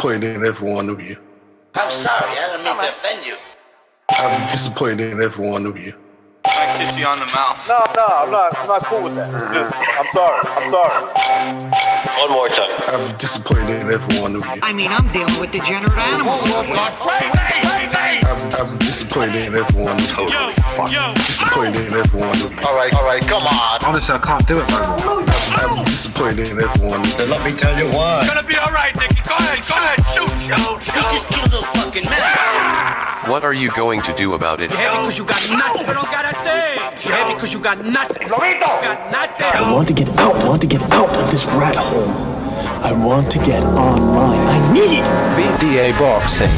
disappointed in every one of you. I'm sorry, I don't mean to offend you. I'm disappointed in every one of you. I kiss you on the mouth. No, I'm not cool with that. I'm sorry. One more time. I'm disappointed in every one of you. I mean, I'm dealing with degenerate animals. I'm disappointed in every one of you. Disappointed in every one of you. All right, come on. Honestly, I can't do it, man. I'm disappointed in every one of you. Let me tell you why. It's gonna be all right, Nicky. Go ahead, shoot. He's just killed a little fucking man. What are you going to do about it? You happy because you got nothing? You don't got a thing. You happy because you got nothing? Lobito! Got nothing. I want to get out of this rat hole. I want to get online. I need BDA boxing.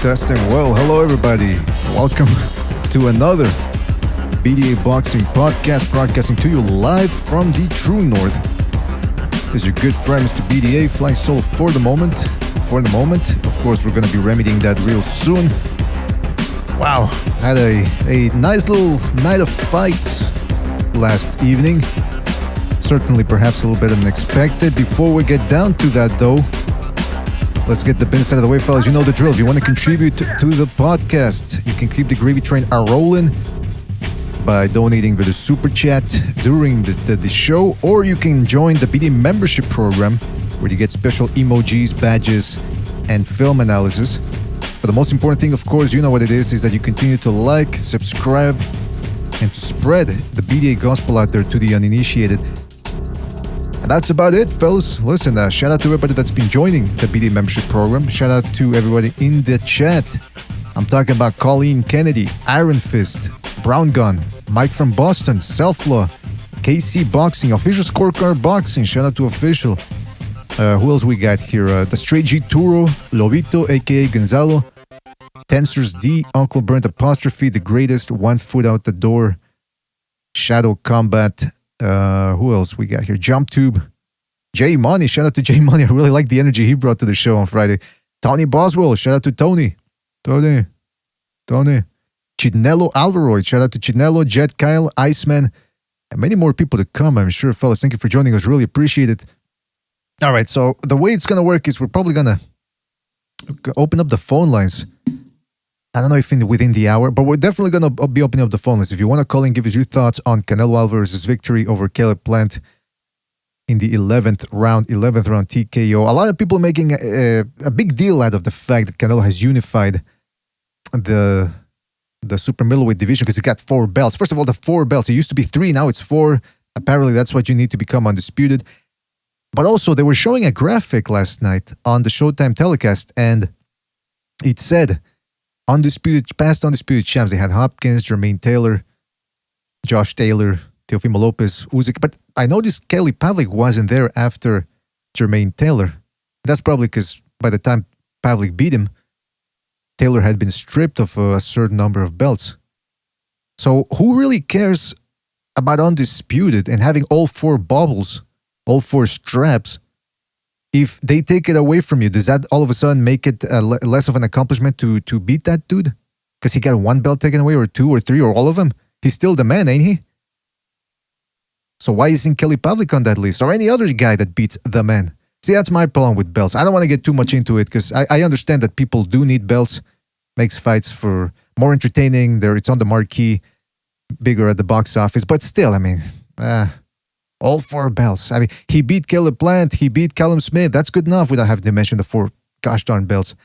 Testing. Well, hello everybody. Welcome to another BDA Boxing Podcast, broadcasting to you live from the True North. This is your good friend, Mr. BDA, flying solo for the moment. Of course, we're going to be remedying that real soon. Wow, had a nice little night of fights last evening. Certainly, perhaps a little better than expected. Before we get down to that, though, let's get the business out of the way, fellas. You know the drill. If you want to contribute to the podcast, you can keep the gravy train rolling by donating with a super chat during the show, or you can join the BD membership program where you get special emojis, badges, and film analysis. But the most important thing, of course, you know what it is that you continue to like, subscribe, and to spread the BDA gospel out there to the uninitiated. And that's about it, fellas. Listen, shout out to everybody that's been joining the BD membership program. Shout out to everybody in the chat. I'm talking about Colleen Kennedy, Iron Fist, Brown Gun, Mike from Boston, Self-Law, KC Boxing, Official Scorecard Boxing. Shout out to Official. Who else we got here? The Straight G Turo, Lobito, aka Gonzalo, Tensors D, Uncle Burnt Apostrophe, The Greatest, One Foot Out the Door, Shadow Combat. Who else we got here? Jump Tube, Jay Money. Shout out to Jay Money. I really like the energy he brought to the show on Friday. Tony Boswell. Shout out to Tony. Chidnello Alvaroid. Shout out to Chidnello, Jet Kyle, Iceman, and many more people to come, I'm sure, fellas. Thank you for joining us. Really appreciate it. All right, so the way it's going to work is we're probably going to open up the phone lines. I don't know if within the hour, but we're definitely going to be opening up the phone lines. If you want to call in, give us your thoughts on Canelo Alvarez's victory over Canelo-Plant in the 11th round TKO. A lot of people making a big deal out of the fact that Canelo has unified the super middleweight division because he got 4 belts. First of all, the 4 belts. It used to be 3, now it's 4. Apparently, that's what you need to become undisputed. But also, they were showing a graphic last night on the Showtime telecast, and it said past undisputed champs. They had Hopkins, Jermaine Taylor, Josh Taylor, Teofimo Lopez, Usyk. But I noticed Kelly Pavlik wasn't there after Jermaine Taylor. That's probably because by the time Pavlik beat him, Taylor had been stripped of a certain number of belts. So who really cares about undisputed and having all 4 baubles, all 4 straps? If they take it away from you, does that all of a sudden make it less of an accomplishment to beat that dude? Because he got 1 belt taken away, or 2 or 3 or all of them? He's still the man, ain't he? So why isn't Kelly Pavlik on that list? Or any other guy that beats the man? See, that's my problem with belts. I don't want to get too much into it because I understand that people do need belts. Makes fights for more entertaining. It's on the marquee, bigger at the box office. But still, I mean, all 4 belts. I mean, he beat Canelo-Plant, he beat Callum Smith. That's good enough without having to mention the 4 gosh darn belts.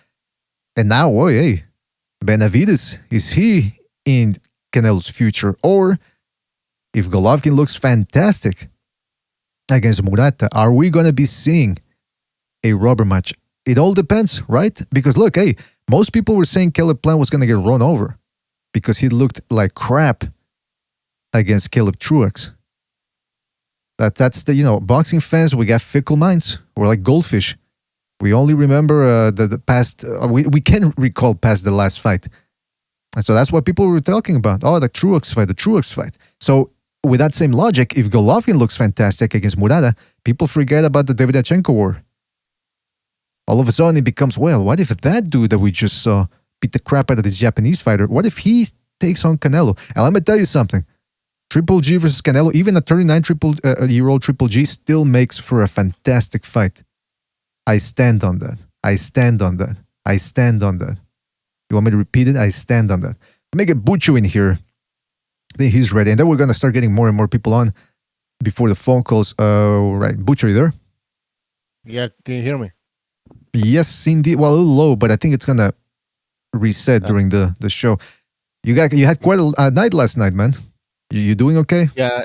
And now, oh, hey, Benavides, is he in Canelo's future? Or if Golovkin looks fantastic against Murata, are we going to be seeing a rubber match? It all depends, right? Because look, hey, most people were saying Canelo-Plant was going to get run over because he looked like crap against Caleb Truax. That's the, boxing fans, we got fickle minds. We're like goldfish. We only remember the past, we can't recall past the last fight. And so that's what people were talking about. Oh, the Truax fight. So with that same logic, if Golovkin looks fantastic against Murata, people forget about the Davidachenko war. All of a sudden it becomes, well, what if that dude that we just saw beat the crap out of this Japanese fighter, what if he takes on Canelo? And let me tell you something. Triple G versus Canelo, even a 39-year-old Triple G still makes for a fantastic fight. I stand on that. You want me to repeat it? I stand on that. Let me get Bucho in here. I think he's ready. And then we're going to start getting more and more people on before the phone calls. Right. Bucho, you there? Yeah, can you hear me? Yes, indeed. Well, a little low, but I think it's going to reset during the show. You had quite a night last night, man. You doing okay? Yeah,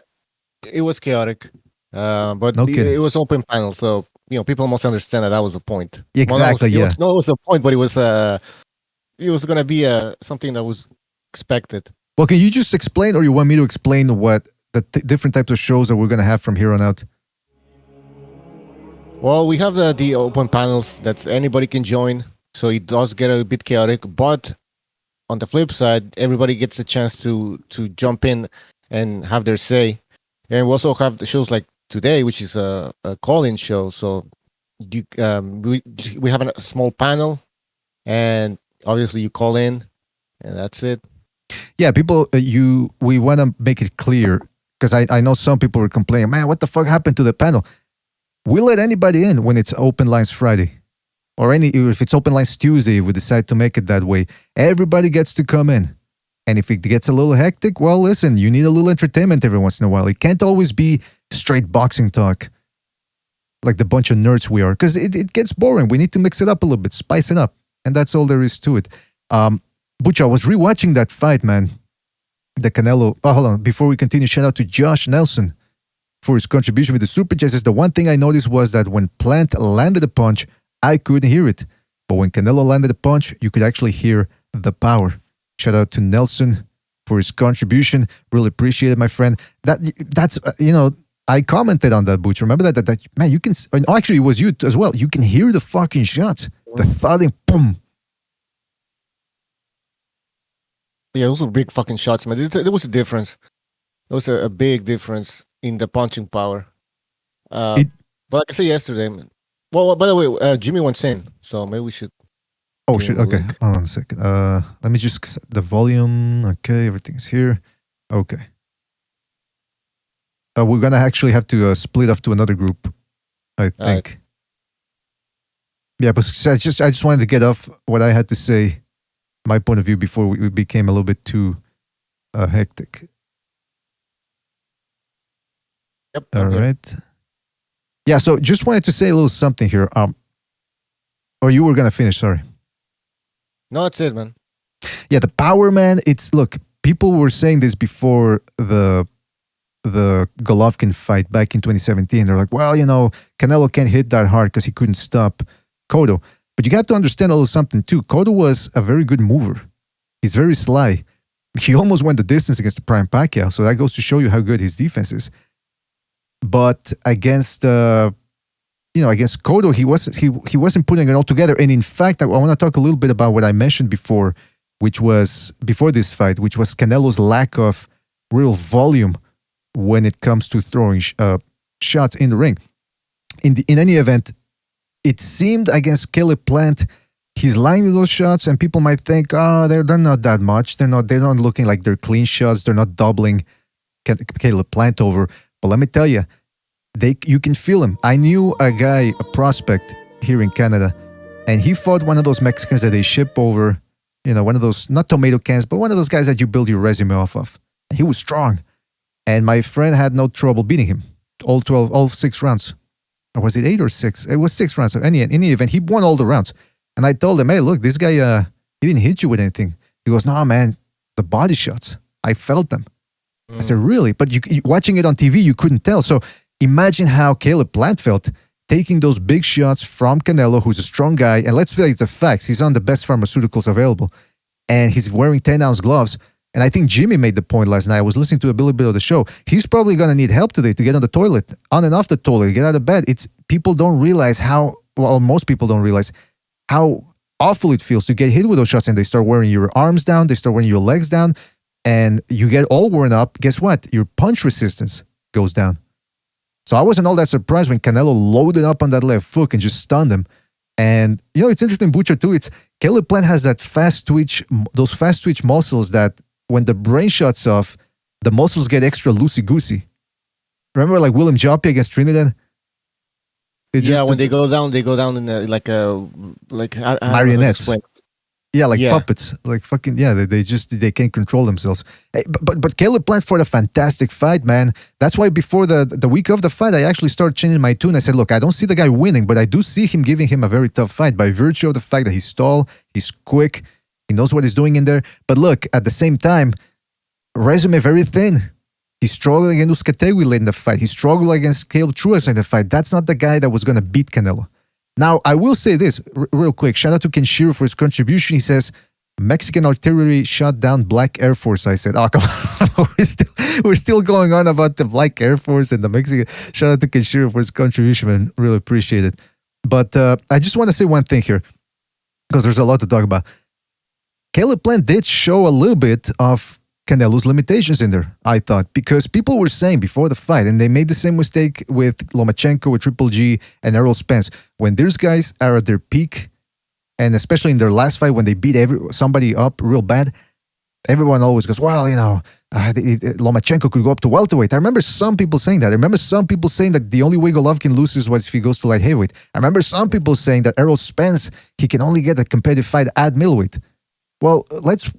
it was chaotic. But No kidding. it was open panel, so people must understand that was the point. Exactly, it was a point, but it was going to be something that was expected. Well, can you just explain, or you want me to explain what the different types of shows that we're going to have from here on out? Well, we have the open panels that anybody can join, so it does get a bit chaotic. But on the flip side, everybody gets a chance to jump in and have their say. And we also have the shows like today, which is a call-in show. So we have a small panel, and obviously you call in, and that's it. Yeah, people, we want to make it clear, because I know some people were complaining, man, what the fuck happened to the panel? We let anybody in when it's Open Lines Friday. Or if it's Open Lines Tuesday, if we decide to make it that way. Everybody gets to come in. And if it gets a little hectic, well, listen, you need a little entertainment every once in a while. It can't always be straight boxing talk, like the bunch of nerds we are, because it gets boring. We need to mix it up a little bit, spice it up. And that's all there is to it. Butch, I was rewatching that fight, man. The Canelo. Oh, hold on. Before we continue, shout out to Josh Nelson for his contribution with the Super Chats. The one thing I noticed was that when Plant landed a punch, I couldn't hear it. But when Canelo landed a punch, you could actually hear the power. Shout out to Nelson for his contribution. Really appreciate it, my friend. That's I commented on that, Butch. Remember that man, you can... Actually, it was you as well. You can hear the fucking shots. The thudding, boom. Yeah, those were big fucking shots, man. There was a difference. There was a big difference in the punching power. But like I said yesterday, man. Well, by the way, Jimmy wants in, so maybe we should... Oh, shit. Okay. Hold on a second. Let me just set the volume. Okay, everything's here. Okay. We're going to actually have to split off to another group, I think. Right. Yeah, but I just wanted to get off what I had to say, my point of view, before we became a little bit too hectic. Yep. All right. Yeah, so just wanted to say a little something here. Or you were going to finish, sorry. No, that's it, man. Yeah, the power, man, look, people were saying this before the Golovkin fight back in 2017. They're like, well, Canelo can't hit that hard because he couldn't stop Cotto. But you have to understand a little something too. Cotto was a very good mover. He's very sly. He almost went the distance against the Prime Pacquiao, so that goes to show you how good his defense is. But against against Cotto, he wasn't putting it all together. And in fact, I want to talk a little bit about what I mentioned before, which was before this fight, which was Canelo's lack of real volume when it comes to throwing shots in the ring. In any event, it seemed against Canelo-Plant, he's lining those shots, and people might think, they're not that much. They're not looking like they're clean shots. They're not doubling Canelo-Plant over. But let me tell you, you can feel him. I knew a guy, a prospect here in Canada, and he fought one of those Mexicans that they ship over, one of those, not tomato cans, but one of those guys that you build your resume off of. He was strong. And my friend had no trouble beating him. All 6 rounds. Or was it 8 or 6? It was 6 rounds. So in any event, he won all the rounds. And I told him, hey, look, this guy, he didn't hit you with anything. He goes, no, man, the body shots, I felt them. I said, really? But you watching it on TV, you couldn't tell. So imagine how Canelo-Plant felt taking those big shots from Canelo, who's a strong guy. And let's face the facts. He's on the best pharmaceuticals available. And he's wearing 10-ounce gloves. And I think Jimmy made the point last night. I was listening to a little bit of the show. He's probably going to need help today to get on the toilet, on and off the toilet, get out of bed. People don't realize most people don't realize how awful it feels to get hit with those shots. And they start wearing your arms down. They start wearing your legs down. And you get all worn up. Guess what? Your punch resistance goes down. So I wasn't all that surprised when Canelo loaded up on that left foot and just stunned him. And, it's interesting, Butcher, too. Canelo-Plant has that those fast twitch muscles that when the brain shuts off, the muscles get extra loosey-goosey. Remember, like William Joppy against Trinidad? When they go down in marionettes. Yeah, like puppets, like fucking they can't control themselves. Hey, but Canelo-Plant fought a fantastic fight, man. That's why before the week of the fight, I actually started changing my tune. I said, look, I don't see the guy winning, but I do see him giving him a very tough fight by virtue of the fact that he's tall, he's quick, he knows what he's doing in there. But look, at the same time, resume very thin. He struggled against Usketewi late in the fight. He struggled against Caleb Truex in the fight. That's not the guy that was going to beat Canelo. Now, I will say this real quick. Shout out to Kenshiro for his contribution. He says, Mexican artillery shot down Black Air Force. I said, oh, come on. we're still going on about the Black Air Force and the Mexican. Shout out to Kenshiro for his contribution, man. Really appreciate it. But I just want to say one thing here, because there's a lot to talk about. Canelo-Plant did show a little bit of Canelo's limitations in there, I thought, because people were saying before the fight, and they made the same mistake with Lomachenko, with Triple G, and Errol Spence. When these guys are at their peak, and especially in their last fight when they beat somebody up real bad, everyone always goes, well, Lomachenko could go up to welterweight. I remember some people saying that. I remember some people saying that the only way Golovkin loses was if he goes to light heavyweight. I remember some people saying that Errol Spence, he can only get a competitive fight at middleweight. Well, let's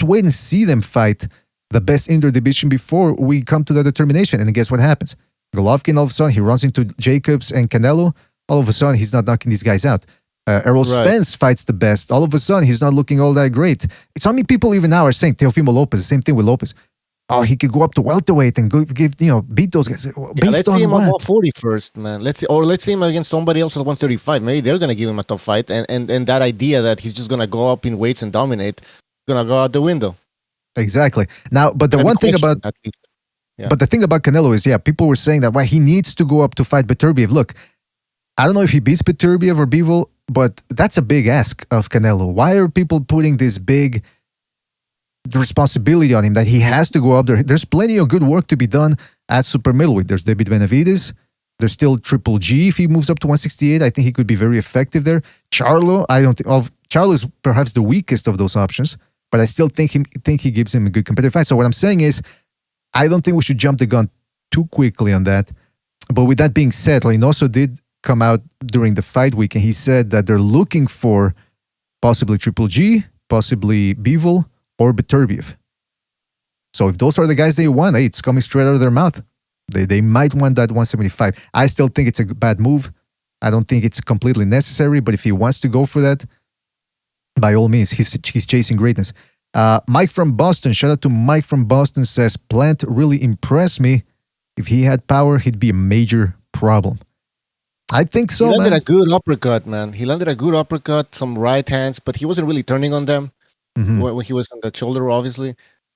wait and see them fight the best in their division before we come to the determination. And guess what happens? Golovkin, all of a sudden, he runs into Jacobs and Canelo. All of a sudden, he's not knocking these guys out. Errol Spence fights the best. All of a sudden, he's not looking all that great. It's how many people even now are saying Teofimo Lopez, the same thing with Lopez. Oh, he could go up to welterweight and beat those guys. Let's see him at 140 first, man. Let's see him against somebody else at 135. Maybe they're gonna give him a tough fight, and that idea that he's just gonna go up in weights and dominate, gonna go out the window. Exactly. Now, but the one thing about, but the thing about Canelo is, people were saying that he needs to go up to fight Beterbiev. Look, I don't know if he beats Beterbiev or Bivol, but that's a big ask of Canelo. Why are people putting this big responsibility on him that he has to go up there? There's plenty of good work to be done at super middleweight. There's David Benavides. There's still Triple G. If he moves up to 168, I think he could be very effective there. Charlo, I don't think Charlo is perhaps the weakest of those options, but I still think he gives him a good competitive fight. So what I'm saying is, I don't think we should jump the gun too quickly on that. But with that being said, Reynoso did come out during the fight week and he said that they're looking for possibly Triple G, possibly Bivol, or Beterbiev. So if those are the guys they want, it's coming straight out of their mouth. They might want that 175. I still think it's a bad move. I don't think it's completely necessary, but if he wants to go for that, by all means, he's chasing greatness. Mike from Boston, shout out to Mike from Boston, says, Plant really impressed me. If he had power, he'd be a major problem. I think so, man. He landed a good uppercut, man. He landed a good uppercut, some right hands, but he wasn't really turning on them when he was on the shoulder, obviously.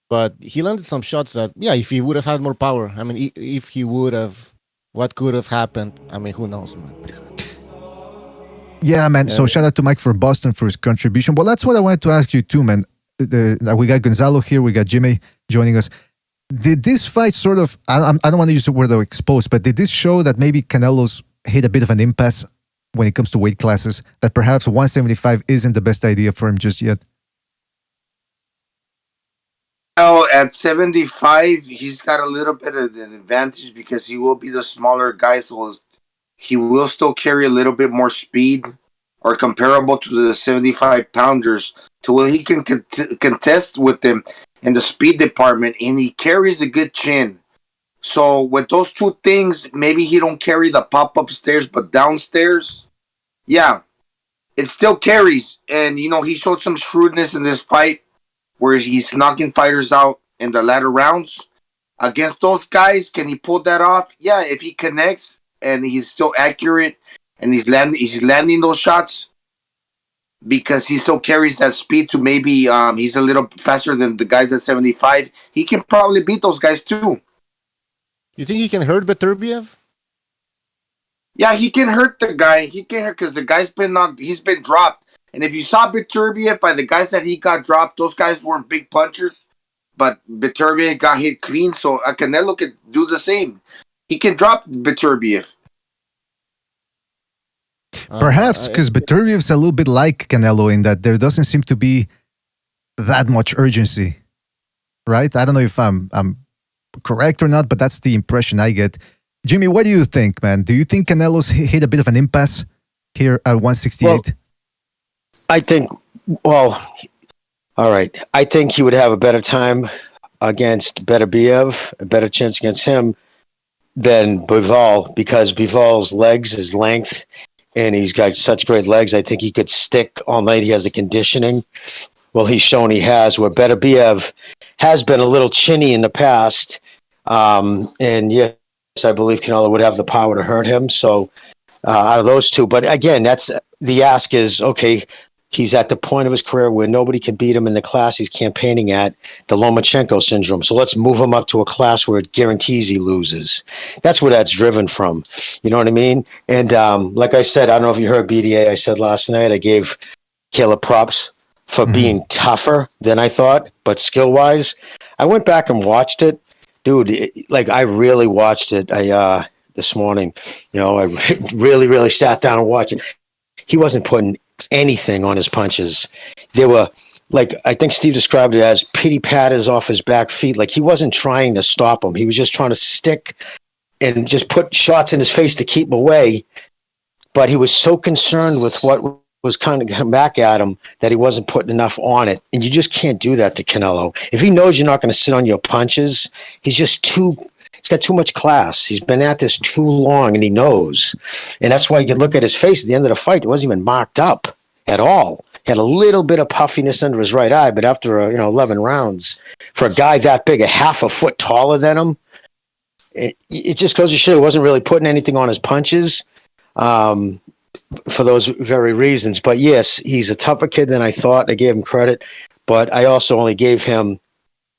But he landed some shots that, if he would have had more power, I mean, if he would have, what could have happened? I mean, who knows, man. Yeah, man. So shout out to Mike from Boston for his contribution. Well, that's what I wanted to ask you too, man. We got Gonzalo here. We got Jimmy joining us. Did this fight sort of, I don't want to use the word exposed, but did this show that maybe Canelo's hit a bit of an impasse when it comes to weight classes, that perhaps 175 isn't the best idea for him just yet? Well, at 75, he's got a little bit of an advantage because he will be the smaller guy, so he will still carry a little bit more speed or comparable to the 75-pounders to where he can contest with them in the speed department, and he carries a good chin. So with those two things, maybe he don't carry the pop upstairs, but downstairs, it still carries. And, you know, he showed some shrewdness in this fight where he's knocking fighters out in the latter rounds. Against those guys, can he pull that off? Yeah, if he connects and he's still accurate and he's landing those shots because he still carries that speed to maybe he's a little faster than the guys at 75. He can probably beat those guys too. You think he can hurt Beterbiev? Yeah, he can hurt the guy. He can hurt because the guy's he's been dropped. And if you saw Beterbiev by the guys that he got dropped, those guys weren't big punchers. But Beterbiev got hit clean, so Canelo could do the same. He can drop Beterbiev. Perhaps because Beterbiev's a little bit like Canelo in that there doesn't seem to be that much urgency, right? I don't know if I'm correct or not, but that's the impression I get. Jimmy, what do you think, man? Do you think Canelo's hit a bit of an impasse here at 168? Well, I think, all right. I think he would have a better time against Beterbiev, a better chance against him than Bivol, because Bivol's legs, his length, and he's got such great legs. I think he could stick all night. He has the conditioning. Well, he's shown he has, where Beterbiev has been a little chinny in the past. And yes, I believe Canelo would have the power to hurt him. So out of those two, but again, that's the ask is, okay, he's at the point of his career where nobody can beat him in the class he's campaigning at, the Lomachenko syndrome. So let's move him up to a class where it guarantees he loses. That's where that's driven from. You know what I mean? And like I said, I don't know if you heard BDA, I said last night, I gave Caleb props for being tougher than I thought, but skill-wise, I went back and watched it. Dude, I really watched it this morning. You know, I really, really sat down and watched it. He wasn't putting anything on his punches. They were, I think Steve described it as pity patters off his back feet. Like, he wasn't trying to stop him. He was just trying to stick and just put shots in his face to keep him away. But he was so concerned with what was kind of coming back at him that he wasn't putting enough on it. And you just can't do that to Canelo. If he knows you're not going to sit on your punches, he's got too much class. He's been at this too long, and he knows. And that's why you can look at his face at the end of the fight. It wasn't even marked up at all. He had a little bit of puffiness under his right eye, but after 11 rounds, for a guy that big, a half a foot taller than him, it just goes to show he wasn't really putting anything on his punches. For those very reasons. But yes, he's a tougher kid than I thought. I gave him credit, but I also only gave him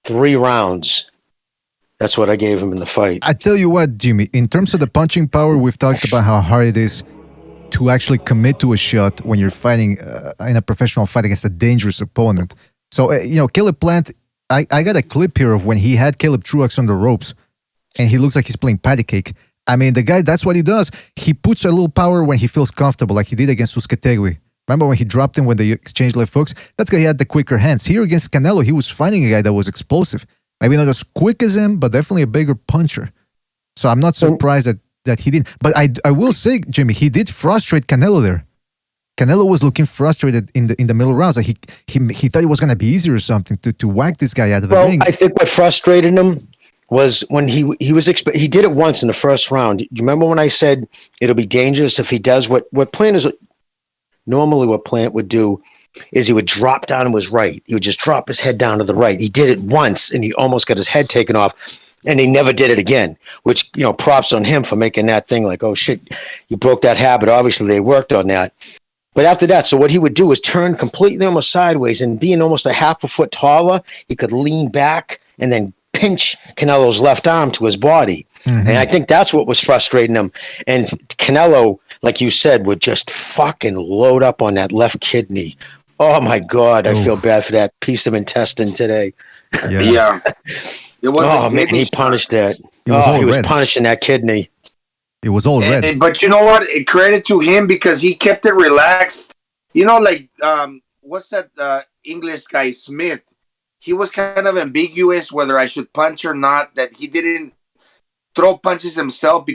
3 rounds. That's what I gave him in the fight. I tell you what, Jimmy, in terms of the punching power, we've talked about how hard it is to actually commit to a shot when you're fighting in a professional fight against a dangerous opponent. So, Caleb-Plant, I got a clip here of when he had Caleb Truax on the ropes, and he looks like he's playing patty cake. I mean, the guy, that's what he does. He puts a little power when he feels comfortable, like he did against Uzcategui. Remember when he dropped him when they exchanged left hooks? That's because he had the quicker hands. Here against Canelo, he was fighting a guy that was explosive. Maybe not as quick as him, but definitely a bigger puncher. So I'm not surprised that he didn't. But I will say, Jimmy, he did frustrate Canelo there. Canelo was looking frustrated in the middle rounds. Like he thought it was going to be easier or something to whack this guy out of the ring. I think what frustrated him was when he did it once in the first round. You remember when I said it'll be dangerous if he does what Plant is normally what Plant would do is he would drop down to his right. He would just drop his head down to the right. He did it once and he almost got his head taken off, and he never did it again, which, props on him for making that thing like, oh shit, you broke that habit. Obviously they worked on that. But after that, so what he would do is turn completely almost sideways, and being almost a half a foot taller, he could lean back and then pinch Canelo's left arm to his body. Mm-hmm. And I think that's what was frustrating him. And Canelo, like you said, would just fucking load up on that left kidney. Oh my God, I feel bad for that piece of intestine today. Yeah. Man, he punished that. He was punishing that kidney. It was all red. But you know what? Credit to him because he kept it relaxed. What's that English guy, Smith? He was kind of ambiguous whether I should punch or not, that he didn't throw punches himself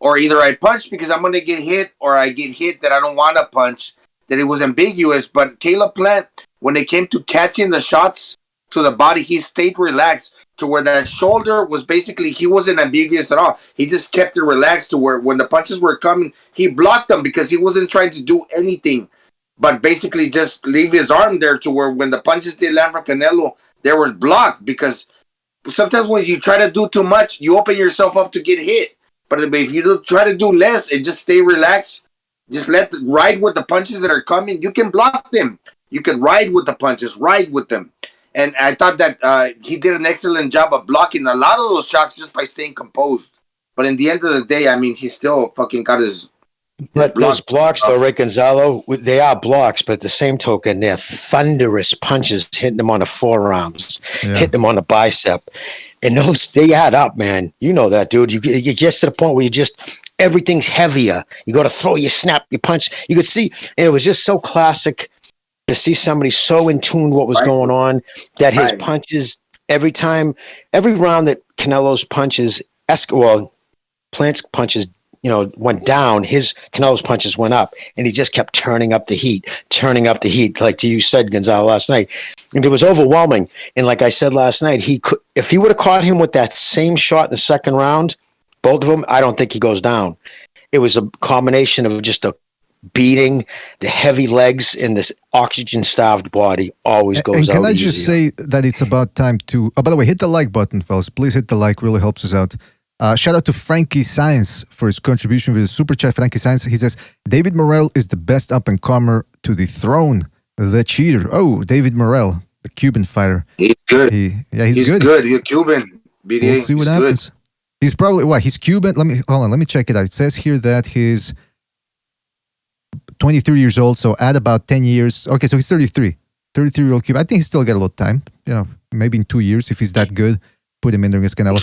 or either I punch because I'm going to get hit or I get hit that I don't want to punch, that it was ambiguous. But Caleb-Plant, when it came to catching the shots to the body, he stayed relaxed to where that shoulder was basically, he wasn't ambiguous at all. He just kept it relaxed to where when the punches were coming, he blocked them because he wasn't trying to do anything but basically just leave his arm there to where when the punches did land from Canelo, they were blocked, because sometimes when you try to do too much, you open yourself up to get hit. But if you try to do less and just stay relaxed, just ride with the punches that are coming, you can block them. You can ride with the punches, ride with them. And I thought that he did an excellent job of blocking a lot of those shots just by staying composed. But in the end of the day, I mean, he still fucking got his... But those blocks, though, Ray Gonzalo, they are blocks, but at the same token, they're thunderous punches hitting him on the forearms, hitting him on the bicep. And those, they add up, man. You know that, dude. You get to the point where everything's heavier. You go to throw, you snap, you punch. You could see, and it was just so classic to see somebody so in tune what was going on, that his punches, every round that Canelo's punches, Plant's punches, went down, Canelo's punches went up, and he just kept turning up the heat, like you said, Gonzalo, last night. And it was overwhelming. And like I said last night, if he would have caught him with that same shot in the second round, both of them, I don't think he goes down. It was a combination of just a beating, the heavy legs, and this oxygen-starved body always goes out. And can I just say that it's about time to... Oh, by the way, hit the like button, fellas. Please hit the like. Really helps us out. Shout out to Frankie Science for his contribution with the super chat. Frankie Science, he says, David Morrell is the best up-and-comer to dethrone the cheater. Oh, David Morrell, the Cuban fighter. He's good. He's good. He's Cuban. BDA. We'll see what happens. He's probably, he's Cuban. Let me check it out. It says here that he's 23 years old, so add about 10 years. Okay, so he's 33. 33-year-old Cuban. I think he's still got a lot of time. Maybe in 2 years, if he's that good, put him in there against Canelo.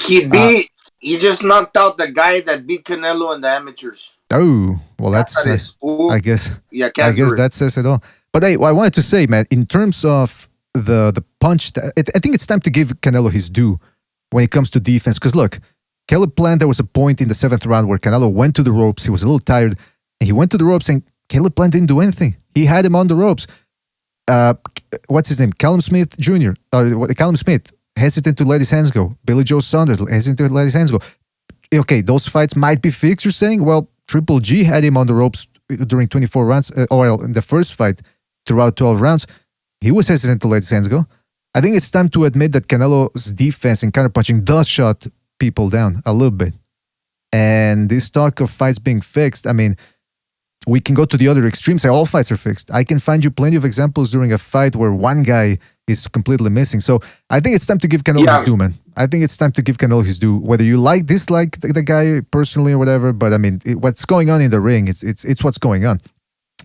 He just knocked out the guy that beat Canelo in the amateurs. Oh, well, that's I guess that says it all. But hey, I wanted to say, man, in terms of the punch, I think it's time to give Canelo his due when it comes to defense. Because look, Canelo-Plant, there was a point in the 7th round where Canelo went to the ropes. He was a little tired, and he went to the ropes, and Canelo-Plant didn't do anything. He had him on the ropes. What's his name? Callum Smith Jr. Callum Smith. Hesitant to let his hands go. Billy Joe Saunders, hesitant to let his hands go. Okay, those fights might be fixed, you're saying? Well, Triple G had him on the ropes during 24 rounds. In the first fight, throughout 12 rounds, he was hesitant to let his hands go. I think it's time to admit that Canelo's defense and counterpunching does shut people down a little bit. And this talk of fights being fixed, I mean, we can go to the other extreme, say all fights are fixed. I can find you plenty of examples during a fight where one guy is completely missing. So I think it's time to give Canelo his due, man. I think it's time to give Canelo his due, whether you dislike the guy personally or whatever. But I mean, what's going on in the ring, it's what's going on.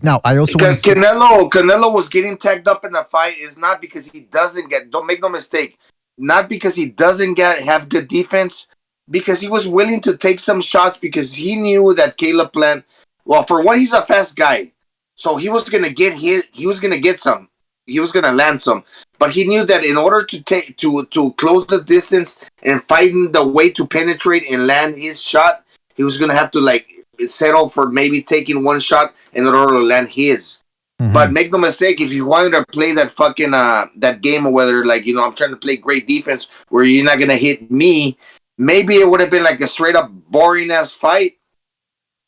Now, I also want to say, Canelo was getting tagged up in the fight is not because he doesn't don't make no mistake, not because he doesn't have good defense, because he was willing to take some shots because he knew that Canelo-Plant, well, for one, he's a fast guy. So he was going to get hit. He was going to get some. He was going to land some. But he knew that in order to close the distance and find the way to penetrate and land his shot, he was going to have to settle for maybe taking one shot in order to land his. Mm-hmm. But make no mistake, if you wanted to play that fucking that game, or whether I'm trying to play great defense where you're not going to hit me, maybe it would have been like a straight up boring ass fight.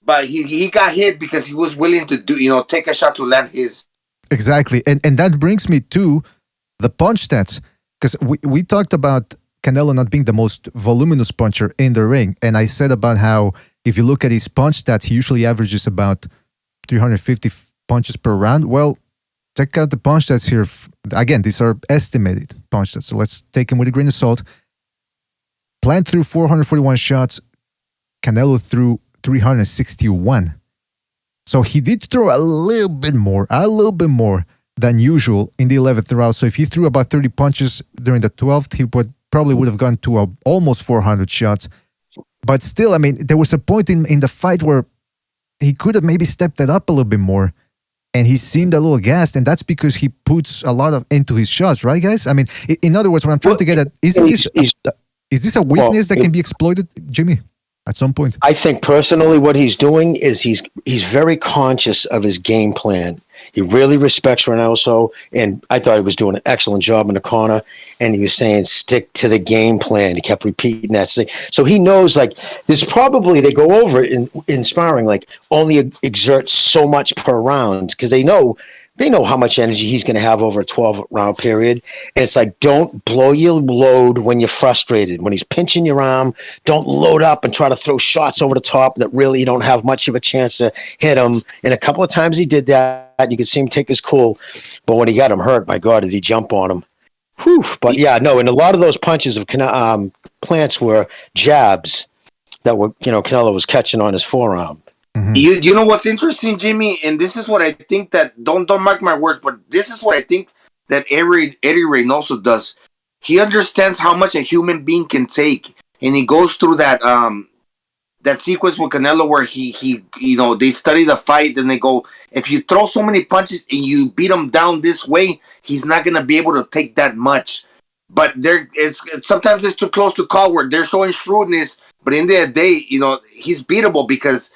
But he got hit because he was willing to take a shot to land his. Exactly. And that brings me to the punch stats. Because we talked about Canelo not being the most voluminous puncher in the ring. And I said about how if you look at his punch stats, he usually averages about 350 punches per round. Well, check out the punch stats here. Again, these are estimated punch stats. So let's take them with a grain of salt. Plant threw 441 shots. Canelo threw 361. So he did throw a little bit more than usual in the 11th round. So if he threw about 30 punches during the 12th, he probably would have gone to almost 400 shots. But still, I mean, there was a point in the fight where he could have maybe stepped it up a little bit more. And he seemed a little gassed, and that's because he puts a lot into his shots, right, guys? I mean, in other words, what I'm trying to get at, is this a weakness that can be exploited, Jimmy? At some point, I think personally what he's doing is he's very conscious of his game plan. He really respects Reynoso, and I thought he was doing an excellent job in the corner, and he was saying, stick to the game plan. He kept repeating that. So he knows, there's probably, they go over it in sparring, only exert so much per round, because they know they know how much energy he's going to have over a 12-round period. And it's like, don't blow your load when you're frustrated. When he's pinching your arm, don't load up and try to throw shots over the top that really you don't have much of a chance to hit him. And a couple of times he did that. You could see him take his cool. But when he got him hurt, my God, did he jump on him? Whew. But yeah, no, and a lot of those punches of Plants were jabs that were, Canelo was catching on his forearm. Mm-hmm. You know what's interesting, Jimmy, and this is what I think that don't mark my words, but this is what I think that Eddie Reynoso does. He understands how much a human being can take, and he goes through that that sequence with Canelo where he they study the fight and they go, if you throw so many punches and you beat him down this way, he's not gonna be able to take that much. But sometimes it's too close to call where they're showing shrewdness, but in the end of the day, he's beatable because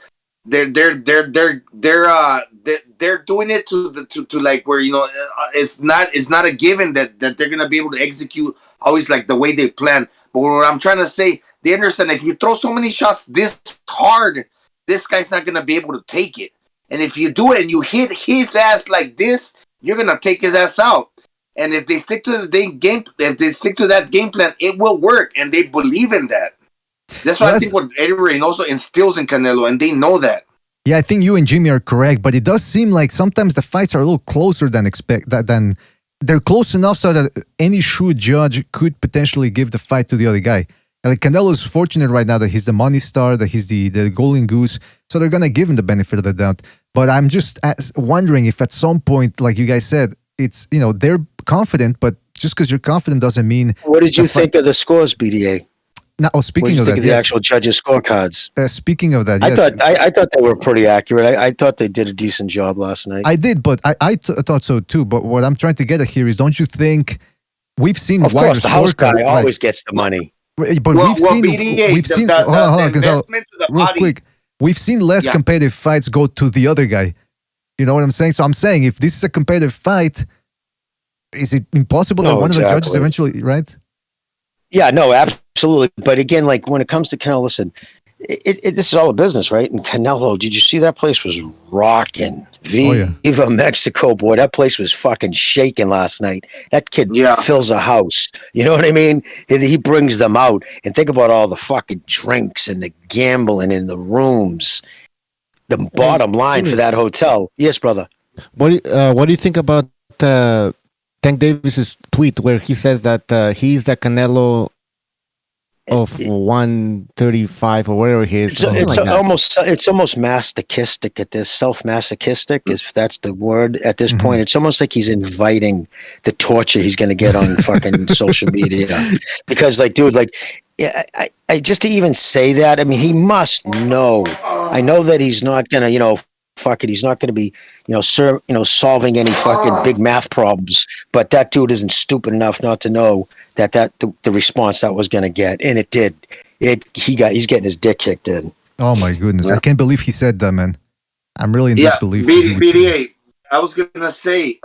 they're doing it to like where it's not a given that they're gonna be able to execute always like the way they plan. But what I'm trying to say, they understand if you throw so many shots this hard, this guy's not gonna be able to take it. And if you do it and you hit his ass like this, you're gonna take his ass out. And if they stick to that game plan, it will work, and they believe in that. That's why I think what Eddie Reynoso instills in Canelo, and they know that. Yeah, I think you and Jimmy are correct, but it does seem like sometimes the fights are a little closer than than they're close enough so that any shrewd judge could potentially give the fight to the other guy. Like Canelo's fortunate right now that he's the money star, that he's the golden goose, so they're gonna give him the benefit of the doubt. But I'm just wondering if at some point, like you guys said, it's they're confident, but just because you're confident doesn't mean. What did you think of the scores, BDA? Now, speaking of that, the actual judges' scorecards. Speaking of that, yes. I thought they were pretty accurate. I thought they did a decent job last night. I did, but I thought so too. But what I'm trying to get at here is, don't you think we've seen of course the house guy always gets the money? But we've seen hold on, real quick. We've seen less competitive fights go to the other guy. You know what I'm saying? So I'm saying if this is a competitive fight, is it impossible that one of the judges eventually, right? Yeah, no, absolutely. But again, like when it comes to Canelo, listen, this is all a business, right? And Canelo, did you see that place was rocking? Viva Mexico, boy, that place was fucking shaking last night. That kid fills a house. You know what I mean? And he brings them out. And think about all the fucking drinks and the gambling in the rooms. The bottom line for that hotel. Yes, brother. What do you think about Tank Davis's tweet where he says that he's the Canelo of 135 or whatever he is? It's almost masochistic at this, self-masochistic, if that's the word at this point. It's almost like he's inviting the torture he's going to get on fucking social media. Because, like, dude, like, I just to even say that, I mean, he must know. I know that he's not going to, fuck it, he's not going to be, solving any fucking big math problems. But that dude isn't stupid enough not to know that the response that was going to get, and it did. He's getting his dick kicked in. Oh my goodness! I can't believe he said that, man. I'm really in disbelief. BDA, I was going to say,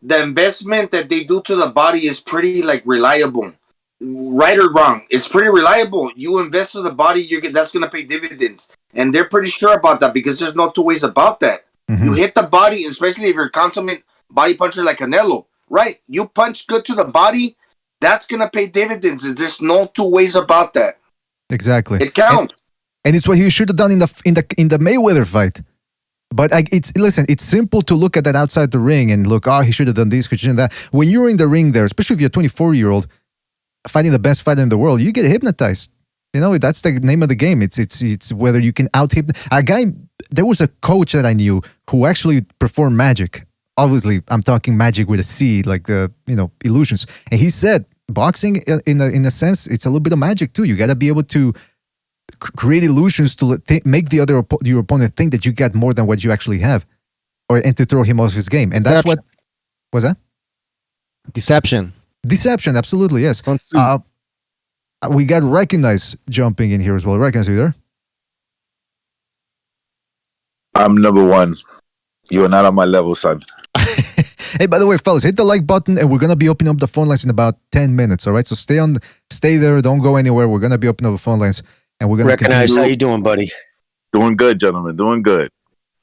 the investment that they do to the body is pretty reliable. Right or wrong, it's pretty reliable. You invest in the body, that's going to pay dividends, and they're pretty sure about that because there's no two ways about that. You hit the body, especially if you're a consummate body puncher like Canelo, right? You punch good to the body, that's going to pay dividends. There's no two ways about that. Exactly, it counts, and it's what he should have done in the Mayweather fight. But it's simple to look at that outside the ring and look, he should have done this, he should have done that. When you're in the ring there, especially if you're a 24-year-old. Fighting the best fighter in the world, you get hypnotized. That's the name of the game. It's whether you can out-hypnotize. There was a coach that I knew who actually performed magic. Obviously, I'm talking magic with a C, like illusions. And he said, boxing, in a sense, it's a little bit of magic too. You got to be able to create illusions to make your opponent think that you got more than what you actually have, and to throw him off his game. And that's what was that? Deception, absolutely, yes. We got Recognize jumping in here as well. Recognize, are you there? I'm number one. You are not on my level, son. Hey, by the way, fellas, hit the like button, and we're gonna be opening up the phone lines in about 10 minutes. All right, so stay there, don't go anywhere. We're gonna be opening up the phone lines, and we're gonna Recognize. How you doing, buddy? Doing good, gentlemen. Doing good.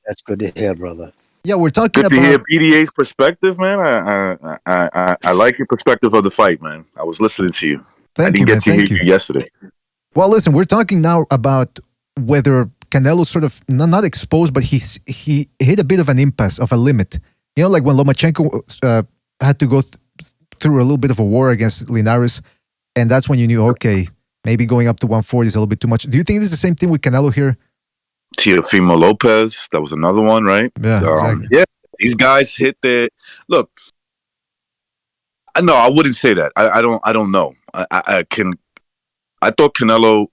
That's good to hear, brother. Yeah, we're talking Good to about. hear BDA's perspective, man. I like your perspective of the fight, man. I was listening to you. I Thank didn't you, man. get to Thank hear you. you yesterday. Well, listen, we're talking now about whether Canelo sort of not exposed, but he hit a bit of an impasse of a limit. You know, like when Lomachenko had to go through a little bit of a war against Linares, and that's when you knew, okay, maybe going up to 140 is a little bit too much. Do you think this is the same thing with Canelo here? Teofimo Lopez, that was another one, right? Yeah, exactly. Yeah, these guys hit their look. No, I wouldn't say that. I don't know. I thought Canelo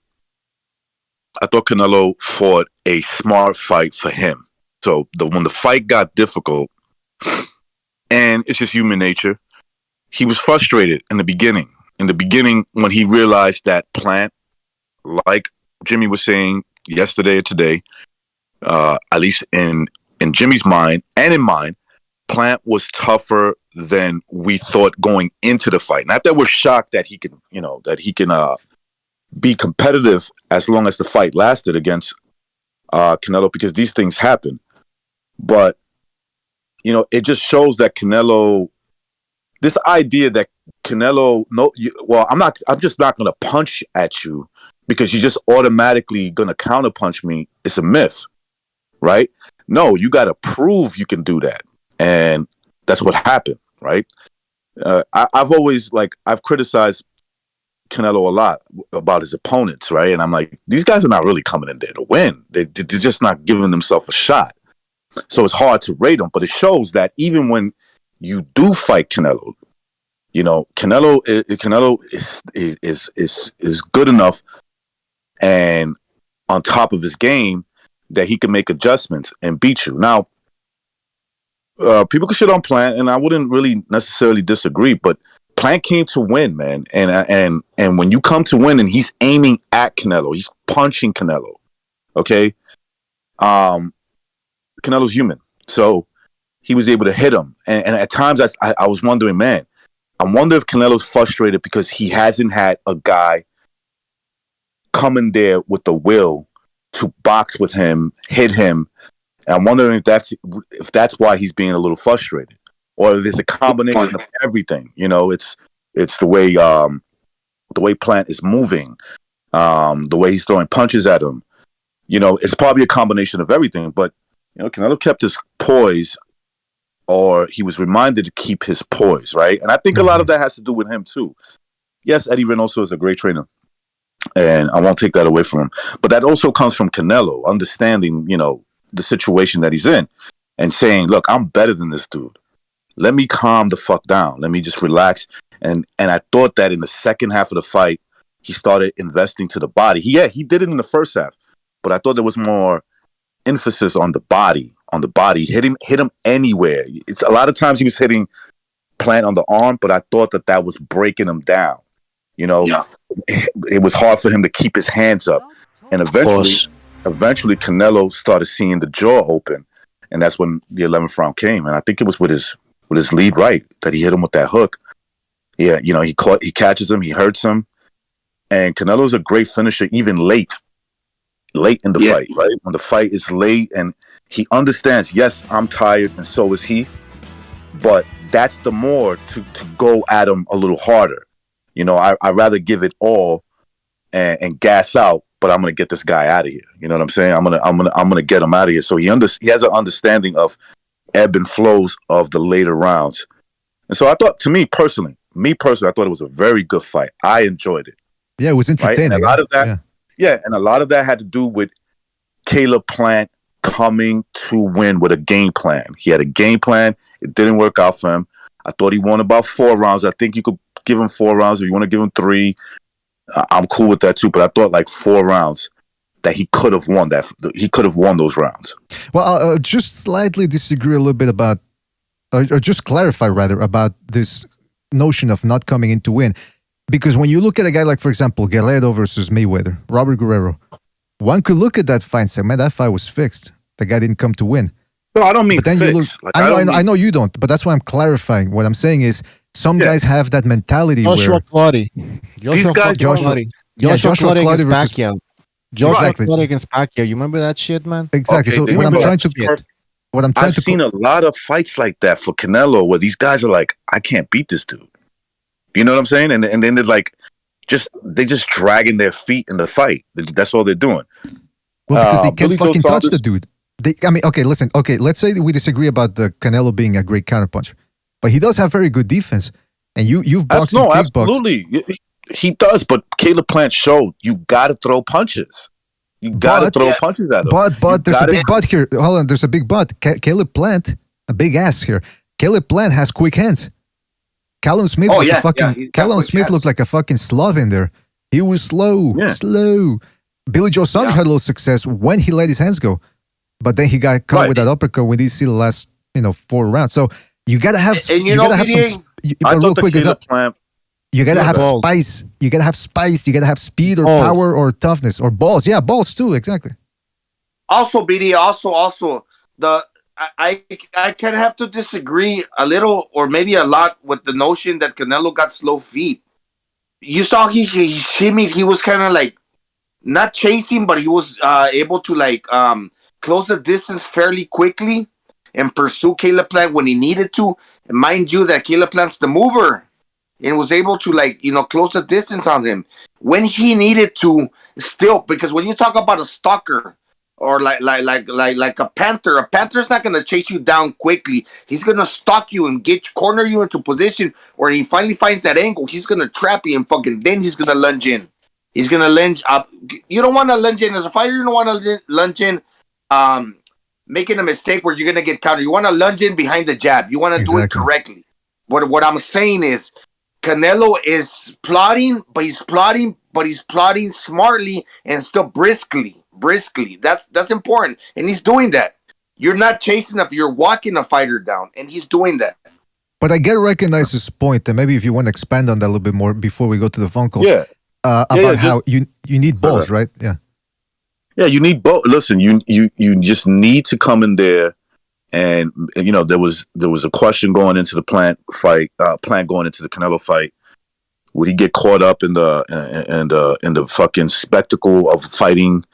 fought a smart fight for him. So when the fight got difficult, and it's just human nature, he was frustrated in the beginning. In the beginning, when he realized that Plant, like Jimmy was saying yesterday or today, at least in Jimmy's mind and in mine, Plant was tougher than we thought going into the fight. Not that we're shocked that he can, be competitive as long as the fight lasted against Canelo, because these things happen. But it just shows that Canelo, this idea that Canelo, I'm just not going to punch at you because you're just automatically going to counterpunch me. It's a myth, right? No, you got to prove you can do that. And that's what happened, right? I've criticized Canelo a lot about his opponents, right? And I'm like, these guys are not really coming in there to win. They're just not giving themselves a shot. So it's hard to rate them, but it shows that even when you do fight Canelo, Canelo is good enough and on top of his game that he can make adjustments and beat you. Now, people can shit on Plant, and I wouldn't really necessarily disagree, but Plant came to win, man. And when you come to win and he's aiming at Canelo, he's punching Canelo. Okay? Canelo's human. So he was able to hit him. And at times I was wondering, man, I wonder if Canelo's frustrated because he hasn't had a guy come in there with the will to box with him, hit him. And I'm wondering if that's why he's being a little frustrated. Or there's a combination of everything. It's the way Plant is moving, the way he's throwing punches at him. It's probably a combination of everything. But Canelo kept his poise, or he was reminded to keep his poise, right? And I think a lot of that has to do with him too. Yes, Eddie Reynoso is a great trainer, and I won't take that away from him. But that also comes from Canelo understanding, the situation that he's in, and saying, "Look, I'm better than this dude. Let me calm the fuck down. Let me just relax." And I thought that in the second half of the fight, he started investing to the body. He did it in the first half, but I thought there was more emphasis on the body. Hit him anywhere. It's a lot of times he was hitting Plant on the arm, but I thought that was breaking him down. It was hard for him to keep his hands up, and eventually Canelo started seeing the jaw open, and that's when the 11th round came. And I think it was with his lead right that he hit him with that hook. Yeah, he catches him, he hurts him, and Canelo's a great finisher even late in the fight, right? When the fight is late and he understands, yes, I'm tired and so is he, but that's the more to go at him a little harder. I'd rather give it all and gas out, but I'm going to get this guy out of here. You know what I'm saying? I'm going to get him out of here. So he has an understanding of ebb and flows of the later rounds. And so I thought, to me personally, I thought it was a very good fight. I enjoyed it. Yeah, it was entertaining. Right? And a lot of that, and a lot of that had to do with Canelo-Plant coming to win with a game plan. He had a game plan. It didn't work out for him. I thought he won about 4 rounds. I think you could give him 4 rounds. If you want to give him 3, I'm cool with that too. But I thought like 4 rounds that he could have won those rounds. Well, I'll just slightly disagree a little bit about, or just clarify rather, about this notion of not coming in to win. Because when you look at a guy like, for example, Guerrero versus Mayweather, Robert Guerrero, one could look at that fight and say, man, that fight was fixed. The guy didn't come to win. No, I don't mean but then fixed. You look, I know you don't, but that's why I'm clarifying. What I'm saying is some guys have that mentality Joshua Clottey. Joshua Clottey versus Pacquiao. Joshua Clottey against Pacquiao. You remember that shit, man? Exactly. Okay, so when I'm trying to what I'm trying I've to seen a lot of fights like that for Canelo where these guys are like, I can't beat this dude. You know what I'm saying? And then they're like, they just dragging their feet in the fight. That's all they're doing. Well, because they can't Billy Joe fucking touch the Saunders- dude. Okay, listen. Okay, let's say that we disagree about the Canelo being a great counterpuncher, but he does have very good defense. And you've boxed and kickboxed. Absolutely. He does, but Canelo-Plant showed you got to throw punches. You got to throw punches at him. But there's a big but here. Hold on, there's a big but. Canelo-Plant, a big ass here. Canelo-Plant has quick hands. Callum Smith was a fucking. Callum Smith looked like a fucking sloth in there. He was slow. Billy Joe Saunders had a little success when he let his hands go, but then he got caught with that uppercut when he see the last 4 rounds. So you gotta have. And you gotta have some. Real quick, you gotta have spice. You gotta have spice. You gotta have speed or power or toughness or balls. Yeah, balls too. Exactly. Also, BD. Also, I kind of have to disagree a little or maybe a lot with the notion that Canelo got slow feet. You saw he shimmied. He was kind of like not chasing, but he was able to like close the distance fairly quickly and pursue Canelo-Plant when he needed to. And mind you, that Canelo-Plant's the mover and was able to close the distance on him when he needed to. Still, because when you talk about a stalker or like a panther's not gonna chase you down quickly. He's gonna stalk you and corner you into position, or he finally finds that angle. He's gonna trap you and then he's gonna lunge in. He's gonna lunge up. You don't want to lunge in as a fighter. You don't want to lunge in, making a mistake where you're gonna get countered. You want to lunge in behind the jab. You want to do it correctly. What I'm saying is, Canelo is plotting, but he's plotting smartly and still briskly. That's important, and he's doing that. You're not chasing up, you're walking a fighter down, and he's doing that. But I get to recognize his point, and maybe if you want to expand on that a little bit more before we go to the phone calls. About how you need balls, right? Yeah, you need both. Listen, you just need to come in there, and there was a question going into the Plant going into the Canelo fight. Would he get caught up in the fucking spectacle of fighting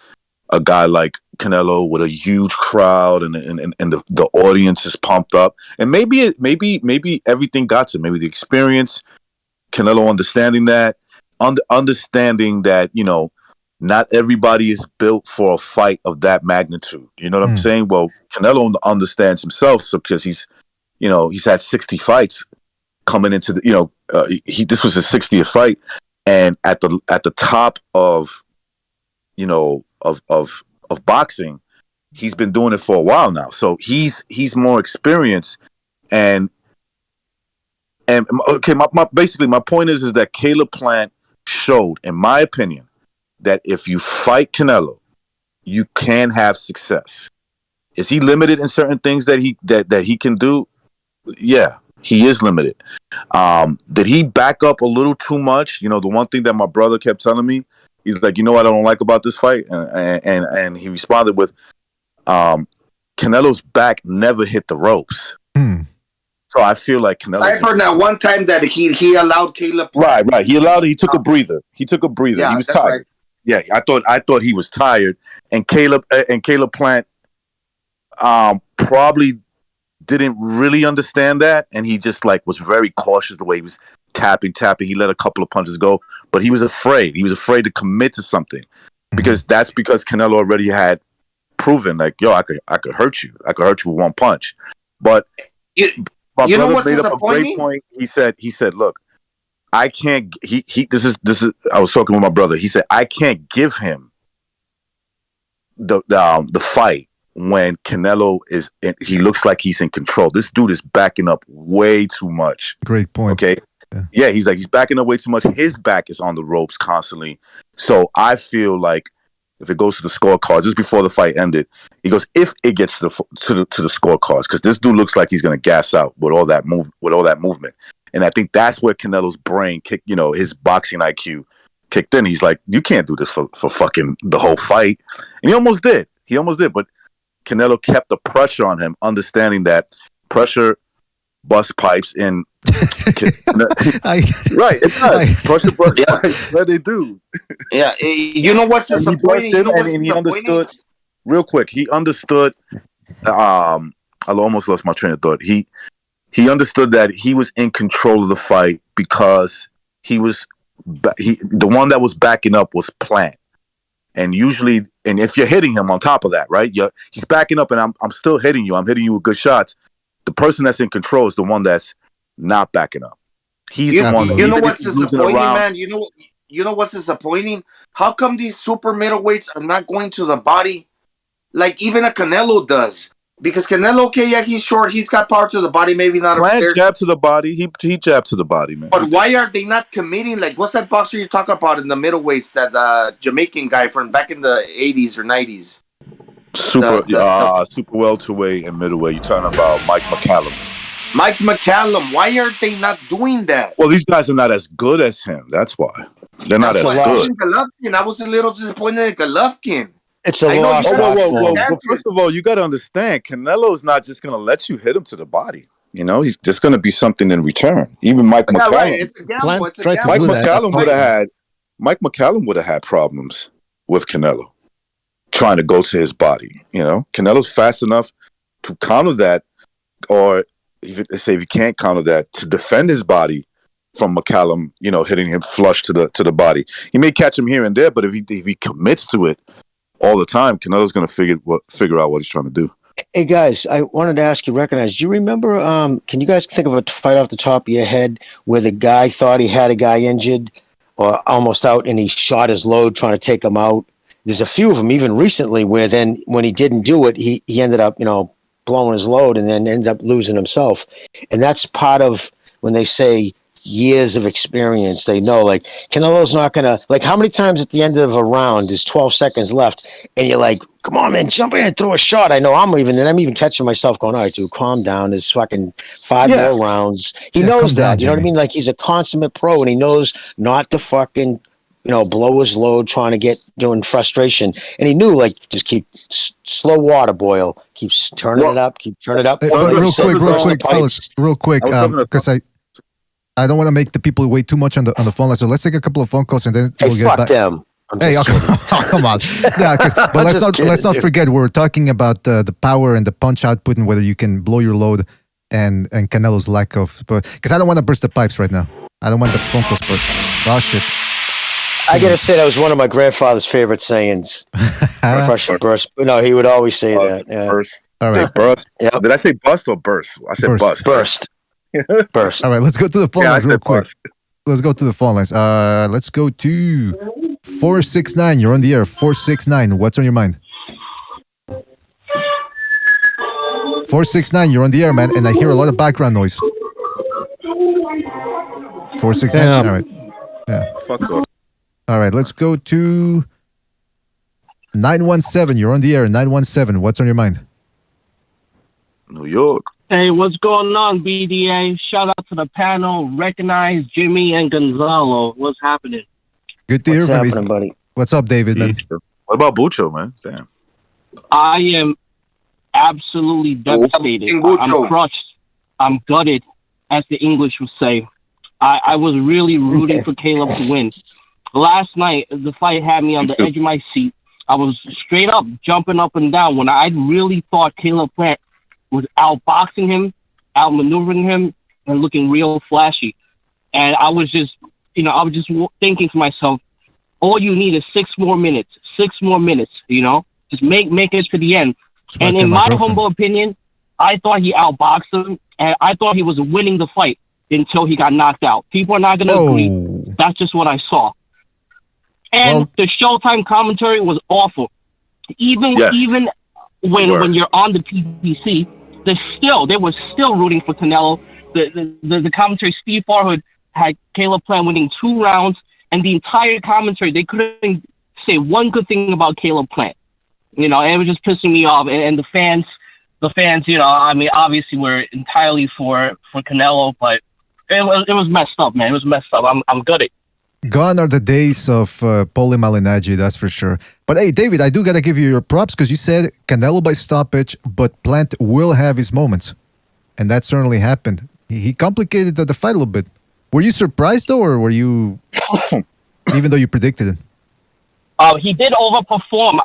a guy like Canelo with a huge crowd and the audience is pumped up? And maybe everything got to him. Maybe the experience, Canelo understanding that, not everybody is built for a fight of that magnitude. You know what I'm saying? Well, Canelo understands himself, because he's had 60 fights coming into the, this was his 60th fight, and at the top of boxing, he's been doing it for a while now. So he's more experienced, and okay, my point is that Canelo-Plant showed, in my opinion, that if you fight Canelo, you can have success. Is he limited in certain things that he can do? Yeah, he is limited. Did he back up a little too much? The one thing that my brother kept telling me, he's like, what I don't like about this fight, and he responded with, Canelo's back never hit the ropes. So I feel like Canelo. I've heard that one time that he allowed Caleb. Right. He took a breather. Yeah, he was tired. Right. Yeah, I thought he was tired, and Canelo-Plant probably didn't really understand that, and he just was very cautious the way he was tapping. He let a couple of punches go, but he was afraid. He was afraid to commit to something because Canelo already had proven I could hurt you. I could hurt you with one punch. But my brother made up a great point. He said, look, I can't. This is. I was talking with my brother. He said, I can't give him the fight when Canelo he looks like he's in control. This dude is backing up way too much. Great point. Okay. Yeah, he's backing up way too much. His back is on the ropes constantly. So I feel like if it goes to the scorecards, just before the fight ended, he goes, if it gets to the scorecards, because this dude looks like he's gonna gas out with all that movement. And I think that's where Canelo's brain kicked, his boxing IQ kicked in. He's like, you can't do this for fucking the whole fight. And he almost did. But Canelo kept the pressure on him, understanding that pressure busts pipes and right, it does. Pressure busts pipes. What they do. Yeah, what's disappointing? And he understood real quick. He understood I almost lost my train of thought. He understood that he was in control of the fight because the one that was backing up was Plant. And usually, and if you're hitting him on top of that, right? He's backing up, and I'm still hitting you. I'm hitting you with good shots. The person that's in control is the one that's not backing up. He's the one. You know what's disappointing, man? You know what's disappointing? How come these super middleweights are not going to the body like even a Canelo does? Because Canelo, okay, yeah, he's short. He's got power to the body, maybe not upstairs. Jab to the body. He jabbed to the body, man. But why are they not committing? Like, what's that boxer you're talking about in the middleweights? That Jamaican guy from back in the 80s or 90s. Super welterweight and middleweight. You're talking about Mike McCallum. Mike McCallum. Why are they not doing that? Well, these guys are not as good as him. That's why. They're not as good. Golovkin. I was a little disappointed in Golovkin. It's a loss. Whoa. Well, first of all, you got to understand, Canelo's not just going to let you hit him to the body. You know, he's just going to be something in return. Even Mike McCallum. Right. It's a gamble. Mike McCallum would have had problems with Canelo trying to go to his body. You know, Canelo's fast enough to counter that, or if you can't counter that, to defend his body from McCallum. You know, hitting him flush to the body. You may catch him here and there, but if he commits to it all the time, Canelo's going to figure out what he's trying to do. Hey guys, I wanted to ask you, recognize, do you remember, can you guys think of a fight off the top of your head where the guy thought he had a guy injured or almost out and he shot his load trying to take him out? There's a few of them even recently where then when he didn't do it, he ended up, blowing his load and then ends up losing himself. And that's part of when they say years of experience. They know, like, Canelo's not gonna, like, how many times at the end of a round there's 12 seconds left and you're like, come on, man, jump in and throw a shot. I know I'm even catching myself going, all right, dude, calm down. There's fucking 5 more rounds. He knows that. You know what I mean? Like, he's a consummate pro and he knows not to fucking, blow his load trying to get doing frustration. And he knew, like, just keep slow water boil. Keeps turning it up. Hey, real quick, fellas, because I don't want to make the people wait too much on the phone line. So let's take a couple of phone calls and then we'll get back. Them. Hey, come on. Yeah, but let's not forget we're talking about the power and the punch output and whether you can blow your load and Canelo's lack of. Because I don't want to burst the pipes right now. I don't want the phone calls burst. Oh shit! I gotta say that was one of my grandfather's favorite sayings. Burst. No, he would always say that. Yeah. Burst. All right. Burst. Yep. Did I say bust or burst? I said bust. Burst. Burst. All right, let's go to the phone lines real quick. Let's go to the phone lines. Let's go to 469. You're on the air. 469. What's on your mind? 469. You're on the air, man, and I hear a lot of background noise. 469. All right. Yeah. Fuck off. All right. Let's go to 917. You're on the air. 917. What's on your mind? New York. Hey, what's going on, BDA? Shout out to the panel. Recognize Jimmy and Gonzalo. What's happening? Good to hear from you, buddy. What's up, David, man? What about Bucho, man? Damn. I am absolutely devastated. I'm crushed. I'm gutted, as the English would say. I was really rooting for Caleb to win. Last night, the fight had me on the edge of my seat. I was straight up jumping up and down when I really thought Canelo-Plant was outboxing him, outmaneuvering him, and looking real flashy. And I was just, thinking to myself, all you need is 6 more minutes. 6 more minutes, just make it to the end. And in my humble opinion, I thought he outboxed him, and I thought he was winning the fight until he got knocked out. People are not going to agree. That's just what I saw. And the Showtime commentary was awful. Even when you're on the PBC, they were still rooting for Canelo. The commentary, Steve Farhood had Caleb-Plant winning 2 rounds, and the entire commentary, they couldn't say one good thing about Caleb-Plant. And it was just pissing me off. And the fans, obviously we're entirely for Canelo, but it was messed up, man. It was messed up. I'm gutted. Gone are the days of Paulie Malignaggi, that's for sure. But hey, David, I do got to give you your props because you said Canelo by stoppage, but Plant will have his moments. And that certainly happened. He complicated the fight a little bit. Were you surprised though, or were you, even though you predicted it? He did overperform.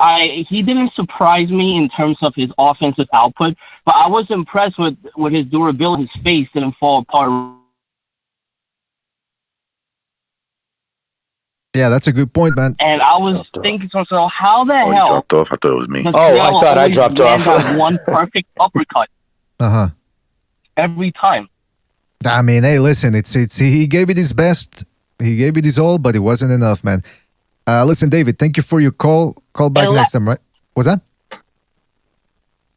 He didn't surprise me in terms of his offensive output, but I was impressed with his durability. His face didn't fall apart. Yeah, that's a good point, man. And I was thinking to myself, how the He hell? dropped off. I thought it was me. Oh, I thought I dropped off. That one perfect uppercut. Every time. I mean, hey, listen, it's he gave it his best. He gave it his all, but it wasn't enough, man. Listen, David, thank you for your call. Call back next time, right? What's that?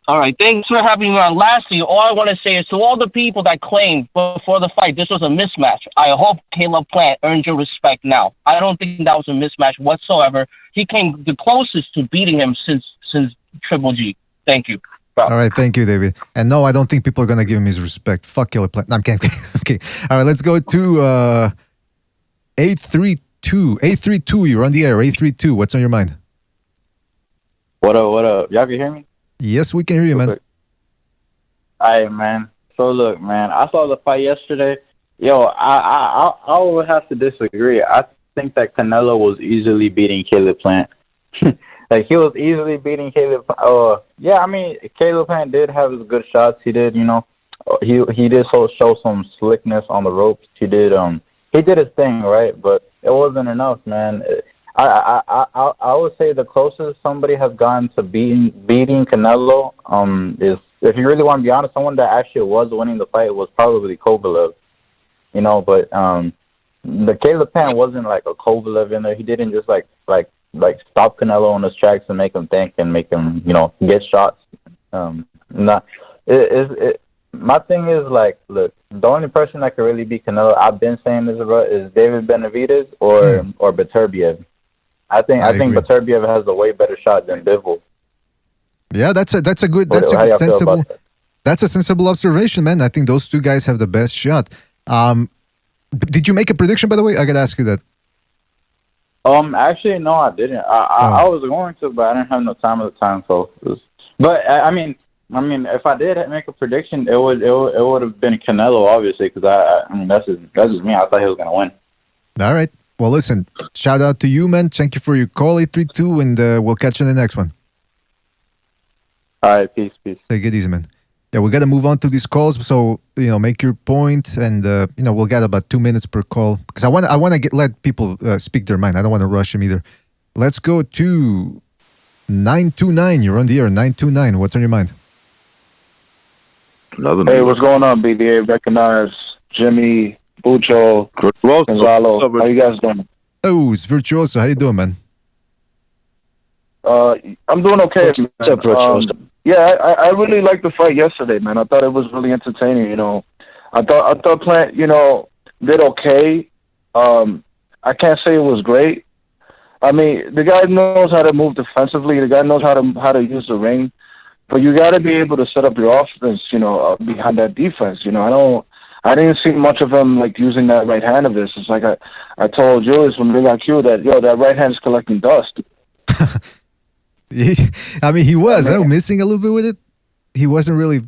All right, thanks for having me on. Lastly, all I want to say is to all the people that claimed before the fight this was a mismatch, I hope Canelo-Plant earned your respect now. I don't think that was a mismatch whatsoever. He came the closest to beating him since Triple G. Thank you. All right, thank you, David. And no, I don't think people are going to give him his respect. Fuck Canelo-Plant. No, I'm kidding. Okay. All right, let's go to 832. 832, you're on the air. 832, what's on your mind? What up, what up? Y'all can hear me? Yes, we can hear you, man. All right, man. So, look, man, I saw the fight yesterday. Yo, I would have to disagree. I think that Canelo was easily beating Caleb-Plant. Like, he was easily beating Caleb. Yeah, I mean, Caleb-Plant did have his good shots. He did, you know, he did show some slickness on the ropes. He did his thing, right? But it wasn't enough, man. I would say the closest somebody has gotten to beating Canelo is, if you really want to be honest, someone that actually was winning the fight was probably Kovalev. You know, but the Caleb-Plant wasn't like a Kovalev in there. He didn't just like stop Canelo in his tracks and make him think and make him, you know, get shots. My thing is, like, look, the only person that can really beat Canelo, I've been saying this about, is David Benavidez or Beterbiev. I think Beterbiev has a way better shot than Bivol. Yeah, that's a sensible observation, man. I think those two guys have the best shot. Did you make a prediction, by the way? I gotta ask you that. Actually, no, I didn't. I was going to, but I didn't have no time at the time. So, but I mean, if I did make a prediction, it would have been Canelo, obviously, because I mean that's just me. I thought he was gonna win. All right. Well, listen, shout out to you, man. Thank you for your call, 832, and we'll catch you in the next one. All right, peace. Take it easy, man. Yeah, we got to move on to these calls. So, you know, make your point, and you know, we'll get about 2 minutes per call because I want to let people speak their mind. I don't want to rush them either. Let's go to 929. You're on the air. 929. What's on your mind? Hey, what's going on, BDA? Recognize Jimmy, Bucho, Gonzalo. How you guys doing? Oh, it's Virtuoso. How you doing, man? I'm doing okay, man. What's up, Virtuoso? Yeah, I really liked the fight yesterday, man. I thought it was really entertaining. You know, I thought Plant, you know, did okay. I can't say it was great. I mean, the guy knows how to move defensively. The guy knows how to use the ring. But you got to be able to set up your offense, you know, behind that defense. You know, I didn't see much of him like using that right hand of his. It's like I told Julius when they got killed that that right hand is collecting dust. I mean, he was missing a little bit with it. He wasn't really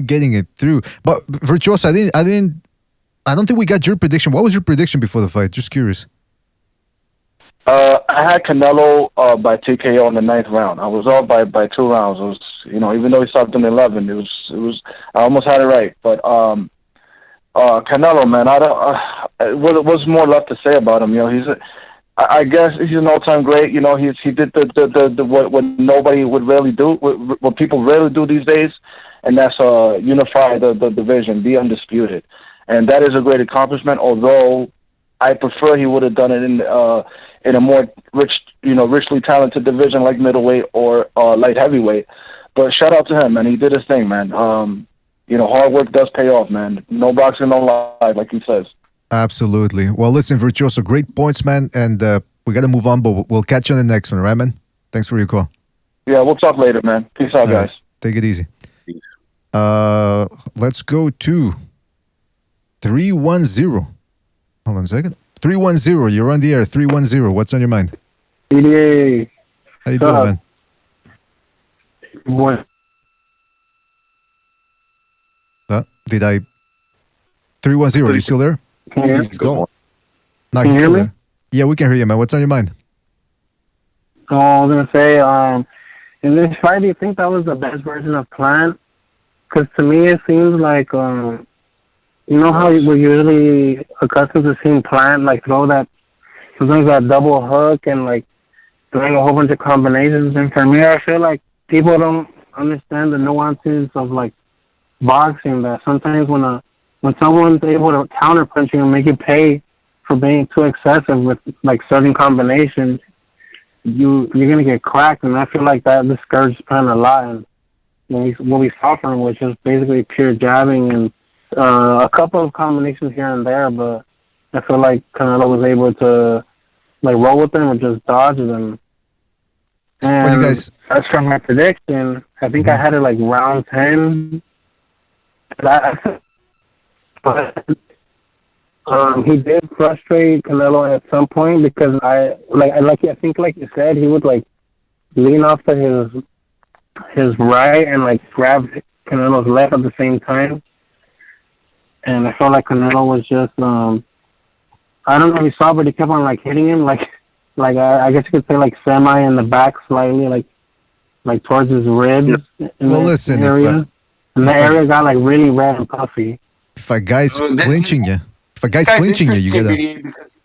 getting it through. But Virtuoso, I don't think we got your prediction. What was your prediction before the fight? Just curious. I had Canelo by TKO in the 9th round. I was off by 2 rounds. It was, you know, even though he stopped in 11, it was I almost had it right. But Canelo, man, what's more left to say about him? You know, I guess he's an all-time great. You know, he did the what nobody would really do, what people rarely do these days, and that's unify the division, be undisputed, and that is a great accomplishment. Although I prefer he would have done it in a more richly talented division like middleweight or light heavyweight. But shout out to him, man. He did his thing, man. You know, hard work does pay off, man. No boxing, no life, like he says. Absolutely. Well, listen, Virtuoso, great points, man. And we got to move on, but we'll catch you on the next one, right, man? Thanks for your call. Yeah, we'll talk later, man. Peace out, guys. Take it easy. Let's go to 310. Hold on a second. 310, you're on the air. 310, what's on your mind? Yeah. How you doing, man? What? Did I... 310, are you still there? Can you hear me? No, he's still there. Yeah, we can hear you, man. What's on your mind? So I was gonna say, in this fight, do you think that was the best version of Plant? Because to me, it seems like, you know how we're usually accustomed to seeing Plant like throw that, sometimes that double hook and like throwing a whole bunch of combinations. And for me, I feel like people don't understand the nuances of like boxing. That sometimes when someone's able to counterpunch you and make you pay for being too excessive with like certain combinations, you're gonna get cracked. And I feel like that discouraged Plant a lot. And what we saw from him was just basically pure jabbing and a couple of combinations here and there, but I feel like Canelo was able to like roll with them or just dodge them. And as for my prediction, I think I had it like round 10. But he did frustrate Canelo at some point because I think like you said, he would like lean off to his right and like grab Canelo's left at the same time. And I felt like Canelo was just, I don't know if you saw, but he kept on like hitting him, like I guess you could say like semi in the back slightly, like towards his ribs. Well, listen, area. And the area got like really red and puffy. If a guy's clinching you, you gotta. Because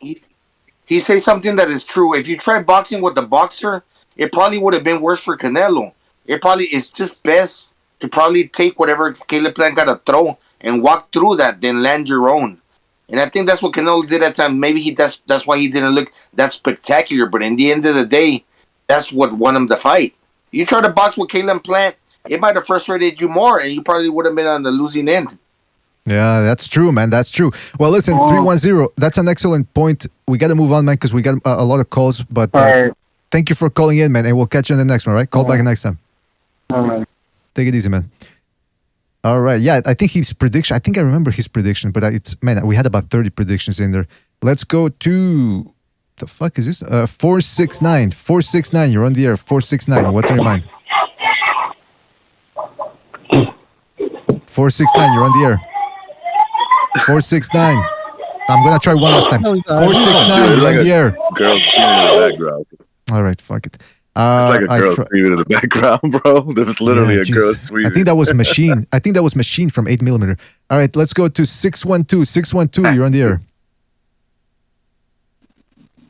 he says something that is true. If you try boxing with the boxer, it probably would have been worse for Canelo. It's just best to probably take whatever Caleb Plant got to throw and walk through that, then land your own. And I think that's what Canelo did at times. Maybe that's why he didn't look that spectacular. But in the end of the day, that's what won him the fight. You try to box with Caleb Plant, it might have frustrated you more, and you probably would have been on the losing end. Yeah, that's true, man. That's true. Well, listen, 310. That's an excellent point. We got to move on, man, because we got a lot of calls. But thank you for calling in, man, and we'll catch you in the next one, right? Call back next time. All right. Take it easy, man. All right. Yeah, I think his prediction. I think I remember his prediction, but we had about 30 predictions in there. Let's go to the fuck is this? 469. 469. You're on the air. 469. What's on your mind? 469. You're on the air. 469. I'm gonna try one last time. 469. You're on the air. Girls screaming in the background. All right. Fuck it. It's like a girl screaming in the background, bro. There was literally a girl screaming. I think that was Machine. I think that was Machine from 8mm. All right, let's go to 612. 612, you're on the air.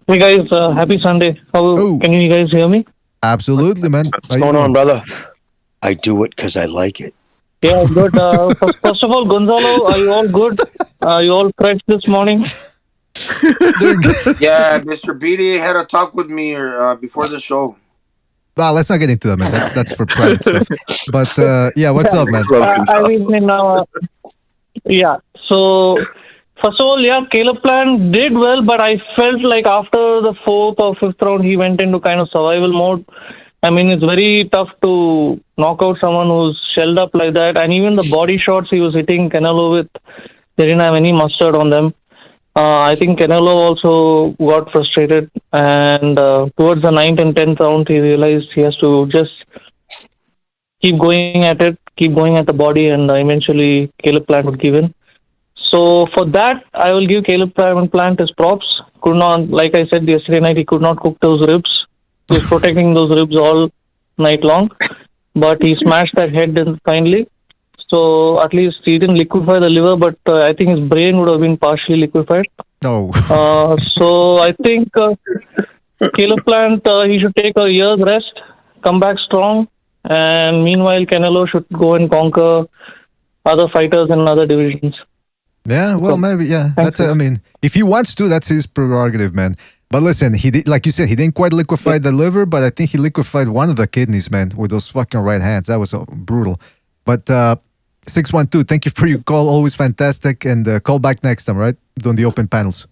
Hey guys, happy Sunday. Can you guys hear me? Absolutely, man. What's going on, brother? I do it because I like it. Yeah, good. First of all, Gonzalo, are you all good? Are you all fresh this morning? Yeah, Mr. BD had a talk with me before the show. Well, let's not get into that, man. That's for private stuff. But yeah, what's up, man? Yeah. So first of all, yeah, Caleb-Plant did well, but I felt like after the 4th or 5th round, he went into kind of survival mode. I mean, it's very tough to knock out someone who's shelled up like that. And even the body shots he was hitting Canelo with, they didn't have any mustard on them. I think Canelo also got frustrated, and towards the 9th and 10th round, he realized he has to just keep going at it, keep going at the body, and eventually Caleb-Plant would give in. So for that, I will give Caleb-Plant his props. Could not, like I said yesterday night, he could not cook those ribs. He was protecting those ribs all night long, but he smashed that head in finally. So at least he didn't liquefy the liver, but I think his brain would have been partially liquefied. Oh. So I think Caleb-Plant, he should take a year's rest, come back strong, and meanwhile Canelo should go and conquer other fighters in other divisions. Yeah, well, maybe, yeah. That's I mean, if he wants to, that's his prerogative, man. But listen, he did, like you said, he didn't quite liquefy the liver, but I think he liquefied one of the kidneys, man, with those fucking right hands. That was brutal. But 612, thank you for your call. Always fantastic. And call back next time, right? On the open panels.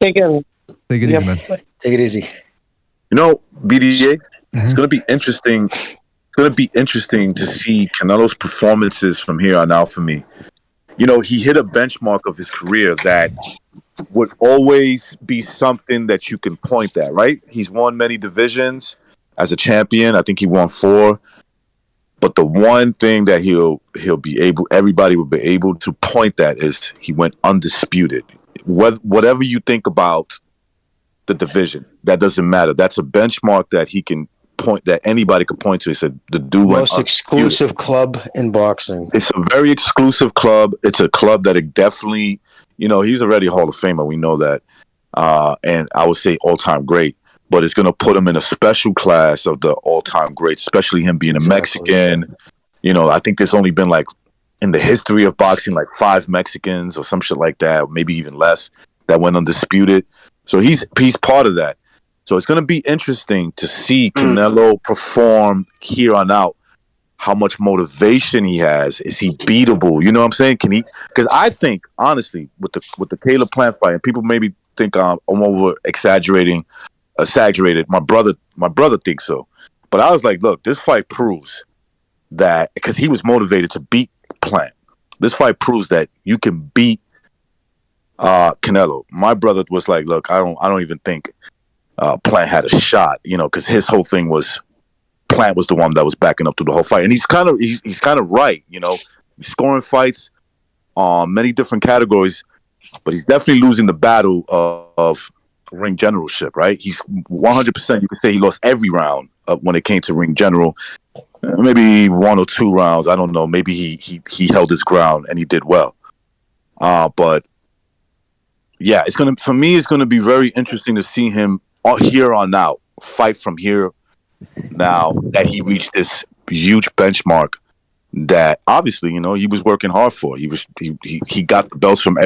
Take care. Take it easy, man. Take it easy. You know, BDA, it's going to be interesting. It's going to be interesting to see Canelo's performances from here on out for me. You know, he hit a benchmark of his career that would always be something that you can point at, right? He's won many divisions as a champion. I think he won 4. But the one thing that everybody will be able to point at is he went undisputed. Whatever you think about the division. That doesn't matter. That's a benchmark that he can point, that anybody could point to. He said the dude went Most exclusive club in boxing. It's a very exclusive club. It's a club that it definitely, he's already a Hall of Famer. We know that. And I would say all-time great. But it's going to put him in a special class of the all-time greats, especially him being a Mexican. I think there's only been in the history of boxing, 5 Mexicans or some shit like that, maybe even less, that went undisputed. So he's part of that. So it's going to be interesting to see Canelo perform here on out. How much motivation he has. Is he beatable? You know what I'm saying? Can he? Because I think, honestly, with the Canelo-Plant fight, and people maybe think I'm over exaggerated. My brother thinks so. But I was like, look, this fight proves that, because he was motivated to beat Plant. This fight proves that you can beat Canelo. My brother was like, look, I don't even think Plant had a shot, because his whole thing was Plant was the one that was backing up through the whole fight, and he's kind of right, He's scoring fights on many different categories, but he's definitely losing the battle of ring generalship, right? He's 100%. You could say he lost every round when it came to ring general. Maybe 1 or 2 rounds, I don't know. Maybe he held his ground and he did well. But yeah, for me, it's gonna be very interesting to see him here on out fight from here. Now that he reached this huge benchmark, that obviously he was working hard for. He got the belts from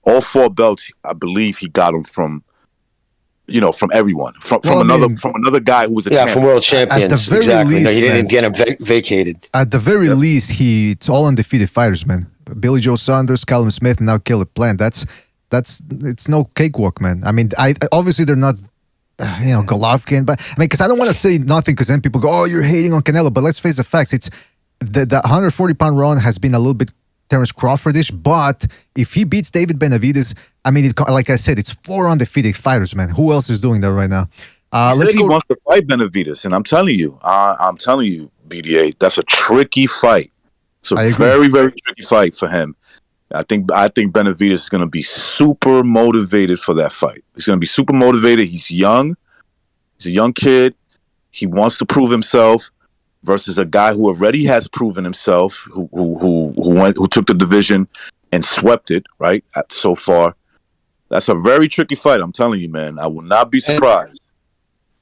all 4 belts. I believe he got them from everyone, from another guy who was a champion. From world champions. At the very exactly. least, no, he didn't get him vacated. At the very least, it's all undefeated fighters, man. Billy Joe Saunders, Callum Smith, and now Canelo-Plant. It's no cakewalk, man. I mean, obviously they're not. Golovkin, but because I don't want to say nothing, because then people go, "Oh, you're hating on Canelo." But let's face the facts. It's the 140-pound run has been a little bit Terence Crawfordish, but if he beats David Benavidez, I mean, like I said, it's 4 undefeated fighters, man. Who else is doing that right now? He wants to fight Benavidez, and I'm telling you, BDA, that's a tricky fight. It's a very, very tricky fight for him. I think Benavidez is going to be super motivated for that fight. He's going to be super motivated. He's young. He's a young kid. He wants to prove himself versus a guy who already has proven himself, who took the division and swept it, right? So far. That's a very tricky fight. I'm telling you, man. I will not be surprised.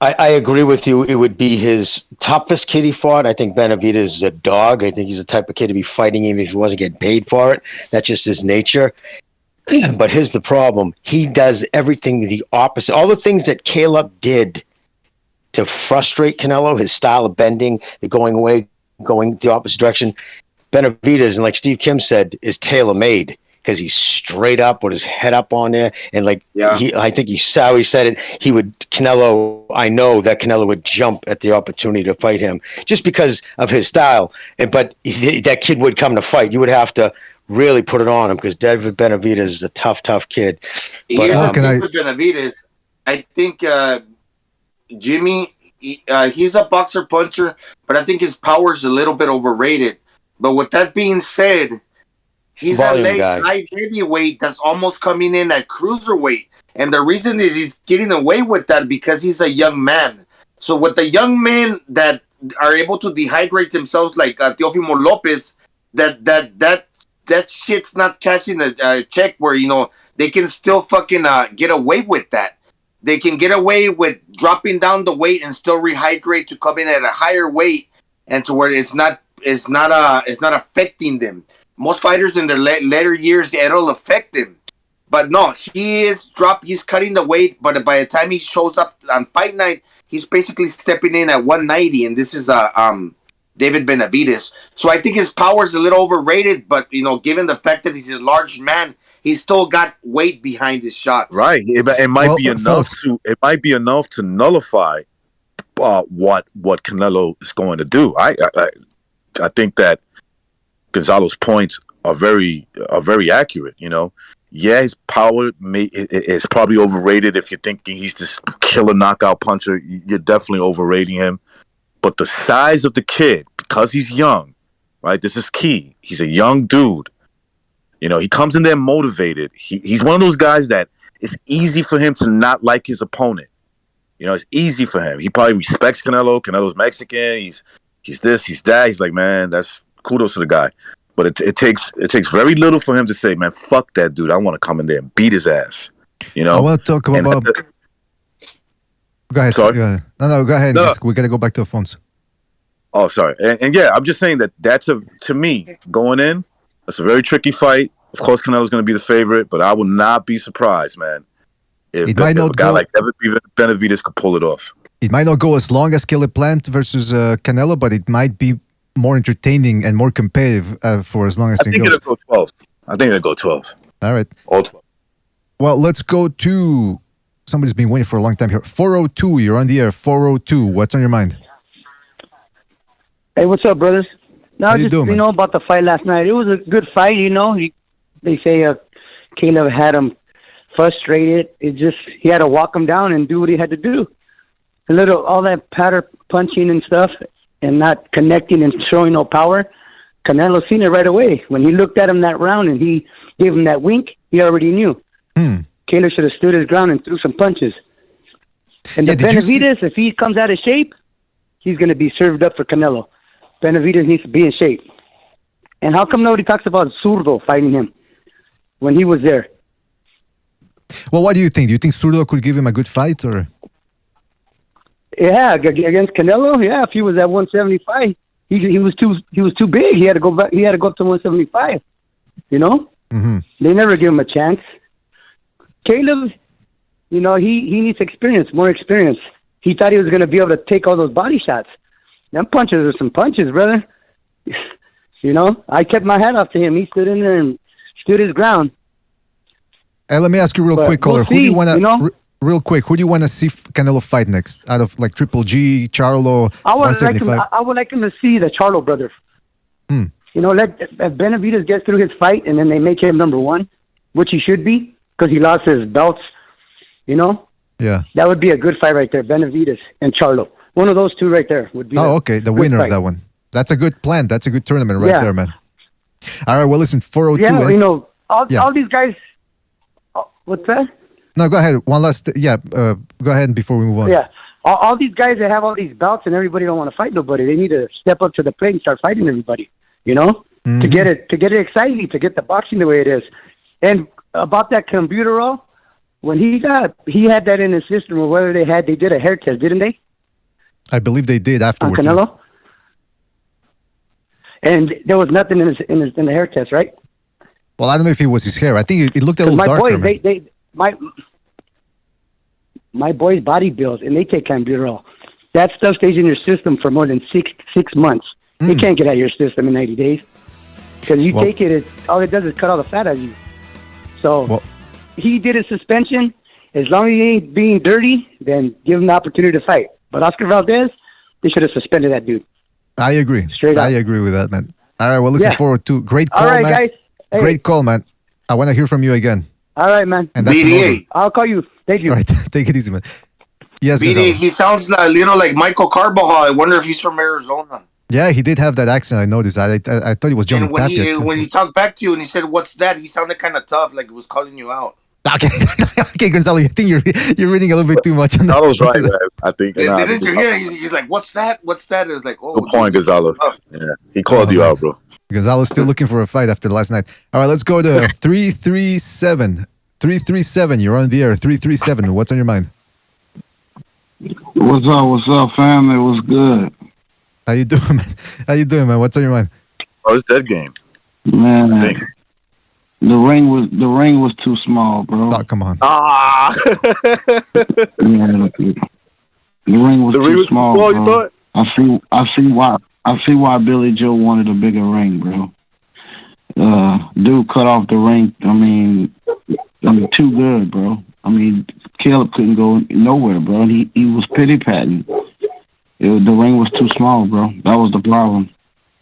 I agree with you. It would be his toughest kid he fought. I think Benavidez is a dog. I think he's the type of kid to be fighting even if he wasn't getting paid for it. That's just his nature. But here's the problem. He does everything the opposite. All the things that Caleb did to frustrate Canelo, his style of bending, the going away, going the opposite direction. Benavidez, and like Steve Kim said, is tailor-made. Because he's straight up with his head up on there, and I think he said it. I know that Canelo would jump at the opportunity to fight him just because of his style. But that kid would come to fight. You would have to really put it on him because David Benavidez is a tough kid. But David Benavidez, I think Jimmy, he's a boxer puncher, but I think his power is a little bit overrated. But with that being said, he's a light heavyweight that's almost coming in at cruiserweight. And the reason is he's getting away with that because he's a young man. So with the young men that are able to dehydrate themselves like Teofimo Lopez, that shit's not catching a check where, they can still fucking get away with that. They can get away with dropping down the weight and still rehydrate to come in at a higher weight and to where it's not affecting them. Most fighters in their later years, it'll affect them. But no, he's cutting the weight, but by the time he shows up on fight night, he's basically stepping in at 190, and this is David Benavidez. So I think his power is a little overrated, but given the fact that he's a large man, he's still got weight behind his shots. Right. It might be enough to nullify what Canelo is going to do. I think that Gonzalo's points are very accurate. Yeah, his power is probably overrated. If you're thinking he's this killer knockout puncher, you're definitely overrating him. But the size of the kid, because he's young, right? This is key. He's a young dude. He comes in there motivated. He's one of those guys that it's easy for him to not like his opponent. You know, it's easy for him. He probably respects Canelo. Canelo's Mexican. He's this, he's that. He's like, man, that's kudos to the guy. But it takes very little for him to say, man, fuck that dude. I want to come in there and beat his ass. You know. I want to talk about. Go ahead. Sorry? No, go ahead. No. We got to go back to the phones. Oh, sorry. And yeah, I'm just saying that's to me, going in, that's a very tricky fight. Of course, Canelo's going to be the favorite, but I will not be surprised, man, if a guy like Benavidez could pull it off. It might not go as long as Canelo-Plant versus Canelo, but it might be more entertaining and more competitive for as long as it goes. I think it'll go 12. I think it'll go 12. All right. All 12. Well, let's go to somebody's been waiting for a long time here. 402, you're on the air. 402, what's on your mind? Hey, what's up, brothers? No, How you doing, man? About the fight last night. It was a good fight, They say Caleb had him frustrated. He had to walk him down and do what he had to do. All that patter punching and stuff and not connecting and showing no power. Canelo seen it right away. When he looked at him that round and he gave him that wink, he already knew. Caleb should have stood his ground and threw some punches. And the Benavidez, if he comes out of shape, he's going to be served up for Canelo. Benavidez needs to be in shape. And how come nobody talks about Zurdo fighting him when he was there? Well, what do you think? Do you think Zurdo could give him a good fight, or? Yeah, against Canelo. Yeah, if he was at 175, he was too big. He had to go back. He had to go up to 175. They never give him a chance. Caleb, he needs experience, more experience. He thought he was going to be able to take all those body shots. Them punches are some punches, brother. I kept my hat off to him. He stood in there and stood his ground. Hey, let me ask you real quick, caller. Who do you want to real quick? Who do you want to see Canelo fight next? Out of like Triple G, Charlo, 175. I would like him to see the Charlo brothers. Let Benavidez get through his fight, and then they make him number one, which he should be because he lost his belts. Yeah, that would be a good fight right there. Benavidez and Charlo. One of those two right there would be. Oh, okay. The winner of that one. That's a good plan. That's a good tournament right there, man. All right. Well, listen, 402. Yeah, all these guys. What's that? No, go ahead. One last. Go ahead before we move on. Yeah. All these guys that have all these belts and everybody don't want to fight nobody. They need to step up to the plate and start fighting everybody. To get it exciting, to get the boxing the way it is. And about that computerol, when he had that in his system, or whether they did a hair test, didn't they? I believe they did afterwards. On Canelo? And there was nothing in the hair test, right? Well, I don't know if it was his hair. I think it looked a little darker. My boys body builds, and they take Canelo. That stuff stays in your system for more than six months. It can't get out of your system in 90 days. Because you take it, all it does is cut all the fat out of you. So he did a suspension. As long as he ain't being dirty, then give him the opportunity to fight. But Oscar Valdez, they should have suspended that dude. I agree. Straight up. I agree with that, man. All right, well, listen, 402. Great call, all right, man. Guys. Hey. Great call, man. I want to hear from you again. All right, man. And that's BDA. I'll call you. Thank you. All right, take it easy, man. Yes, BDA, he sounds a little like Michael Carbajal. I wonder if he's from Arizona. Yeah, he did have that accent. I noticed. I thought he was Johnny Tapia. When he talked back to you and he said, "What's that?" he sounded kind of tough, like he was calling you out. Okay, Gonzalo, I think you're reading a little bit too much. That was right, man. I think. Didn't you hear? He's like, "What's that? What's that?" It was like, "Oh, good point, Gonzalo." Yeah, he called you out, bro. Gonzalo's still looking for a fight after last night. All right, let's go to 337. 337, you're on the air. 337, what's on your mind? What's up, family? What's good? How you doing, man? What's on your mind? Oh, it's dead game. Man, I think. The ring was too small, bro. Oh, come on. The ring was too small, bro. You thought? I see why Billy Joe wanted a bigger ring, bro. Dude cut off the ring. I mean, too good, bro. I mean, Caleb couldn't go nowhere, bro. He was pity patting. The ring was too small, bro. That was the problem.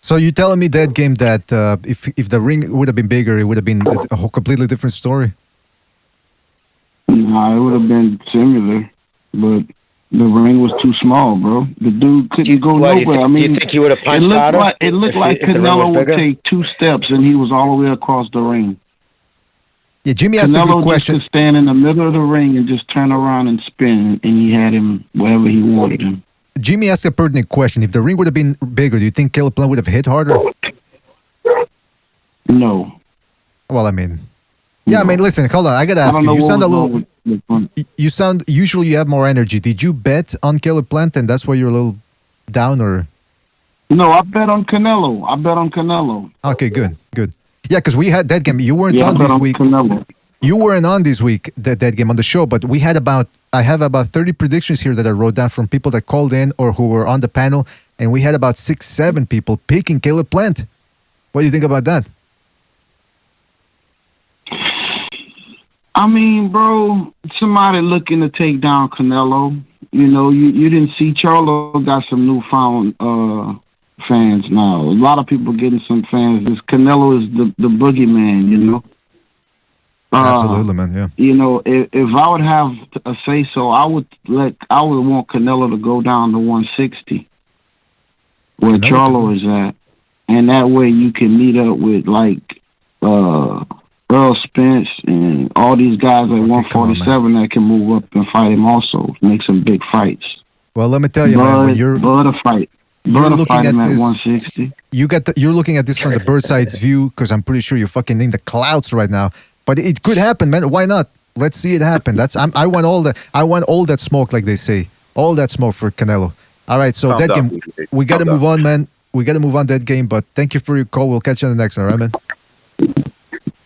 So you telling me that game that if the ring would have been bigger, it would have been a whole completely different story? Nah, it would have been similar, but the ring was too small, bro. The dude couldn't go nowhere. Do you think he would have punched harder? It looked like Canelo would take 2 steps and he was all the way across the ring. Yeah, Jimmy asked a Canelo good just question. could stand in the middle of the ring and just turn around and spin, and he had him wherever he wanted him. Jimmy asked a pertinent question. If the ring would have been bigger, do you think Caleb-Plant would have hit harder? No. Well, I mean, yeah, I mean, listen, hold on. I gotta ask you. You sound a little. You sound. Usually, you have more energy. Did you bet on Caleb-Plant, and that's why you're a little down, or? No, I bet on Canelo. Okay, good. Yeah, because we had that game. You weren't Yeah, on I bet this on week. Canelo. You weren't on this week, that game on the show, but we had I have about 30 predictions here that I wrote down from people that called in or who were on the panel, and we had about 6-7 people picking Caleb-Plant. What do you think about that? I mean, bro, somebody looking to take down Canelo. You know, you didn't see Charlo got some newfound fans now. A lot of people getting some fans. This Canelo is the boogeyman, you know. Absolutely, man. Yeah. You know, if I would have a say so, I would want Canelo to go down to 160, where Charlo is at, and that way you can meet up with like Earl Spence and all these guys at 147 that can move up and fight him also, make some big fights. Well, let me tell you, man, when you're looking at him at this, 160. you're looking at this from the bird's eye view, because I'm pretty sure you're fucking in the clouds right now. But it could happen, man. Why not? Let's see it happen. I want all that smoke, like they say, all that smoke for Canelo. All right, so that game, we got to move on, man. We got to move on that game. But thank you for your call. We'll catch you on the next one, all right, man?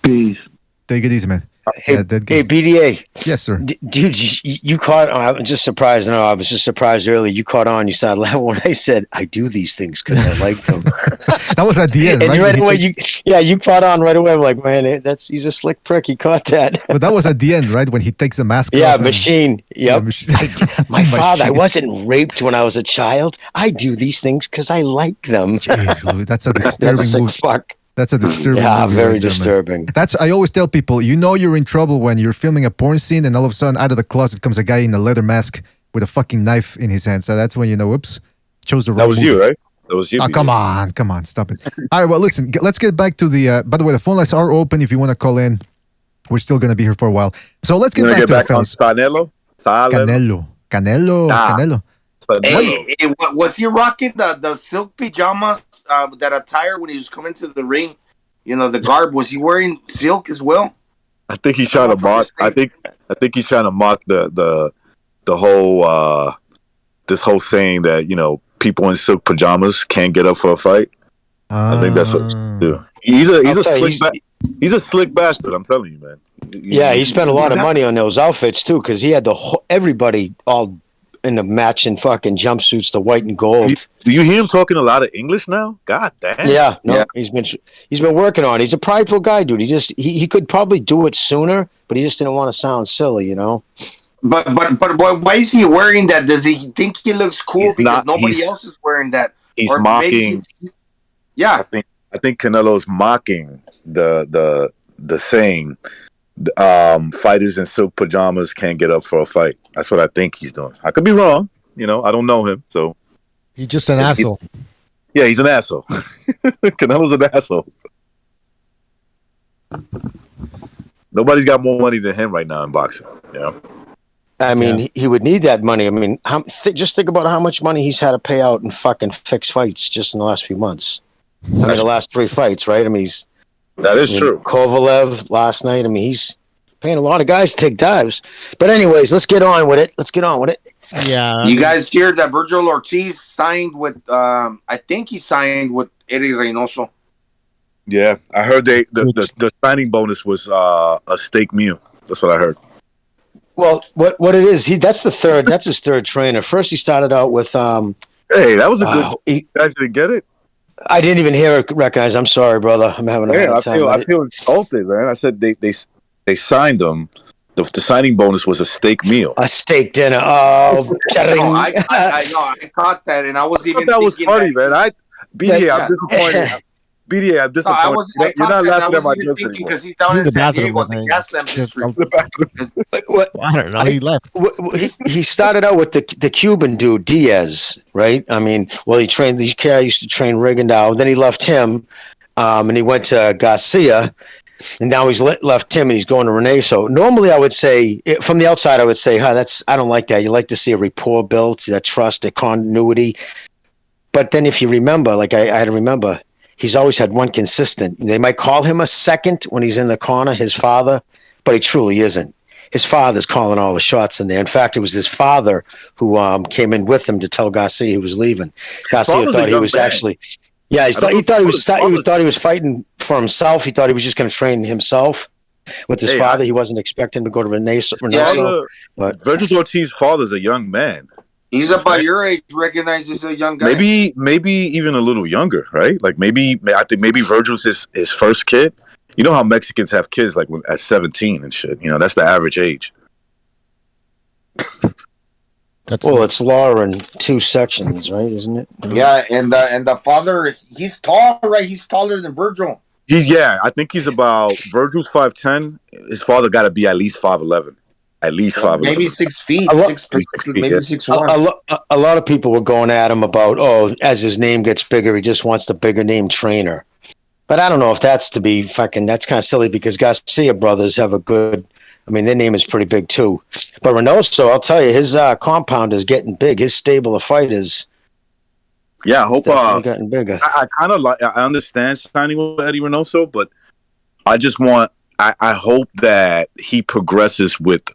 Peace. Take it easy, man. Hey, BDA. Yes, sir. Dude, you caught. I'm just surprised. No, I was just surprised earlier. You caught on. You started laughing when I said, "I do these things because I like them." That was at the end, and right? right away, you caught on right away. I'm like, man, he's a slick prick. He caught that. But that was at the end, right? When he takes the mask off. Yeah, machine. Yep. My father. I Machine. wasn't raped when I was a child. I do these things because I like them. Jeez, Louis, that's a disturbing move. Fuck. That's a disturbing Yeah, movie very right there, disturbing. Man. I always tell people, you're in trouble when you're filming a porn scene and all of a sudden out of the closet comes a guy in a leather mask with a fucking knife in his hand. So that's when you know, whoops, chose the wrong That was movie. you, right? That was you. Oh, come on, stop it. All right, well, listen, let's get back to the, by the way, the phone lines are open if you want to call in. We're still going to be here for a while. So let's get back to the fellas. Canelo? Canelo. Hey, was he rocking the silk pajamas, that attire when he was coming to the ring? You know, the garb. Was he wearing silk as well? I think he's trying to mock. I think he's trying to mock the whole this whole saying that people in silk pajamas can't get up for a fight. I think that's what he's doing. He's a slick bastard. I'm telling you, man. Yeah, he spent a lot of money on those outfits too, because he had everybody all in the matching fucking jumpsuits, the white and gold. Do you hear him talking a lot of English now? God damn. Yeah, no, he's been working on it. He's a prideful guy, dude. He could probably do it sooner, but he just didn't want to sound silly, But boy, why is he wearing that? Does he think he looks cool because nobody else is wearing that? He's or mocking. Yeah, I think Canelo's mocking the saying. Fighters in silk pajamas can't get up for a fight. That's what I think he's doing. I could be wrong. I don't know him, so he's just an asshole. Yeah, he's an asshole. Canelo's an asshole. Nobody's got more money than him right now in boxing. I mean, he would need that money. I mean, just think about how much money he's had to pay out in fucking fixed fights just in the last few months. The last 3 fights, right? I mean, that is true. Kovalev last night. I mean, he's paying a lot of guys to take dives. But anyways, let's get on with it. Yeah. You guys hear that Virgil Ortiz signed with? I think he signed with Eddie Reynoso. Yeah, I heard the signing bonus was a steak meal. That's what I heard. Well, what it is? That's his third trainer. First, he started out with. Hey, that was a good. You guys didn't get it. I didn't even recognize. I'm sorry, brother. I'm having a hard time. I feel insulted, man. I said they signed him. The signing bonus was a steak meal. A steak dinner. Oh, I know. I caught that, and I was even. That was funny, man. I'm disappointed. BDA, I'm disappointed. You're not laughing at my jokes anymore. Because he's down in San Diego at the Gaslamp District. I don't know. He left. He started out with the Cuban dude, Diaz, right? I mean, well, he trained. This guy used to train Rigondeaux. Then he left him, and he went to Garcia. and now he's left Tim and he's going to Renee. So normally I would say, from the outside, I would say, I don't like that. You like to see a rapport built, that trust, that continuity. But then if you remember, like I had to remember, he's always had one consistent. They might call him a second when he's in the corner, his father, but he truly isn't. His father's calling all the shots in there. In fact, it was his father who came in with him to tell Garcia he was leaving. Garcia thought he was actually, he thought he was fighting for himself. He thought he was just going to train himself with his father. He wasn't expecting to go to Ronaldo. But Virgil Ortiz's father's a young man. He's about your age. Recognizes a young guy. Maybe even a little younger, right? Like I think maybe Virgil's his first kid. You know how Mexicans have kids like at 17 and shit. You know, that's the average age. It's law in 2 sections, right? Isn't it? Yeah, and the father, he's tall, right? He's taller than Virgil. I think he's about Virgil's 5'10". His father got to be at least 5'11". At least 5'11". Maybe 6 feet. Maybe 6'1". A lot of people were going at him about, as his name gets bigger, he just wants the bigger name trainer. But I don't know if that's that's kind of silly because Garcia brothers have their name is pretty big too. But Reynoso, I'll tell you, his compound is getting big. His stable of fighters. Yeah, I hope getting bigger. I understand signing with Eddie Reynoso, but I just want I hope that he progresses with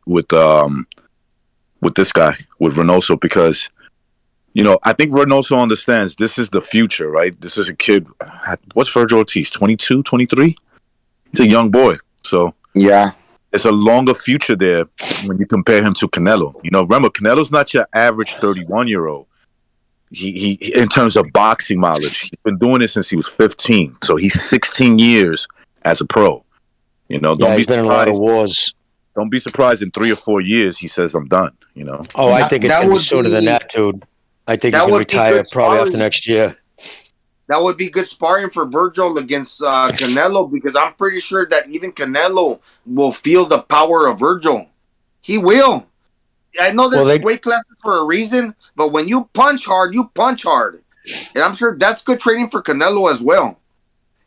this guy, with Reynoso, because I think Reynoso understands this is the future, right? This is a kid. What's Virgil Ortiz? 22, 23? He's a young boy. So yeah, there's a longer future there when you compare him to Canelo. Remember, Canelo's not your average 31-year-old. He in terms of boxing mileage, he's been doing it since he was 15. So he's 16 years as a pro. Don't he's been in a lot of wars. Don't be surprised in 3 or 4 years he says I'm done. I think it's going to be sooner than that, dude. I think he's going to retire probably after next year. That would be good sparring for Virgil against Canelo, because I'm pretty sure that even Canelo will feel the power of Virgil. He will. I know there's weight classes for a reason, but when you punch hard, you punch hard. And I'm sure that's good training for Canelo as well.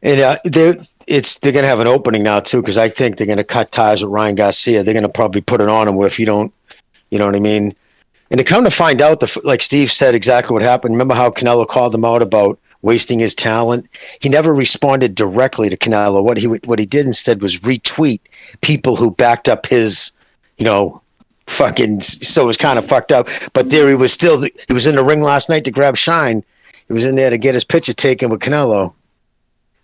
And they're going to have an opening now, too, because I think they're going to cut ties with Ryan Garcia. They're going to probably put it on him where if you don't, you know what I mean? And to come to find out, like Steve said, exactly what happened. Remember how Canelo called him out about wasting his talent? He never responded directly to Canelo. What he did instead was retweet people who backed up his, fucking. So it was kind of fucked up. But there he was he was in the ring last night to grab shine. He was in there to get his picture taken with Canelo.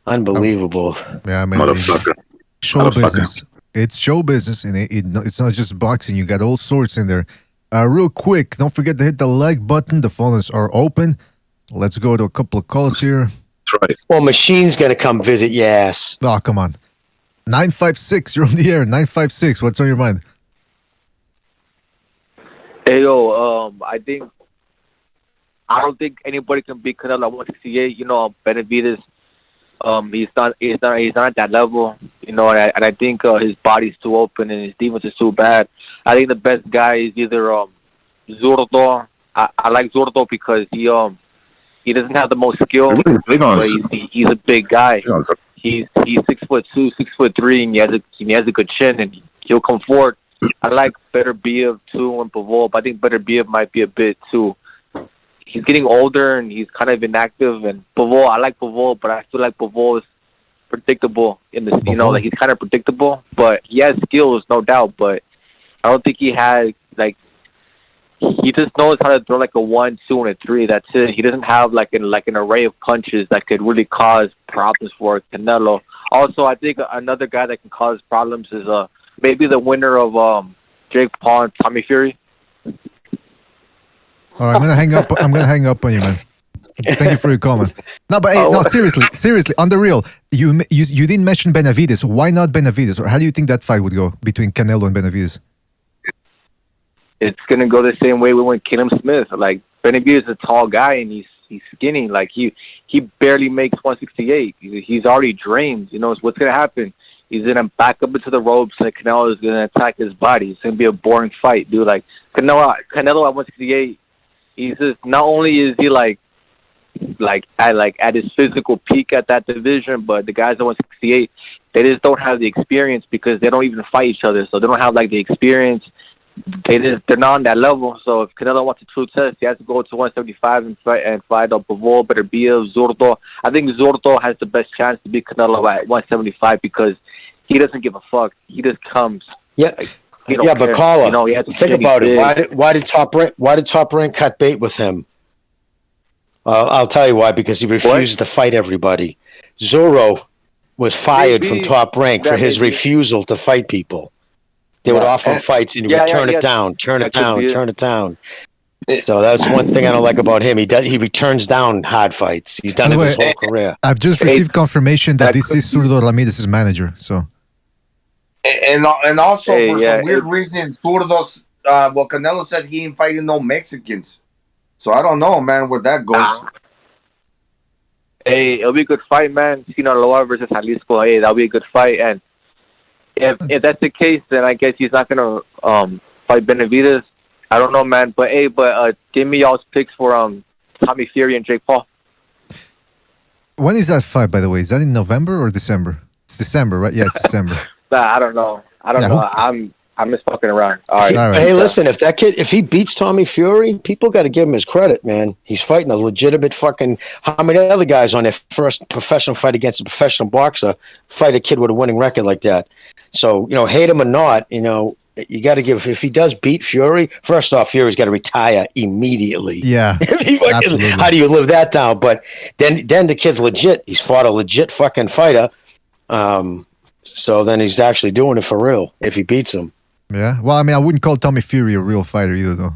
Unbelievable. Yeah, man. Show business. It's show business, and it's not just boxing. You got all sorts in there. Real quick, don't forget to hit the like button. The phones are open. Let's go to a couple of calls here. That's right. Well, Machine's going to come visit your ass. Oh, come on. 956, you're on the air. 956, what's on your mind? Hey, yo, I don't think anybody can beat Canelo at 168. Benavidez, he's not at that level, and I think his body's too open and his defense is too bad. I think the best guy is either Zurdo. I like Zurdo because he doesn't have the most skill, but he's a big guy. He's 6'2", 6'3", and he has a good chin, and he'll come forward. I like Beterbiev too and Pavol, but I think Beterbiev might be a bit too. He's getting older and he's kind of inactive. And Pavol, I like Pavol, but I feel like Pavol is predictable in this. Like he's kind of predictable, but he has skills, no doubt. But I don't think he has he just knows how to throw like a 1, 2, and a 3. That's it. He doesn't have like an array of punches that could really cause problems for Canelo. Also, I think another guy that can cause problems is maybe the winner of Jake Paul and Tommy Fury. All right, I'm gonna hang up on you, man. Thank you for your comment. No, but hey, no, seriously, on the real, you didn't mention Benavidez. Why not Benavidez? Or how do you think that fight would go between Canelo and Benavidez? It's gonna go the same way we went Caleb Smith. Like Benavidez is a tall guy and he's skinny. Like he barely makes 168. He's already drained. So what's gonna happen? He's gonna back up into the ropes and Canelo is gonna attack his body. It's gonna be a boring fight, dude. Like Canelo at 168. He's just, not only is he at his physical peak at that division, but the guys at 168, they just don't have the experience because they don't even fight each other. So they don't have like the experience. They're not on that level. So if Canelo wants a true test, he has to go to 175 and fight Bivol, Beterbiev, Zurdo. I think Zurdo has the best chance to beat Canelo at 175 because he doesn't give a fuck. He just comes. Yeah, Like, but Carla, you know, he has to think about it. Why did Top Rank cut bait with him? I'll tell you why. Because he refuses to fight everybody. Zorro was fired from Top Rank for his refusal to fight people. They would offer him fights and he would turn it down. So that's one thing I don't like about him. He returns down hard fights. He's done it his whole career. I've just received confirmation that this is Zurdo Ramirez's manager. So, and also for some weird reason, Zurdo's Canelo said he ain't fighting no Mexicans. So I don't know, man, where that goes. Hey, it'll be a good fight, man. Sinaloa versus Jalisco. Hey, that'll be a good fight. And if that's the case, then I guess he's not gonna fight Benavidez. I don't know, man. But give me y'all's picks for Tommy Fury and Jake Paul. When is that fight, by the way? Is that in November or December? It's December, right? Yeah, it's December. I don't know. I'm just fucking around. All right. Hey, listen, if he beats Tommy Fury, people got to give him his credit, man. He's fighting a legitimate fucking. How many other guys on their first professional fight against a professional boxer fight a kid with a winning record like that? So, hate him or not, you got to give. If he does beat Fury, first off, Fury's got to retire immediately. Yeah, absolutely. How do you live that down? But then the kid's legit. He's fought a legit fucking fighter. So then he's actually doing it for real if he beats him. Yeah. Well, I mean, I wouldn't call Tommy Fury a real fighter either, though.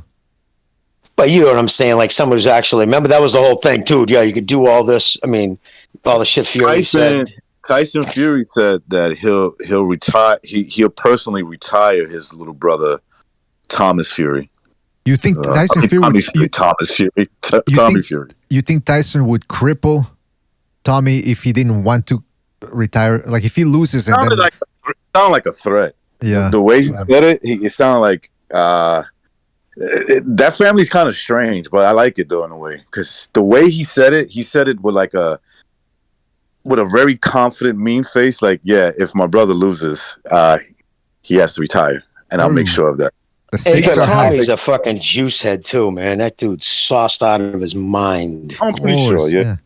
But you know what I'm saying? Like someone who's actually, remember that was the whole thing, dude. Yeah, you could do all this. I mean, all the shit Fury said. Tyson Fury said that he'll retire. He'll personally retire his little brother Thomas Fury. You think Tyson Fury? Tommy Fury. You think Tyson would cripple Tommy if he didn't want to retire? Like if he loses, and then sounded like a threat. Yeah, the way he said it, it sounded like that family's kind of strange, but I like it though in a way because the way he said it with a very confident, mean face. Like, yeah, if my brother loses, he has to retire, and I'll make sure of that. Tommy's a fucking juice head too, man. That dude's sauced out of his mind. I'm pretty sure, yeah,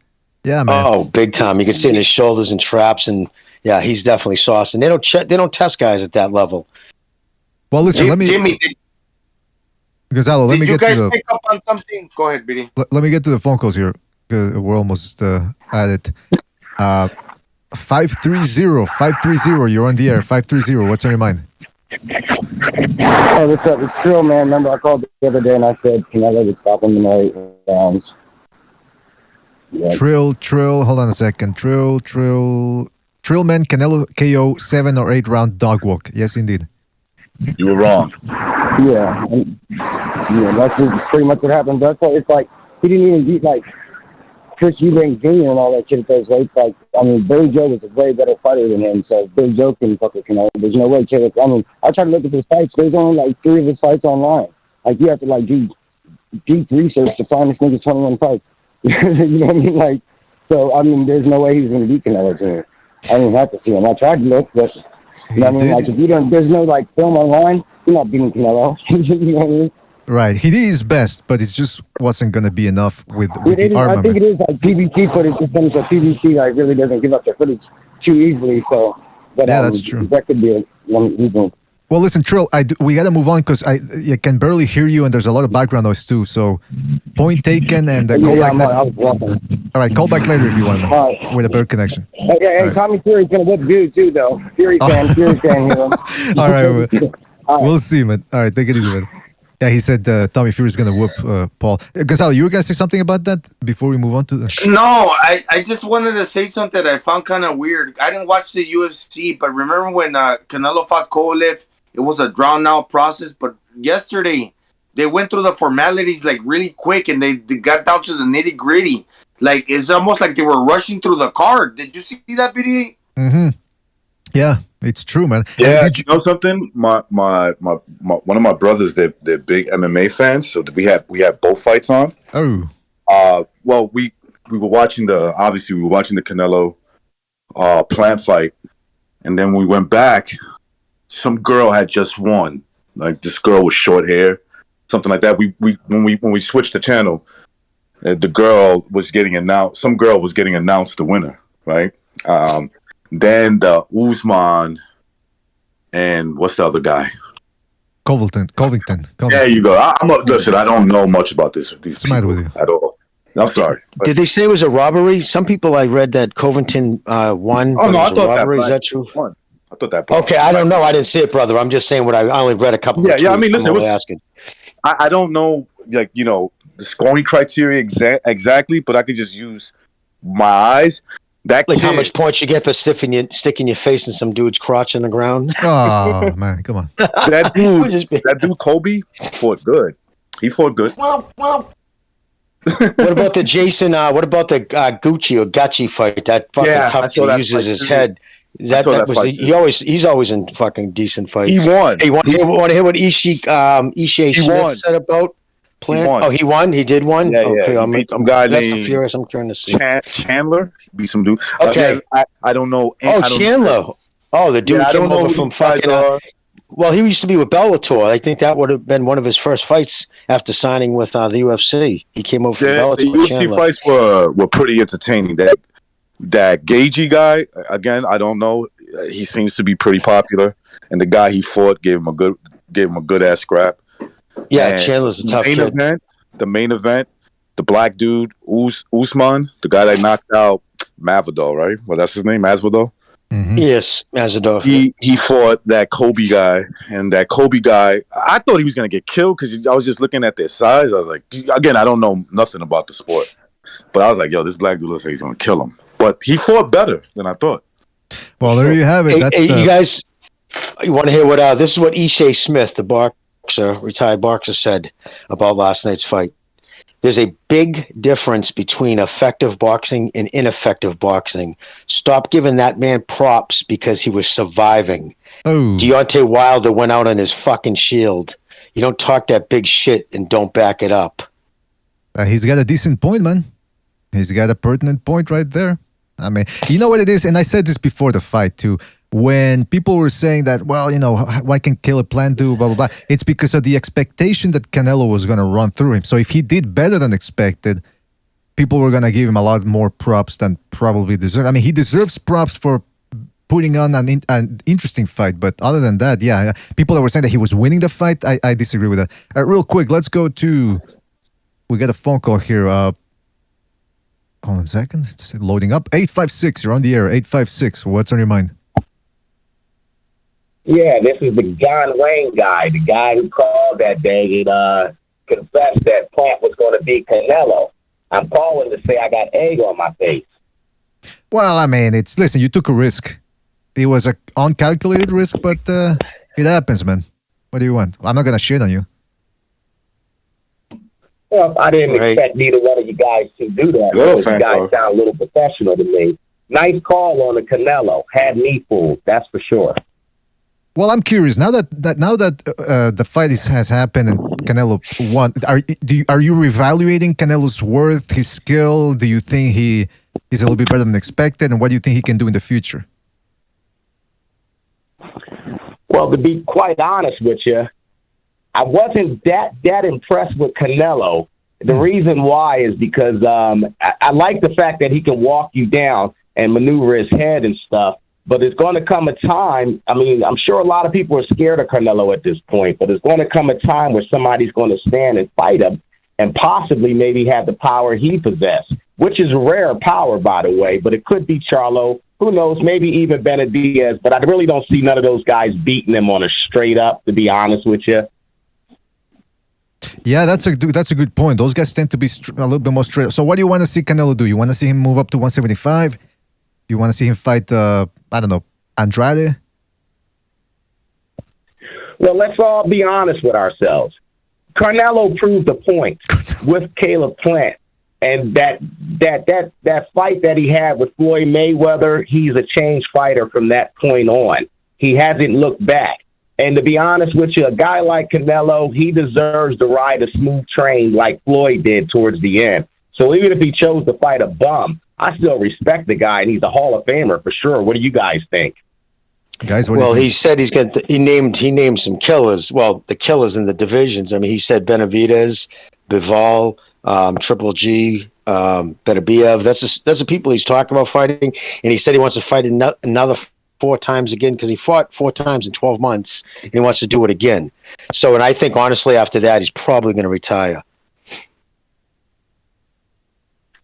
man. Oh, big time. You can see in his shoulders and traps, and yeah, he's definitely sauced. And they don't test guys at that level. Well, listen, Jimmy, Gonzalo, let me get to the. Did you guys pick up on something? Go ahead, Billy. Let me get to the phone calls here. We're almost at it. 530. You're on the air. 530. What's on your mind? Hey, what's up? It's Trill, man. Remember I called the other day and I said Canelo would stop him in the 8 rounds. Yeah. Trill. Hold on a second. Trill, man. Canelo KO 7 or 8 round dog walk. Yes, indeed. You were wrong. Yeah, that's just pretty much what happened. That's why it's like he didn't even beat like Chris Eubank Jr. and all that shit at those weights. Like, I mean, Billy Joe was a way better fighter than him, so Billy Joe can fuck with Canelo. There's no way Caleb. I mean, I tried to look at his fights. There's only like 3 of his fights online. Like, you have to like do deep research to find this nigga's 21 fights. You know what I mean? Like, so I mean, there's no way he was going to beat Canelo Jr. I didn't have to see him. I tried to look, but you know what I mean? Like, if you don't, there's no like film online. You're not beating Canelo. You know what I mean? Right, he did his best, but it just wasn't going to be enough with the armament. I think it is like PBC footage. So PBC like really doesn't give up their footage too easily. So, but yeah, that's true. That could be one reason. Well, listen, Trill, we got to move on because I can barely hear you, and there's a lot of background noise too. So, point taken, and call back later. All right, call back later if you want, with a better connection. Hey, right. Tommy Fury's gonna whip dude too, though. Fury fan, Fury fan here. All right, we'll see, man. All right, take it easy, man. Yeah, he said Tommy Fury's going to whoop Paul. Gonzalo, you were going to say something about that before we move on to the... No, I just wanted to say something that I found kind of weird. I didn't watch the UFC, but remember when Canelo fought Kovalev, it was a drawn-out process, but yesterday they went through the formalities like really quick and they got down to the nitty-gritty. Like, it's almost like they were rushing through the card. Did you see that video? Mm-hmm. Yeah. It's true, man. Yeah, you know something? My one of my brothers, they're big MMA fans, so we had both fights on. Oh. Well, we were watching the Canelo Plant fight, And then when we went back, some girl had just won. Like this girl with short hair, something like that. When we switched the channel, the girl was getting announced. Some girl was getting announced the winner, right? Then the Usman and what's the other guy? Covington. There you go. Listen, I don't know much about these What's the matter with you? at all. I'm sorry. Did they say it was a robbery? Some people I read that Covington won. Oh no, I thought robbery. that. Is that true? Won. I thought that. Okay, I don't know. I didn't see it, brother. I'm just saying what I only read a couple. Yeah, of yeah. I tweets. mean, listen, I'm only asking. I don't know, like the scoring criteria exactly, but I could just use my eyes. That Like kid, how much points you get for sticking your face in some dude's crotch in the ground? Oh man, come on. that dude Kobe fought good. He fought good. What about the Jason? What about the Gucci or Gachi fight? That fucking tough kid uses his head. That was he's always in fucking decent fights. He won. Hey, you want to hear what Ishii Smith said about Plant? He won. Oh, he won. He did one. Yeah, okay, yeah. I'm curious. I'm curious to see. Chandler beat some dude. Okay. Again, I don't know. Chandler. Oh, the dude came over from fucking. Well, he used to be with Bellator. I think that would have been one of his first fights after signing with the UFC. He came over from Bellator. The UFC fights were pretty entertaining. That Gagey guy, again, I don't know. He seems to be pretty popular, and the guy he fought gave him a good ass scrap. Yeah, and Chandler's a tough kid. The main event, the black dude Usman, the guy that knocked out Masvidal, right? Well, that's his name, Masvidal. Mm-hmm. Yes, Masvidal. He fought that Kobe guy, and that Kobe guy, I thought he was gonna get killed because I was just looking at their size. I was like, again, I don't know nothing about the sport, but I was like, yo, this black dude looks like he's gonna kill him. But he fought better than I thought. Well, there you have it. You guys, you want to hear what? This is what Ishii Smith, the boxer, retired boxer, said about last night's fight. There's a big difference between effective boxing and ineffective boxing. Stop giving that man props because he was surviving. Oh. Deontay Wilder went out on his fucking shield. You don't talk that big shit and don't back it up. He's got a decent point, man. He's got a pertinent point right there. I mean, you know what it is? And I said this before the fight, too. When people were saying that, well, why can Canelo-Plant do blah, blah, blah? It's because of the expectation that Canelo was going to run through him. So if he did better than expected, people were going to give him a lot more props than probably deserved. I mean, he deserves props for putting on an interesting fight. But other than that, yeah, people that were saying that he was winning the fight, I disagree with that. Real quick, let's go to... We got a phone call here. Hold on a second. It's loading up. 856, you're on the air. 856, what's on your mind? Yeah, this is the John Wayne guy, the guy who called that day and confessed that Plant was going to beat Canelo. I'm calling to say I got egg on my face. Well, I mean, listen, you took a risk. It was an uncalculated risk, but it happens, man. What do you want? I'm not going to shit on you. Well, I didn't expect neither one of you guys to do that. You guys sound a little professional to me. Nice call on the Canelo. Had me fooled, that's for sure. Well, I'm curious now that the fight has happened and Canelo won. Are you reevaluating Canelo's worth, his skill? Do you think he is a little bit better than expected, and what do you think he can do in the future? Well, to be quite honest with you, I wasn't that impressed with Canelo. The reason why is because I like the fact that he can walk you down and maneuver his head and stuff. But it's going to come a time, I mean, I'm sure a lot of people are scared of Canelo at this point, but it's going to come a time where somebody's going to stand and fight him and possibly maybe have the power he possessed, which is rare power, by the way, but it could be Charlo. Who knows, maybe even Benavidez, but I really don't see none of those guys beating him on a straight up, to be honest with you. Yeah, that's a good point. Those guys tend to be a little bit more straight. So what do you want to see Canelo do? You want to see him move up to 175? You want to see him fight, I don't know, Andrade? Well, let's all be honest with ourselves. Canelo proved the point with Canelo-Plant. And that fight that he had with Floyd Mayweather, he's a changed fighter from that point on. He hasn't looked back. And to be honest with you, a guy like Canelo, he deserves to ride a smooth train like Floyd did towards the end. So even if he chose to fight a bum, I still respect the guy, and he's a Hall of Famer for sure. What do you guys think? Guys, what do Well, you he think? said he named some killers. Well, the killers in the divisions. I mean, he said Benavidez, Bivol, Triple G, Beterbiev. That's the people he's talking about fighting. And he said he wants to fight another 4 times again because he fought 4 times in 12 months. And he wants to do it again. So, and I think honestly, after that, he's probably going to retire.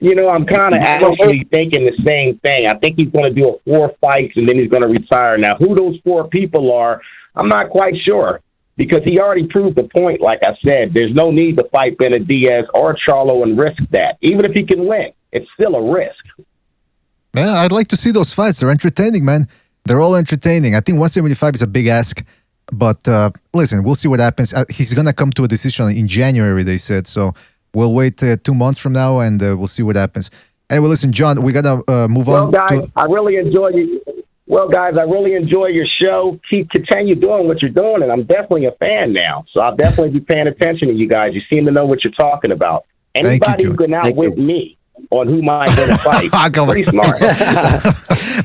You know, I'm kind of actually thinking the same thing. I think he's going to do 4 fights and then he's going to retire. Now, who those 4 people are, I'm not quite sure because he already proved the point. Like I said, there's no need to fight Benavidez or Charlo and risk that. Even if he can win, it's still a risk. Yeah, I'd like to see those fights. They're entertaining, man. They're all entertaining. I think 175 is a big ask. But listen, we'll see what happens. He's going to come to a decision in January, they said. So we'll wait 2 months from now and we'll see what happens. Anyway, listen, John, we got to move on. Guys, I really enjoy you. Well, guys, I really enjoy your show. Continue doing what you're doing, and I'm definitely a fan now. So I'll definitely be paying attention to you guys. You seem to know what you're talking about. Anybody who can outwit me on who might win a fight, pretty smart.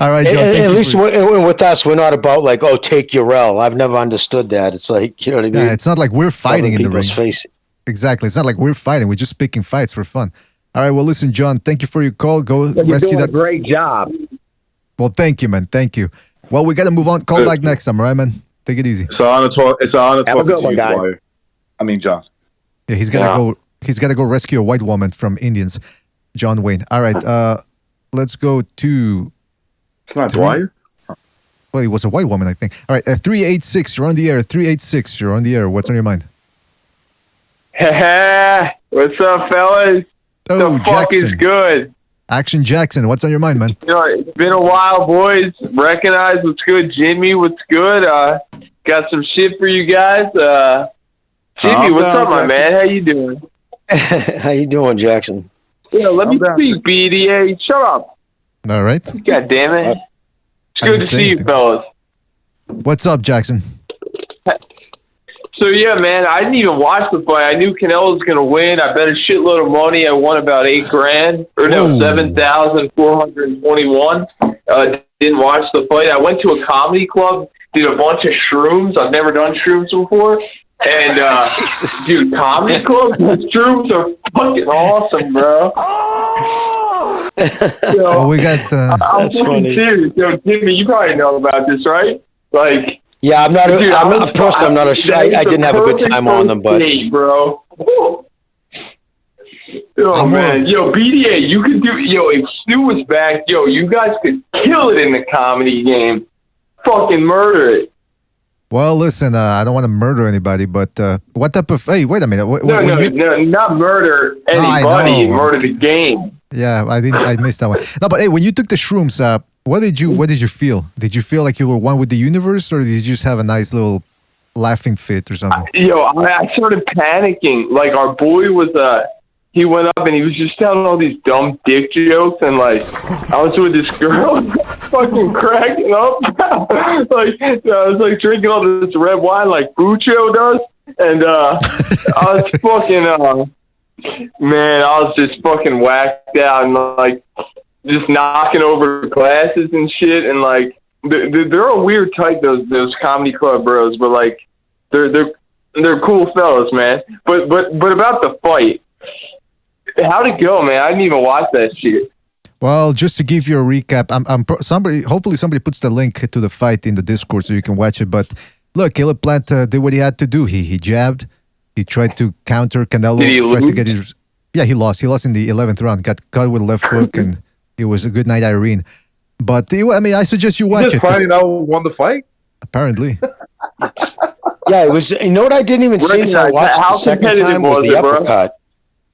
All right, John. At least with us, we're not about like, oh, take your L. I've never understood that. It's like, you know what I mean? Yeah, it's not like we're fighting in the ring. Face. Exactly. It's not like we're fighting. We're just picking fights for fun. All right. Well, listen, John, thank you for your call. Go You're rescue doing that. a great job. Well, thank you, man. Thank you. Well, we got to move on. Call back next time, all right, man? Take it easy. It's an honor talking to you, guys. Dwyer. I mean, John. Yeah, he's got to go. He's got to go rescue a white woman from Indians. John Wayne. All right. Let's go to. It's not Dwyer. Well, it was a white woman, I think. All right. 386. You're on the air. 386. You're on the air. What's on your mind? What's up, fellas? Oh, the fuck is good? Action Jackson. What's on your mind, man? You know, it's been a while, boys. Recognize what's good. Jimmy, what's good? Got some shit for you guys. Jimmy, what's up, my man? How you doing? How you doing, Jackson? Let me speak, BDA. Shut up. All right. God damn it. It's good to see you, fellas. What's up, Jackson? So, yeah, man, I didn't even watch the fight. I knew Canelo was going to win. I bet a shitload of money. I won about $8,000, or no, 7,421. Didn't watch the fight. I went to a comedy club, did a bunch of shrooms. I've never done shrooms before. And, dude, comedy clubs with shrooms are fucking awesome, bro. Well, we got. I'm fucking serious. Yo, Jimmy, you probably know about this, right? Like. Yeah, I'm not. Dude, I'm not I didn't have a good time on them, but. Bro. Oh man, yo, BDA, you could do. Yo, if Stu was back, yo, you guys could kill it in the comedy game. Fucking murder it. Well, listen, I don't want to murder anybody, but what type of? Hey, wait a minute. No, not murder anybody. Murder the game. Yeah, I missed that one. No, but hey, when you took the shrooms, what did you feel? Did you feel like you were one with the universe, or did you just have a nice little laughing fit or something? Yo, I started panicking. Like our boy was he went up and he was just telling all these dumb dick jokes, and like I was with this girl, fucking cracking up. Like I was like drinking all this red wine like Bucho does, and I was fucking man, I was just fucking whacked out and like just knocking over glasses and shit, and like they're a weird type, those comedy club bros, but like they're cool fellas, man. But about the fight. How'd it go, man? I didn't even watch that shit. Well, just to give you a recap, hopefully somebody puts the link to the fight in the Discord so you can watch it. But look, Canelo-Plant did what he had to do. He jabbed. He tried to counter Canelo. Did he lose? To get his. Yeah, he lost. He lost in the 11th round. Got caught with left hook, and it was a good night, Irene. But I suggest you watch it. Finding out who won the fight. Apparently. Yeah, it was. You know what I didn't even see until I watched the second time was the uppercut.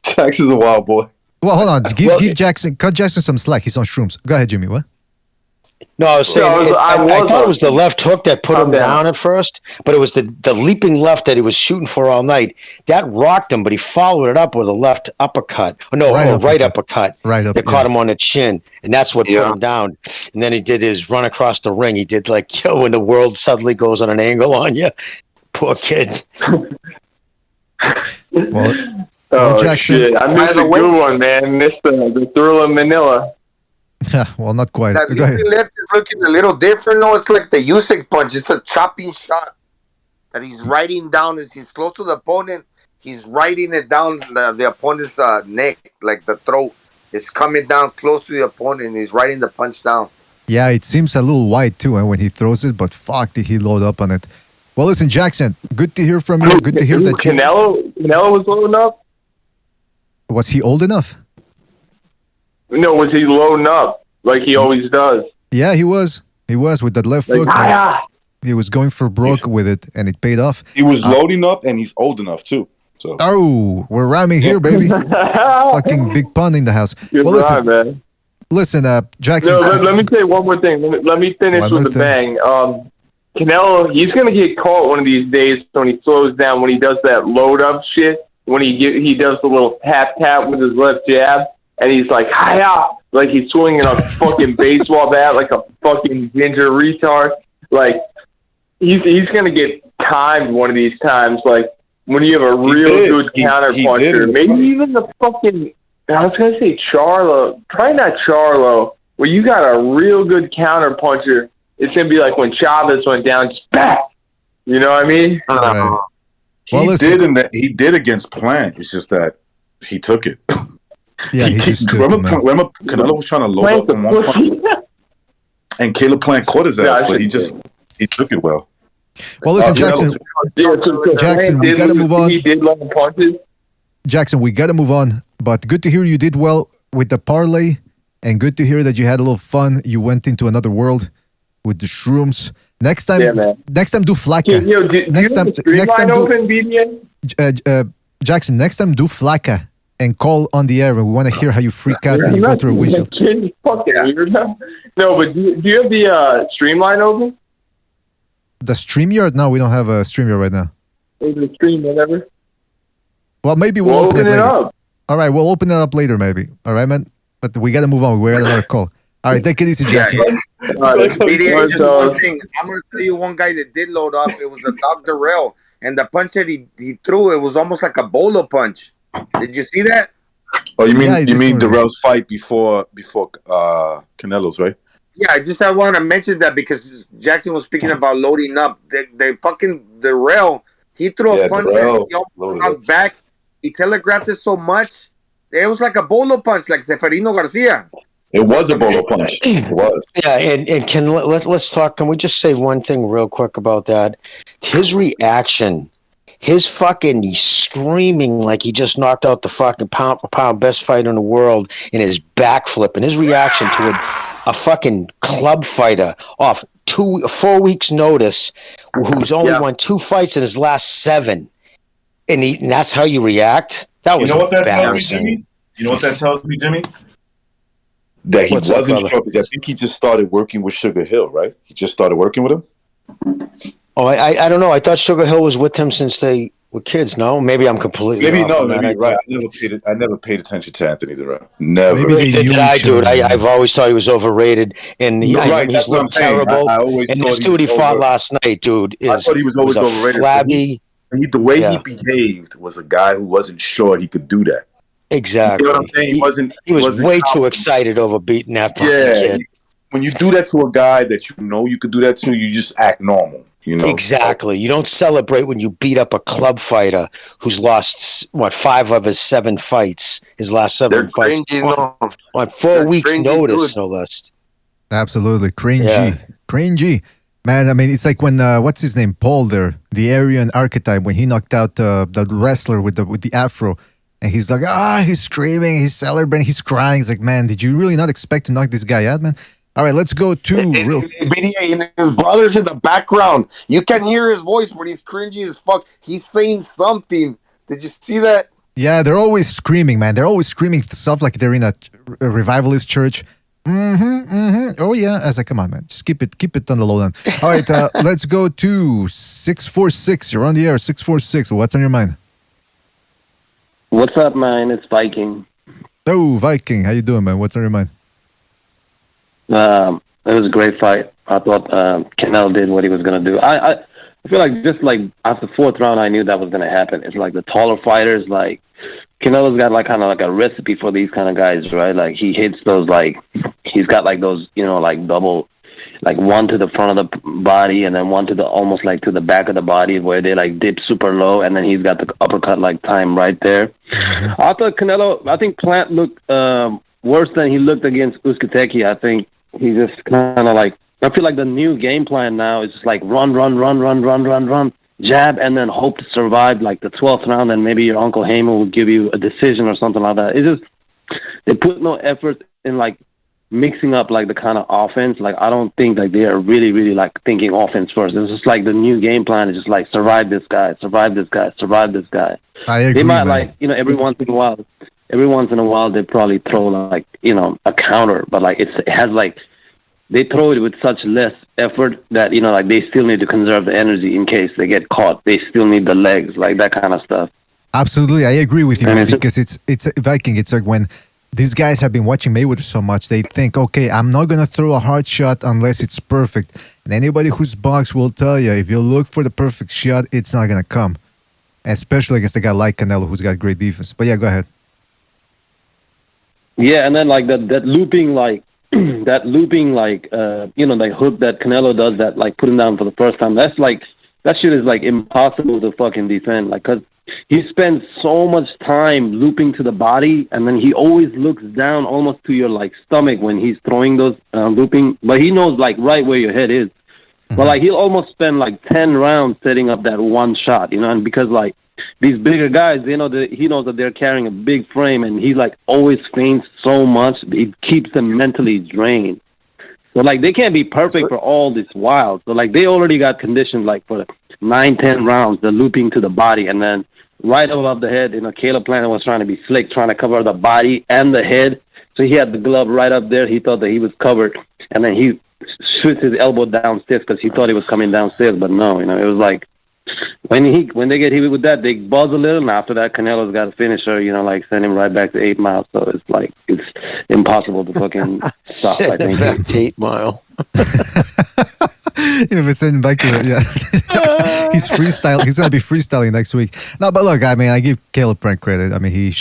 Jackson's a wild boy. Well, hold on. Cut Jackson some slack. He's on shrooms. Go ahead, Jimmy. What? No, I was saying, I thought it was the left hook that put him down at first, but it was the leaping left that he was shooting for all night. That rocked him, but he followed it up with a left uppercut. Right uppercut. Right up. That caught him on the chin, and that's what put him down. And then he did his run across the ring. He did like, when the world suddenly goes on an angle on you. Poor kid. Well, Oh, Jackson, shit. I missed the good one, man. Missed the Thrill of Manila. Well, not quite. That Go ahead. leaping left is looking a little different. No, it's like the Usyk punch. It's a chopping shot that he's riding down. As he's close to the opponent, he's riding it down the opponent's neck, like the throat. It's coming down close to the opponent. And he's riding the punch down. Yeah, it seems a little wide too when he throws it, but fuck, did he load up on it? Well, listen, Jackson, good to hear from you. Good to hear that Canelo was loading up. Was he old enough? No, was he loading up like he always does? Yeah, he was. He was with that left foot. He was going for broke with it, and it paid off. He was loading up, and he's old enough too. So. Oh, we're rhyming here, baby. Fucking big pun in the house. Good listen, man. Listen, Jackson. No, let me say one more thing. Let me finish with a bang. Canelo, he's gonna get caught one of these days when he slows down, when he does that load up shit, when he does the little tap with his left jab, and he's like hi-ya, like he's swinging a fucking baseball bat like a fucking ginger retard. Like he's gonna get timed one of these times. Like when you have a real good counter puncher, maybe even the fucking. I was gonna say Charlo, probably not Charlo. Where you got a real good counter puncher. It's going to be like when Chavez went down, just back. You know what I mean? Right. He did against Plant. It's just that he took it. Yeah, he just took remember Canelo was trying to load up on one punch, and Canelo-Plant caught his ass, but he took it well. Well, listen, Jackson. Jackson, we got to move on. He did love the punches. Jackson, we got to move on. But good to hear you did well with the parlay, and good to hear that you had a little fun. You went into another world with the shrooms. Next time, do Flacca. Next time, Jackson, next time do Flacca and call on the air. We want to hear how you freak out and you go through a windshield. No, but do you have the Streamline open? The StreamYard? No, we don't have a StreamYard right now. The stream, whatever. Well, maybe we'll open it later. Up. All right, we'll open it up later, maybe. All right, man. But we got to move on. We got another call. All right, take it easy, Jackson. BDA, just one thing. I'm going to tell you one guy that did load up. It was a Dr. Rail. And the punch that he threw, it was almost like a bolo punch. Did you see that? Oh, you mean Darrell's fight before Canelo's, right? Yeah, I want to mention that because Jackson was speaking about loading up. The fucking Darrell, he threw a punch that he almost knocked back. He telegraphed it so much. It was like a bolo punch, like Seferino Garcia. It was a bolo punch. It was. Yeah, and let's talk. Can we just say one thing real quick about that? His reaction, his fucking screaming like he just knocked out the fucking pound for pound best fighter in the world in his backflip, and his reaction to a fucking club fighter off 4 weeks notice, who's only won 2 fights in his last 7, and that's how you react. That was embarrassing. You know what that tells me, Jimmy? That he wasn't sure because I think he just started working with Sugar Hill, right? He just started working with him. Oh, I don't know. I thought Sugar Hill was with him since they were kids. No, maybe I'm completely maybe right. I never paid attention to Anthony Darrell. Never. Dude. I've always thought he was overrated, and he's looked terrible. And this dude he fought last night, dude, I thought he was always overrated. Flabby. The way he behaved was a guy who wasn't sure he could do that. Exactly. You know what I'm saying? He was way too excited over beating that kid. When you do that to a guy that you know you could do that to, you just act normal. You know? Exactly. You don't celebrate when you beat up a club fighter who's lost 5 of his 7 fights. His last 7 fights on 4 weeks' notice, no less. Absolutely, cringy. Man, I mean, it's like when what's his name, Paul there, the Aryan archetype, when he knocked out the wrestler with the afro. And he's like, he's screaming, he's celebrating, he's crying. He's like, man, did you really not expect to knock this guy out, man? All right, let's go to his brother's in the background. You can hear his voice, but he's cringy as fuck. He's saying something. Did you see that? Yeah, they're always screaming, man. They're always screaming stuff like they're in a revivalist church. Oh yeah, I was like, come on, man, just keep it on the low down. All right, let's go to 646. You're on the air, 646. What's on your mind? What's up, man? It's Viking. Oh, Viking. How you doing, man? What's on your mind? It was a great fight. I thought Canelo did what he was going to do. I feel like just like after the 4th round, I knew that was going to happen. It's like the taller fighters, Canelo's got kind of a recipe for these kind of guys, right? Like he hits those he's got like those, like double, like one to the front of the body and then one to the almost like to the back of the body where they like dip super low, and then he's got the uppercut like time right there. I thought I think Plant looked worse than he looked against Uzcategui. I think he just kind of like, I feel like the new game plan now is just like run, jab, and then hope to survive like the 12th round, and maybe your Uncle Heyman will give you a decision or something like that. It's just, they put no effort in like mixing up like the kind of offense. Like, I don't think like they are really like thinking offense first. It's just like the new game plan is just like survive this guy. I agree, they might man. like, every once in a while they probably throw like, a counter, but like it has like, they throw it with such less effort that, like they still need to conserve the energy in case they get caught. They still need the legs, like that kind of stuff. Absolutely, I agree with you, man, because it's Viking. It's like when these guys have been watching Mayweather so much, they think, okay, I'm not going to throw a hard shot unless it's perfect. And anybody who's boxed will tell you, if you look for the perfect shot, it's not going to come. Especially against a guy like Canelo, who's got great defense. But yeah, go ahead. Yeah, and then like that looping, like, that hook that Canelo does, that like put him down for the first time, that's like, that shit is like impossible to fucking defend, like, because he spends so much time looping to the body, and then he always looks down almost to your like stomach when he's throwing those looping, but he knows like right where your head is. But like he'll almost spend like 10 rounds setting up that one shot, and because like these bigger guys, he knows that they're carrying a big frame, and he like always feints so much, it keeps them mentally drained. So like they can't be perfect for all this while. So like they already got conditioned like for 9-10 rounds, the looping to the body, and then right above the head, Caleb-Plant was trying to be slick, trying to cover the body and the head. So he had the glove right up there. He thought that he was covered, and then he shoots his elbow downstairs because he thought he was coming downstairs, but no, it was like when they get hit with that, they buzz a little, and after that, Canelo's got a finisher, like send him right back to 8 Mile. So it's like it's impossible to fucking stop. I think back to 8 Mile. If it's sending back to he's freestyle. He's gonna be freestyling next week. No, but look, I mean, I give Caleb-Plant credit. I mean, he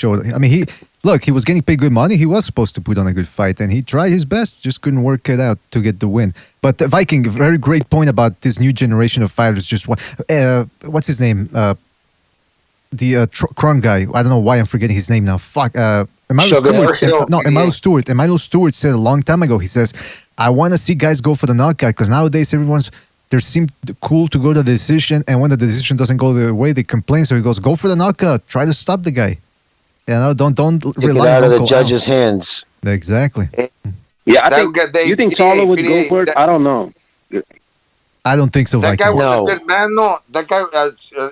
was getting paid good money. He was supposed to put on a good fight, and he tried his best, just couldn't work it out to get the win. But Viking, very great point about this new generation of fighters. Just what's his name? The Kron guy. I don't know why I'm forgetting his name now. Fuck. Emmanuel Stewart. Emmanuel Stewart said a long time ago. He says, "I want to see guys go for the knockout because nowadays there seems cool to go to the decision, and when the decision doesn't go their way, they complain. So he goes, go for the knockout. Try to stop the guy. Don't rely out of the judge's hands." Exactly. Yeah, I think. You think Charlo would go for it? I don't know. I don't think so. That guy was a good man. No, that guy,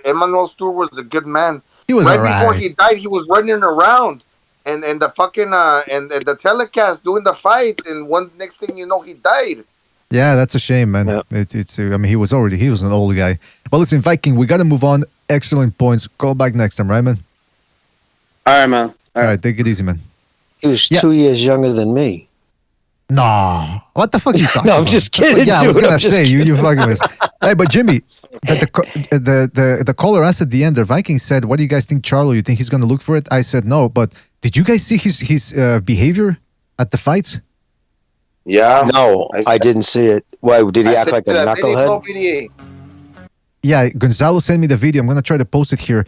Emmanuel Stewart was a good man. He was right all right. Before he died, he was running around and the fucking and the telecast doing the fights, and next thing you know, he died. Yeah, that's a shame, man. Yeah. It's I mean, he was an old guy. But listen, Viking, we got to move on. Excellent points. Call back next time, right, man? All right, man. All right, take it easy, man. He was 2 years younger than me. No, what the fuck are you talking No, about? I'm just kidding. Yeah, dude, I was gonna say you fucking with. Hey, but Jimmy, the caller asked at the end. The Viking said, "What do you guys think, Charlo? You think he's gonna look for it?" I said no, but did you guys see his behavior at the fights? Yeah. No, I didn't see it. Why did he act like a knucklehead? Yeah, Gonzalo sent me the video. I'm gonna try to post it here.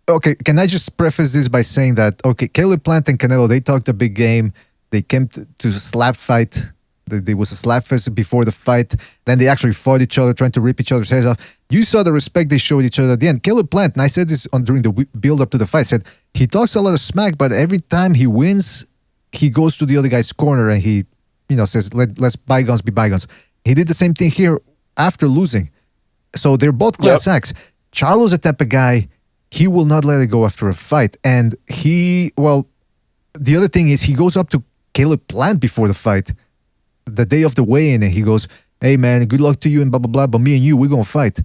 Okay, can I just preface this by saying that Caleb-Plant and Canelo, they talked a big game. They came to slap fight. There was a slap fest before the fight. Then they actually fought each other, trying to rip each other's heads off. You saw the respect they showed each other at the end. Caleb-Plant, and I said this during the build-up to the fight, said he talks a lot of smack, but every time he wins, he goes to the other guy's corner and he, says, let's bygones be bygones. He did the same thing here after losing. So they're both class acts. Charlo's a type of guy, he will not let it go after a fight. And the other thing is he goes up to Caleb-Plant before the fight, the day of the weigh-in, and he goes, "Hey man, good luck to you and blah blah blah, but me and you, we're gonna fight."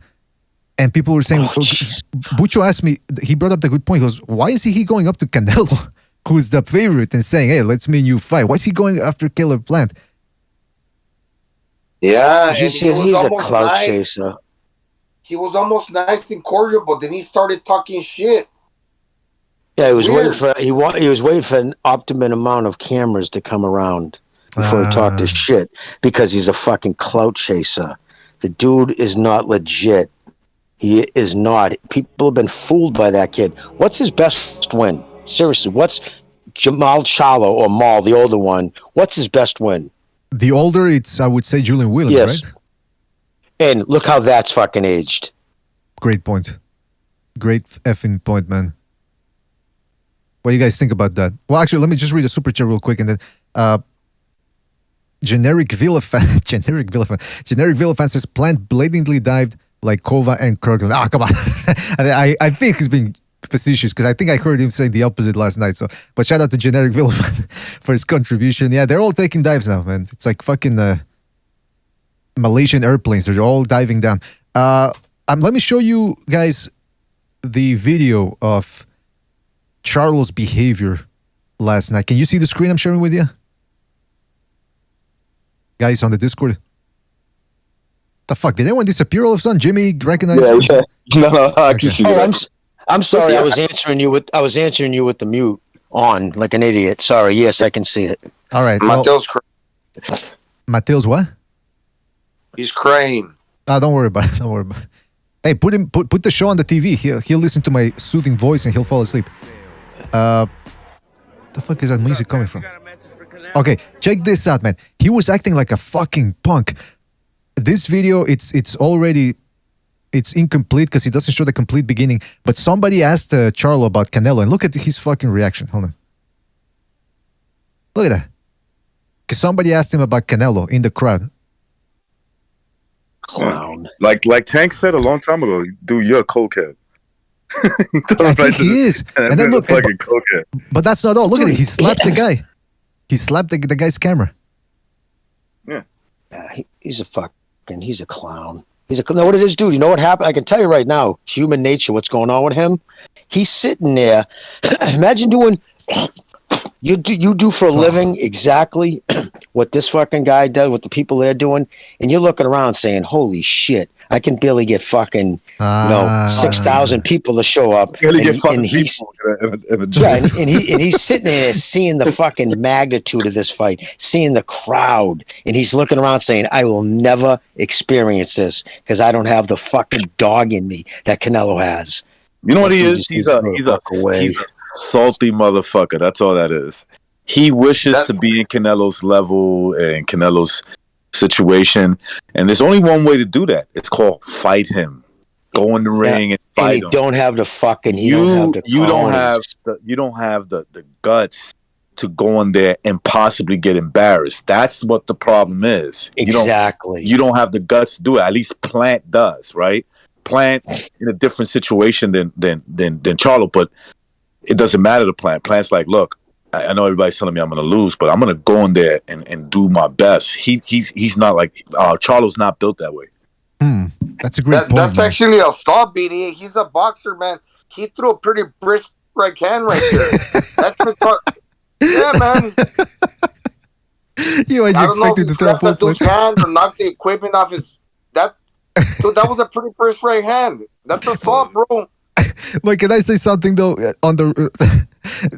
And people were saying, Bucho asked me, he brought up the good point. He goes, "Why is he going up to Canelo, who's the favorite, and saying, hey, let's me and you fight? Why is he going after Caleb-Plant?" Yeah, he's a clout chaser. He was almost nice and cordial, but then he started talking shit. Yeah, he was waiting for an optimum amount of cameras to come around. before he talked his shit because he's a fucking clout chaser. The dude is not legit. He is not. People have been fooled by that kid. What's his best win? Seriously, what's Jamal Charlo or Maul, the older one? What's his best win? The older, it's I would say Julian Williams, right? And look how that's fucking aged. Great point. Great effing point, man. What do you guys think about that? Well, actually, let me just read a super chat real quick, and then generic Villa fan says Plant blatantly dived like Kova and Kirkland. Come on. I think he's being facetious because I think I heard him say the opposite last night. So, but shout out to generic Villa fan for his contribution. Yeah, they're all taking dives now, man. It's like fucking Malaysian airplanes. They're all diving down. Let me show you guys the video of Charlo's behavior last night. Can you see the screen I'm sharing with you? Guys on the Discord. The fuck? Did anyone disappear all of a sudden? Jimmy recognized? Yeah. No, I can see I'm sorry. I was answering you with the mute on like an idiot. Sorry. Yes, I can see it. All right. Mateo's Mateo's what? He's crying. Don't worry about it. Don't worry about it. Hey, put the show on the TV. He'll listen to my soothing voice and he'll fall asleep. The fuck is that music coming from? Okay, check this out, man. He was acting like a fucking punk. This video, it's incomplete because he doesn't show the complete beginning. But somebody asked Charlo about Canelo, and look at his fucking reaction. Hold on. Look at that. Because somebody asked him about Canelo in the crowd. Clown. Like Tank said a long time ago, dude, you're a cokehead. I think he is. And then look, fucking cokehead. But that's not all. Look at it. He slaps the guy. He slapped the guy's camera. Yeah. He's a clown. Know what it is, dude? You know what happened? I can tell you right now, human nature, what's going on with him. He's sitting there. Imagine doing, you do for a living exactly what this fucking guy does, what the people they're doing, and you're looking around saying, holy shit, I can barely get fucking 6,000 people to show up. Barely get fucking he's sitting there seeing the fucking magnitude of this fight, seeing the crowd, and he's looking around saying, I will never experience this because I don't have the fucking dog in me that Canelo has. You know what he is? He's a salty motherfucker. That's all that is. He wishes to be in Canelo's level and Canelo's situation, and there's only one way to do that. It's called fight him. Go in the ring and fight him. You don't have the fucking. You don't have the guts to go in there and possibly get embarrassed. That's what the problem is. Exactly. You don't have the guts to do it. At least Plant does, right? Plant in a different situation than Charlo, but it doesn't matter to Plant. Plant's like, look, I know everybody's telling me I'm going to lose, but I'm going to go in there and do my best. He's not like Charlo's not built that way. That's a great point. That's actually a stop, BD. He's a boxer, man. He threw a pretty brisk right hand right there. That's yeah, man. You always expected to throw a full dude's hand or knock the equipment off his. That was a pretty brisk right hand. That's assault, bro. But can I say something though? On the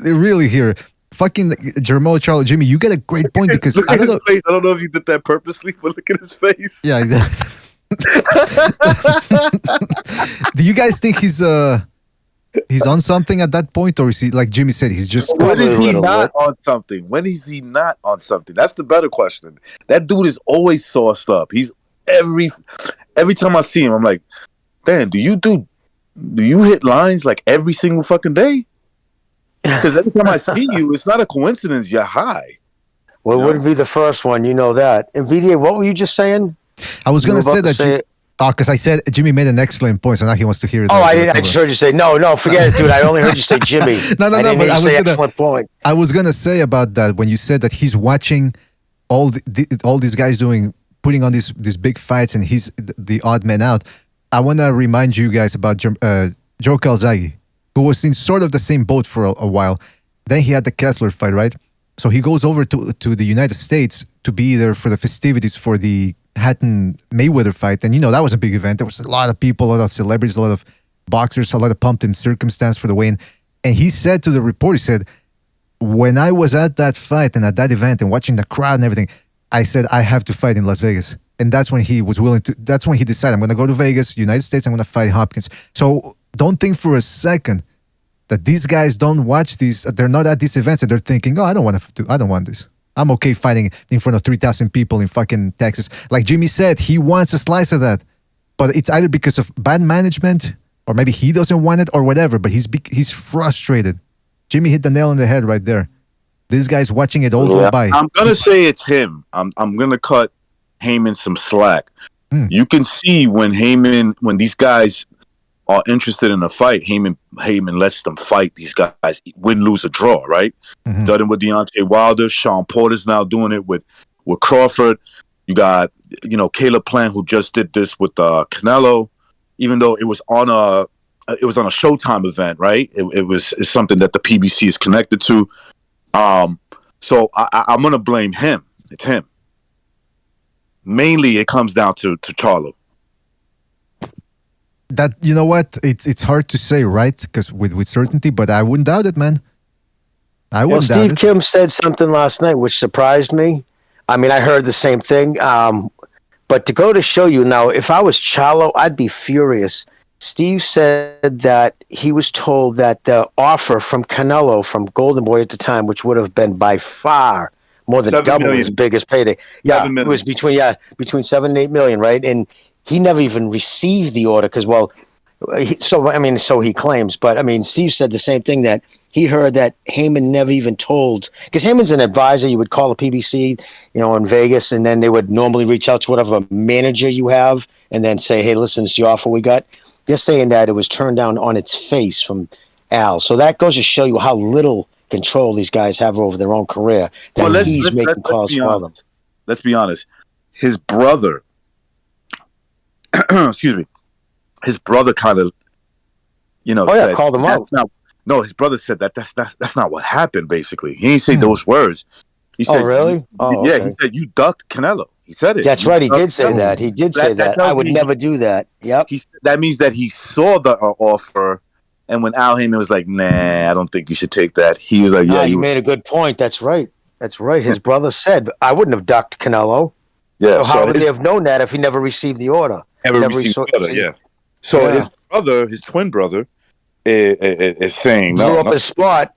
really here, fucking Jamal Charlo, Jimmy, you get a great point because look at his face. I don't know if you did that purposely, but look at his face. Yeah. Do you guys think he's on something at that point, or is he like Jimmy said? He's just when is he not on something? When is he not on something? That's the better question. That dude is always sauced up. He's every time I see him, I'm like, damn, do you hit lines like every single fucking day? Because every time I see you, it's not a coincidence. You're high. Well, it wouldn't be the first one. You know that. And VDA, what were you just saying? I was going to say that. Because I said Jimmy made an excellent point, so now he wants to hear it. Oh, I didn't. I just heard you say no. Forget it, dude. I only heard you say Jimmy. No. But excellent point. I was gonna say about that when you said that he's watching all these guys putting on these big fights, and he's the odd man out. I want to remind you guys about Joe Calzaghe, who was in sort of the same boat for a while. Then he had the Kessler fight, right? So he goes over to the United States to be there for the festivities for the Hatton Mayweather fight, and that was a big event. There was a lot of people, a lot of celebrities, a lot of boxers, a lot of pumped in circumstance for the win. And he said to the reporter, he said, when I was at that fight and at that event and watching the crowd and everything, I said I have to fight in Las Vegas. And that's when he was willing to. That's when he decided I'm going to go to Vegas, United States. I'm going to fight Hopkins. So don't think for a second that these guys don't watch these. They're not at these events and they're thinking, oh, I don't want this. I'm okay fighting in front of 3,000 people in fucking Texas. Like Jimmy said, he wants a slice of that, but it's either because of bad management or maybe he doesn't want it or whatever. But he's frustrated. Jimmy hit the nail on the head right there. This guy's watching it all go by. I'm gonna say it's him. I'm gonna cut Heyman some slack. You can see when these guys are interested in a fight, Heyman lets them fight these guys, win, lose, or draw, right? Done it with Deontay Wilder. Sean Porter's now doing it with Crawford. You got, Canelo-Plant, who just did this with Canelo, even though it was on a Showtime event, right? It's something that the PBC is connected to. So I'm gonna blame him. It's him. Mainly, it comes down to Charlo. That, you know what? It's hard to say, right? Because with certainty, but I wouldn't doubt it, man. I wouldn't doubt it. Steve Kim said something last night which surprised me. I mean, I heard the same thing. But to go to show you now, if I was Charlo, I'd be furious. Steve said that he was told that the offer from Canelo, from Golden Boy at the time, which would have been by far more than double his biggest payday. Yeah, it was between 7 and 8 million, right? And he never even received the order because, so he claims. But I mean, Steve said the same thing, that he heard that Heyman never even told, because Heyman's an advisor. You would call the PBC, in Vegas, and then they would normally reach out to whatever manager you have, and then say, "Hey, listen, it's the offer we got." They're saying that it was turned down on its face from Al. So that goes to show you how little control these guys have over their own career. That he's making calls for them. Let's be honest. His brother, excuse me, his brother kind of, said, called him out. No, his brother said that's not what happened. Basically, he didn't say those words. He said, really? Yeah, he said you ducked Canelo. He said it. That's right. He did say that. He did say that. I would never do that. Yep. That means that he saw the offer, and when Al Heyman was like, "Nah, I don't think you should take that," he was like, "Yeah, you made a good point. That's right. That's right." His brother said, "I wouldn't have ducked Canelo." Yeah. So how would they have known that if he never received the order? Never received the order. Yeah. So his brother, his twin brother, is saying, blew up his spot.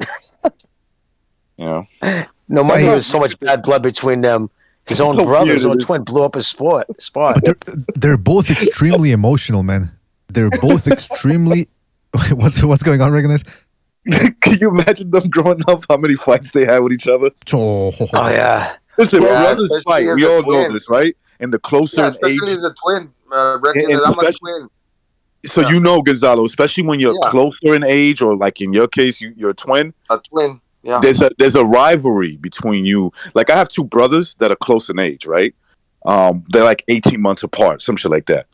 No wonder there's so much bad blood between them. His own brother, his own twin, blew up his spot. But they're both extremely emotional, man. They're both extremely. What's going on, Recognize? Can you imagine them growing up? How many fights they had with each other? Oh yeah. Listen, brothers fight. We all know this, right? And the closer in age, especially as a twin, I'm a twin. So Gonzalo, especially when you're closer in age, or like in your case, you're a twin. A twin. Yeah. There's a rivalry between you. Like I have two brothers that are close in age, right? They're like 18 months apart, some shit like that.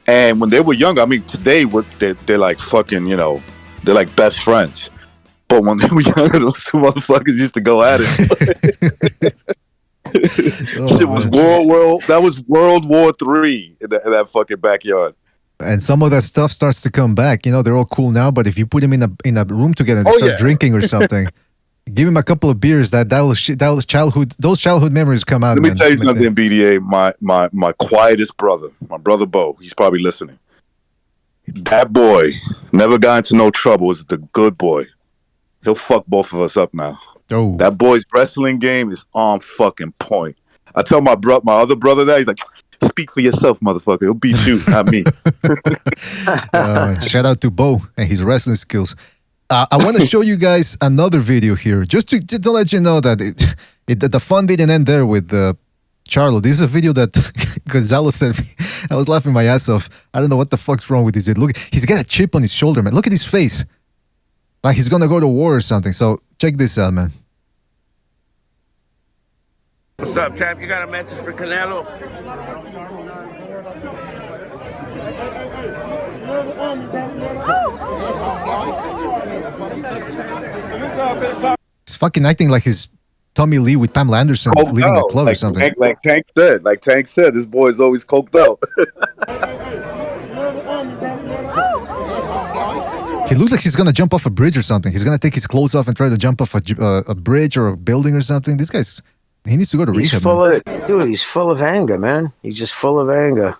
And when they were younger, I mean, today they're like fucking, they're like best friends. But when they were younger, those two motherfuckers used to go at it. Shit was World War III in that fucking backyard. And some of that stuff starts to come back. They're all cool now, but if you put them in a room together, they start drinking or something. Give him a couple of beers. Those childhood memories come out. Let me tell you something, BDA. My quietest brother, my brother Bo, he's probably listening. That boy never got into no trouble. Was the good boy. He'll fuck both of us up now. Oh, that boy's wrestling game is on fucking point. I tell my other brother that, he's like, "Speak for yourself, motherfucker. He'll beat you, not me." Shout out to Bo and his wrestling skills. I want to show you guys another video here, just to let you know that the fun didn't end there with Charlo. This is a video that Gonzalo sent me. I was laughing my ass off. I don't know what the fuck's wrong with this dude. Look, he's got a chip on his shoulder, man. Look at his face. Like he's gonna go to war or something. So check this out, man. What's up, champ? You got a message for Canelo? He's fucking acting like his Tommy Lee with Pamela Anderson leaving the club or something. Like Tank said, this boy is always coked out. He looks like he's gonna jump off a bridge or something. He's gonna take his clothes off and try to jump off a bridge or a building or something. This guy's, he needs to go to rehab. He's full of anger, man. He's just full of anger.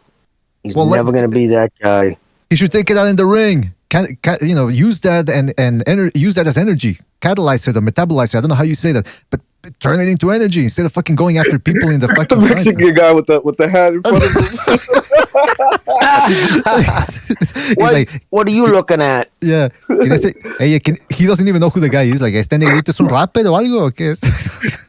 He's never gonna be that guy. He should take it out in the ring. Use that and use that as energy. Catalyze it or metabolize it. I don't know how you say that, but turn it into energy instead of fucking going after people in the fucking the Mexican guy with the hat in front of him. What are you looking at? Yeah. He doesn't even know who the guy is. Like, ¿este negrito es un rapper o algo? ¿O qué es?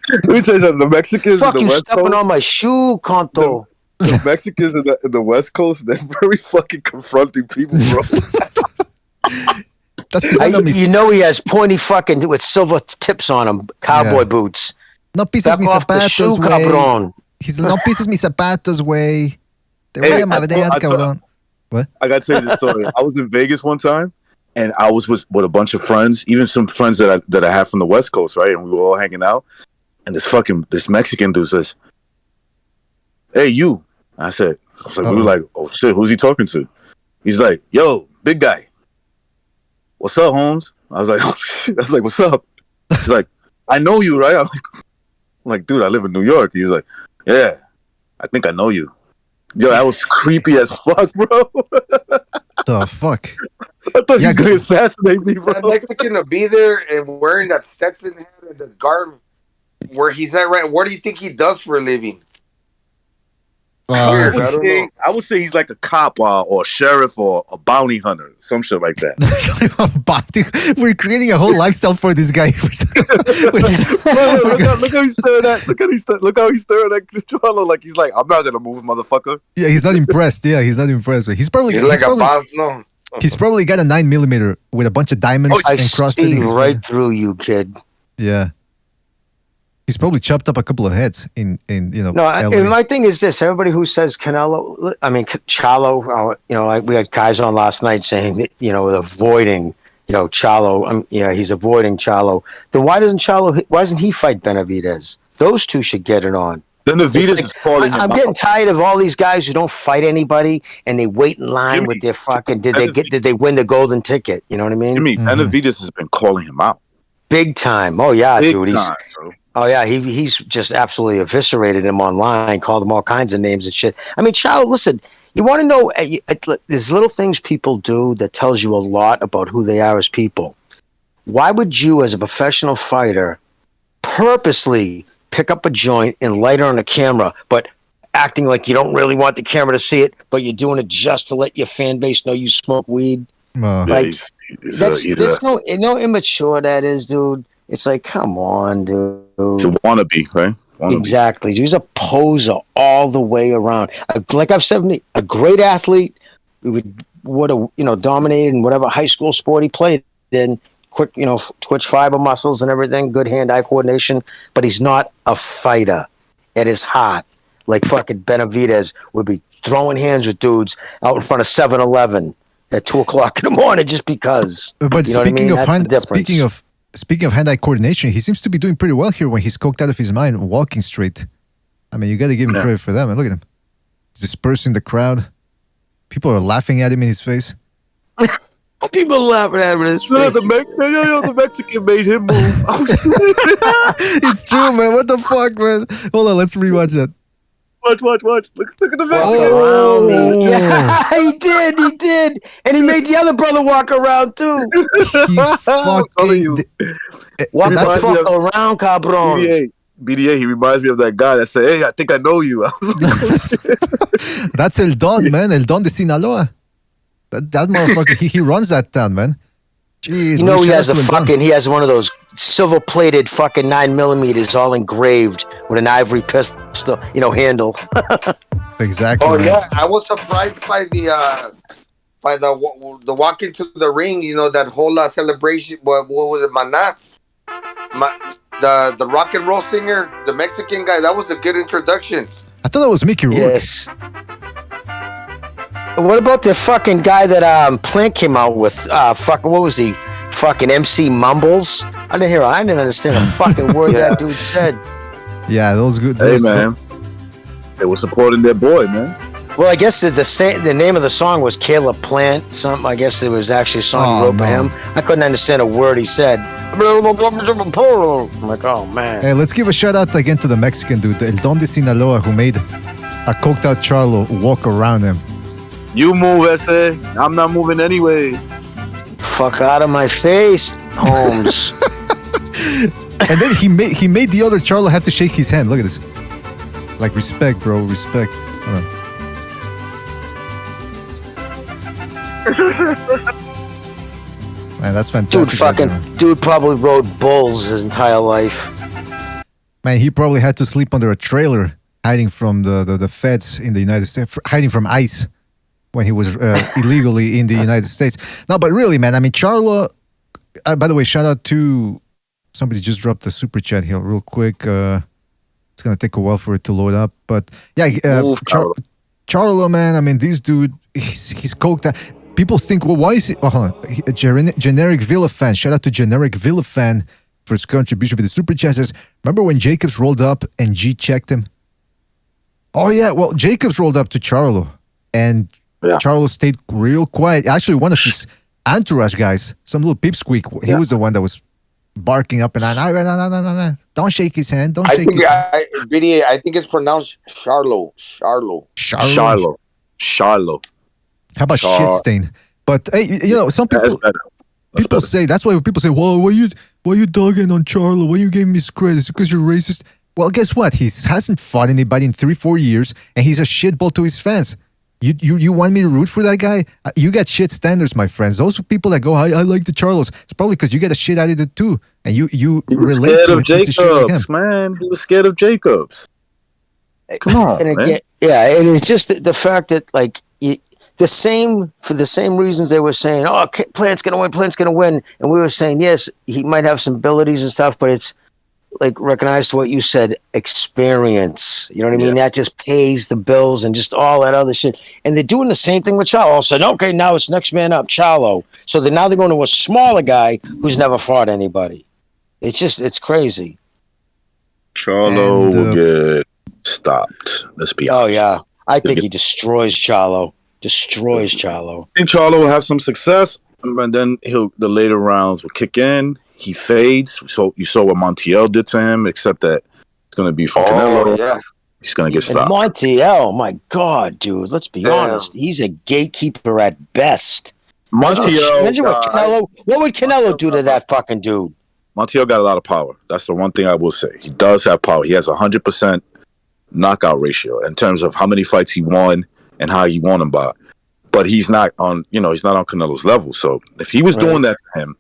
Let me tell you something. The Mexicans Fuck, in the you West stepping Coast, on my shoe, Conto. the Mexicans in the West Coast, they're very fucking confronting people, bro. You know he has pointy fucking with silver tips on him, cowboy boots. No pisas mis zapatos, güey. He's no pisas mis zapatos, güey. Te voy a madrear, cabrón. What? I gotta tell you the story. I was in Vegas one time, and I was with a bunch of friends, even some friends that I have from the West Coast, right? And we were all hanging out, and this Mexican dude says, "Hey, you." I said, we were like, "Oh shit, who's he talking to?" He's like, "Yo, big guy. What's up, Holmes?" I was like, "Oh shit." I was like, "What's up?" He's like, "I know you, right?" I'm like, "Dude, I live in New York." He's like, "Yeah, I think I know you." Yo, that was creepy as fuck, bro. The fuck? I thought he was gonna assassinate me, bro. That Mexican to be there and wearing that Stetson hat and the garb where he's at right. What do you think he does for a living? I would say he's like a cop or a sheriff or a bounty hunter, some shit like that. We're creating a whole lifestyle for this guy. Look how he's staring at. Look how he's staring at Controller. Like he's like, "I'm not gonna move, motherfucker." Yeah, he's not impressed. Yeah, he's not impressed. He's probably a boss. No, he's probably got a 9mm with a bunch of diamonds encrusted in his right through you, kid. Yeah. He's probably chopped up a couple of heads in No, my thing is this: everybody who says Canelo, Chalo, we had guys on last night saying that, avoiding, Chalo. He's avoiding Chalo. Then why doesn't he fight Benavidez? Those two should get it on. Benavidez is calling him I'm getting tired of all these guys who don't fight anybody and they wait in line with their fucking. Did they win the golden ticket? You know what I mean? Jimmy, Benavidez has been calling him out big time. Oh yeah, big dude. Time, bro. Oh yeah, he's just absolutely eviscerated him online, called him all kinds of names and shit. I mean, child, listen, you want to know? There's little things people do that tells you a lot about who they are as people. Why would you, as a professional fighter, purposely pick up a joint and light it on a camera, but acting like you don't really want the camera to see it, but you're doing it just to let your fan base know you smoke weed? That's no immature that is, dude. It's like, come on, dude. It's a wannabe, right? Exactly. He's a poser all the way around. Like I've said, a great athlete who would have, dominated in whatever high school sport he played in. Quick, twitch fiber muscles and everything. Good hand-eye coordination. But he's not a fighter at his heart. Like fucking Benavidez would be throwing hands with dudes out in front of 7-Eleven at 2:00 in the morning just because. But speaking of hand-eye coordination, he seems to be doing pretty well here when he's coked out of his mind, walking straight. I mean, you got to give him credit for that, man. Look at him. He's dispersing the crowd. People are laughing at him in his face. People are laughing at him in his face. The Mexican made him move. It's true, man. What the fuck, man? Hold on, let's rewatch that. Watch. Look at the Mexican. Oh, yeah, he did. And he made the other brother walk around, too. He fucking... Walk the fuck around, cabron. BDA, he reminds me of that guy that said, "Hey, I think I know you." That's El Don, man. El Don de Sinaloa. That motherfucker, he runs that town, man. Jeez, he has one of those silver-plated fucking 9mm all engraved with an ivory pistol, handle. Exactly. Oh yeah, I was surprised by the walk into the ring. That whole celebration. What was it, Maná? The rock and roll singer, the Mexican guy. That was a good introduction. I thought that was Mickey Rourke. Yes. What about the fucking guy that Plant came out with? What was he? Fucking MC Mumbles? I didn't understand a fucking word that dude said. Yeah, those good. Hey, man. They were supporting their boy, man. Well, I guess the name of the song was Canelo-Plant. Something. I guess it was actually a song he wrote for him. I couldn't understand a word he said. I'm like, oh man. Hey, let's give a shout out again to the Mexican dude, El Don de Sinaloa, who made a coked out Charlo walk around him. You move, Ese. I'm not moving anyway. Fuck out of my face, Holmes. And then he made the other Charlo have to shake his hand. Look at this. Like, respect, bro, respect. Hold on. Man, that's fantastic. Dude probably rode bulls his entire life. Man, he probably had to sleep under a trailer, hiding from the feds in the United States, hiding from ICE when he was illegally in the United States. No, but really, man, I mean, Charlo. By the way, shout out to somebody just dropped a super chat here real quick. It's gonna take a while for it to load up, but yeah, Charlo, man. I mean, this dude, he's coked out. People think, well, why is he? Oh, hold on. A generic Villa fan. Shout out to generic Villa fan for his contribution for the super chat. Says, remember when Jacobs rolled up and G checked him? Oh yeah, well, Jacobs rolled up to Charlo, and Charlo stayed real quiet. Actually, one of his entourage guys, some little pipsqueak, he was the one that was barking up and down. No. Don't shake his hand. Don't shake his hand. I think it's pronounced Charlo. How about shit stain? But hey, you know, some people say that's why people say, "Well, why you dogging on Charlo? Why you giving me credit? Is it because you're racist?" Well, guess what? He hasn't fought anybody in 3-4 years, and he's a shitball to his fans. You want me to root for that guy? You got shit standards, my friends. Those people that go, I like the Charlos. It's probably because you get a shit attitude too, and you relate scared to of Jacobs, man. He was scared of Jacobs. Come on, and man. Again, yeah, and it's just the fact that like for the same reasons they were saying, oh, Plant's gonna win, and we were saying yes, he might have some abilities and stuff, but it's like recognized what you said, experience. You know what I mean? That just pays the bills and just all that other shit. And they're doing the same thing with Charlo. All of a sudden, okay, now it's next man up, Charlo. So now they're going to a smaller guy who's never fought anybody. It's crazy. Charlo will get stopped. Let's be honest. Oh yeah, I think he destroys Charlo. I think Charlo will have some success, and then the later rounds will kick in. He fades. So you saw what Montiel did to him, except that it's going to be for Canelo. Yeah. He's going to get stopped. And Montiel, my God, dude, let's be honest. He's a gatekeeper at best. Montiel. What would Canelo do to that fucking dude? Montiel got a lot of power. That's the one thing I will say. He does have power. He has 100% knockout ratio in terms of how many fights he won and how he won them by. But he's not on, he's not on Canelo's level. So if he was doing that to him,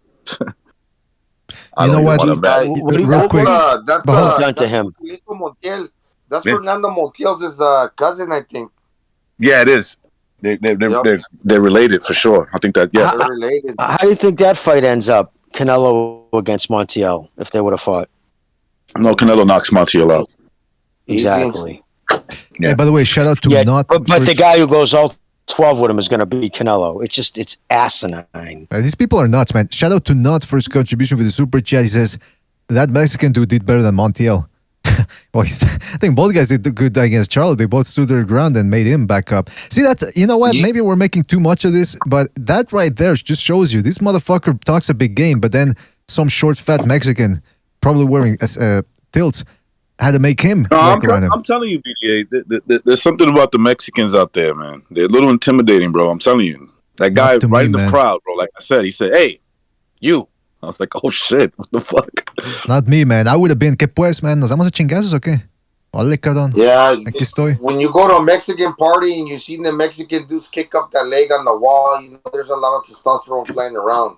you know what? Real quick, that's done to him. Montiel. That's Fernando Montiel's cousin, I think. Yeah, it is. They're related for sure. I think that. Yeah, they're related. How do you think that fight ends up? Canelo against Montiel, if they would have fought. No, Canelo knocks Montiel out. Exactly. Yeah. Hey, by the way, shout out to not. But the guy who goes all 12 with him is going to be Canelo. It's asinine. These people are nuts, man. Shout out to Not for his contribution with the super chat. He says that Mexican dude did better than Montiel. Well, I think both guys did good against Charlo. They both stood their ground and made him back up. See that? You know what? Maybe we're making too much of this, but that right there just shows you this motherfucker talks a big game, but then some short, fat Mexican, probably wearing tilts, had to make him walk around him. I'm telling you, BDA, there's something about the Mexicans out there, man. They're a little intimidating, bro. I'm telling you. That guy right in the crowd, bro, like I said, he said, hey, you. I was like, oh, shit, what the fuck? Not me, man. I would have been, ¿qué pues, man? ¿Nos damos a chingazos o qué? Ole, cabrón. Yeah. Aquí estoy. When you go to a Mexican party and you see the Mexican dudes kick up that leg on the wall, there's a lot of testosterone flying around.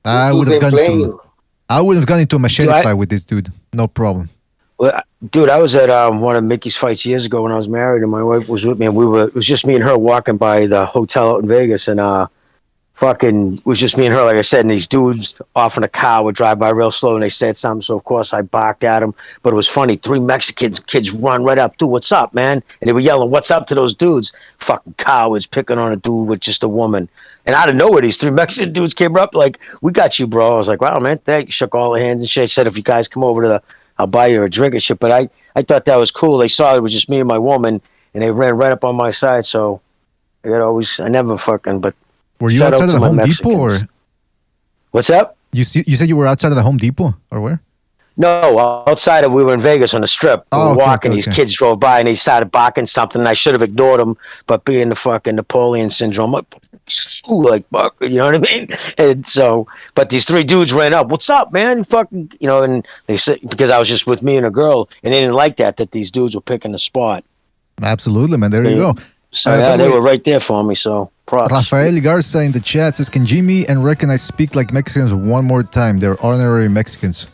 I would have gone into a machete fight with this dude. No problem. Well, dude, I was at one of Mickey's fights years ago when I was married, and my wife was with me, and it was just me and her walking by the hotel out in Vegas, and it was just me and her, like I said, and these dudes off in a car would drive by real slow, and they said something, so of course I barked at them, but it was funny. 3 Mexican kids run right up, dude, what's up, man? And they were yelling, what's up to those dudes? Fucking cowards picking on a dude with just a woman. And out of nowhere, these 3 Mexican dudes came up like, we got you, bro. I was like, wow, man, thank you. Shook all the hands and shit. I said, if you guys come over to I'll buy you a drink and shit. But I thought that was cool. They saw it was just me and my woman, and they ran right up on my side. So I never fucking. But were you shout out outside of to the my Home Mexicans. Depot or? What's up? You said you were outside of the Home Depot or where? No, outside we were in Vegas on the Strip. We were walking. These kids drove by and they started barking something. And I should have ignored them, but being the fucking Napoleon syndrome, like fuck, you know what I mean? And so, but these three dudes ran up. What's up, man? Fucking, and they said because I was just with me and a girl, and they didn't like that these dudes were picking the spot. Absolutely, man. There you go. So they were right there for me. So props. Rafael Garza in the chat says, "Can Jimmy and Reckon I speak like Mexicans one more time? They're honorary Mexicans."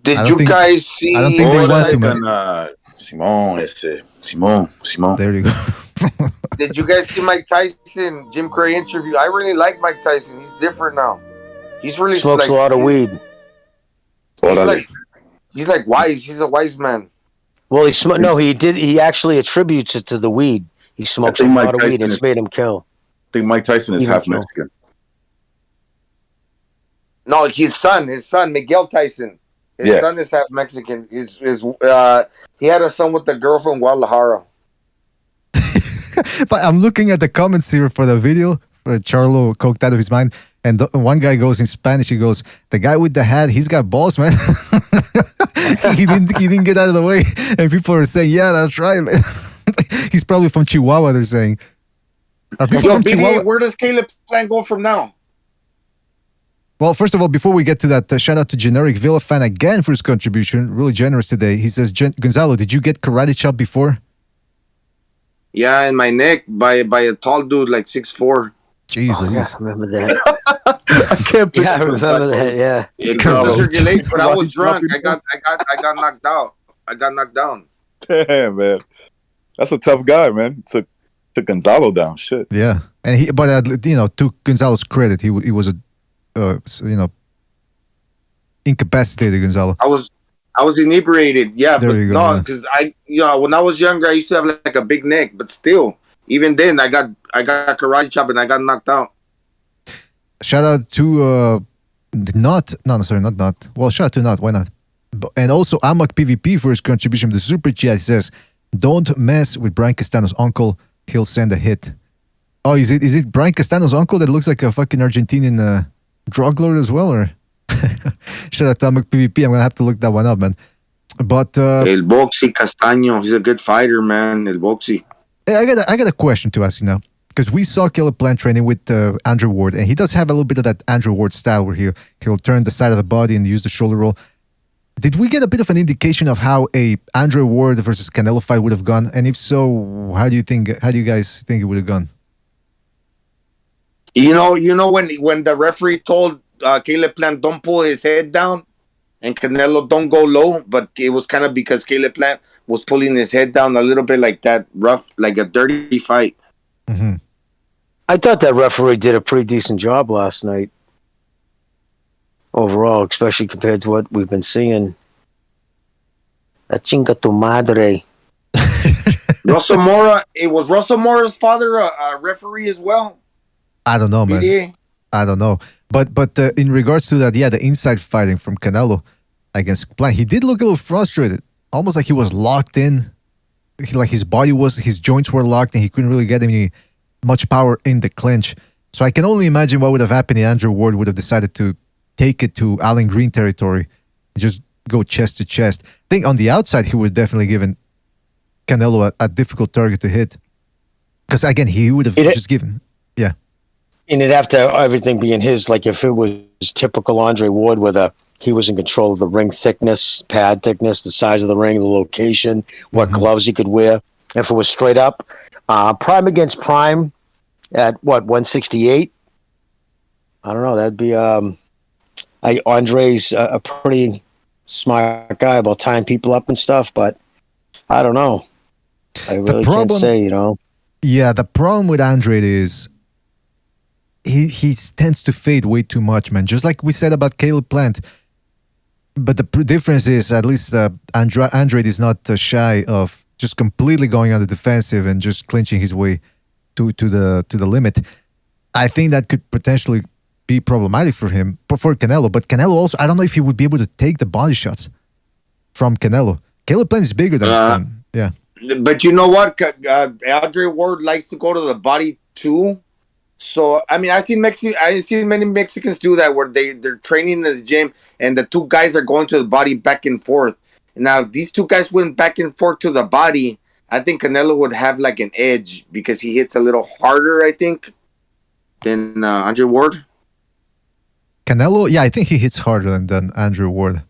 Did you guys see? I don't think they want to, man. Simon. There you go. Did you guys see Mike Tyson, Jim Carrey interview? I really like Mike Tyson. He's different now. He's really smokes a lot of weed. He's like wise. He's a wise man. Well, he actually attributes it to the weed. He smokes a lot of weed. It's made him kill. I think Mike Tyson is half Mexican. No, his son, Miguel Tyson. His son is half Mexican. He had a son with a girl from Guadalajara. But I'm looking at the comments here for the video. Charlo coked out of his mind, and one guy goes in Spanish. He goes, "The guy with the hat, he's got balls, man." he didn't get out of the way, and people are saying, "Yeah, that's right, man." He's probably from Chihuahua. They're saying, "Are people from Chihuahua?" Where does Canelo-Plant go from now? Well, first of all, before we get to that, shout out to Generic Villa fan again for his contribution. Really generous today. He says, Gonzalo, did you get karate chop before? Yeah, in my neck by a tall dude like 6'4". Jeez, I remember that. I can't. Yeah, I remember that. Yeah. But I was drunk. I got knocked out. I got knocked down. Damn, man, that's a tough guy, man. Took Gonzalo down. Shit. Yeah, and to Gonzalo's credit, he was a incapacitated Gonzalo. I was inebriated. Yeah, there you go, because when I was younger, I used to have like a big neck, but still, even then, I got karate chop and I got knocked out. Shout out to not. Well, shout out to not. Why not? And also Amok PvP for his contribution to the super chat. He says, "Don't mess with Brian Castano's uncle. He'll send a hit." Oh, is it Brian Castano's uncle that looks like a fucking Argentinian drug lord as well, or? Shout out to Amok PvP. I'm gonna have to look that one up, man. But El Boxy Castaño, he's a good fighter, man. El Boxy. I got a question to ask you now, because we saw Canelo-Plant training with Andrew Ward, and he does have a little bit of that Andrew Ward style where he'll turn the side of the body and use the shoulder roll. Did we get a bit of an indication of how a Andrew Ward versus Canelo fight would have gone? And if so, how do you guys think it would have gone? You know when the referee told Canelo-Plant don't pull his head down and Canelo don't go low, but it was kind of because Canelo-Plant was pulling his head down a little bit like that rough, like a dirty fight. Mm-hmm. I thought that referee did a pretty decent job last night. Overall, especially compared to what we've been seeing. La chinga tu madre. Russell Mora, was Russell Mora's father a referee as well? I don't know, man. BDA? I don't know. But in regards to that, the inside fighting from Canelo against Plant, he did look a little frustrated. Almost like he was locked in. Like his joints were locked and he couldn't really get much power in the clinch. So I can only imagine what would have happened if Andrew Ward would have decided to take it to Alan Green territory, just go chest to chest. I think on the outside, he would have definitely given Canelo a difficult target to hit. Because again, he would have just given, yeah. And it'd have to everything be in his, like if it was typical Andre Ward, where he was in control of the ring thickness, pad thickness, the size of the ring, the location, what gloves he could wear. If it was straight up, prime against prime at 168? I don't know. That'd be Andre's a pretty smart guy about tying people up and stuff, but I don't know. I really can't say, Yeah, the problem with Andre is he tends to fade way too much, man. Just like we said about Canelo-Plant. But the difference is, at least Andre is not shy of just completely going on the defensive and just clinching his way to the limit. I think that could potentially be problematic for him, for Canelo. But Canelo also, I don't know if he would be able to take the body shots. from Canelo. Caleb-Plant is bigger than Plant. Yeah. But you know what? Andre Ward likes to go to the body too. So I mean, I've seen many Mexicans do that where they're training in the gym and the two guys are going to the body back and forth. Now, if these two guys went back and forth to the body, I think Canelo would have like an edge because he hits a little harder, I think, than Andre Ward. Canelo, yeah, I think he hits harder than Andrew Ward.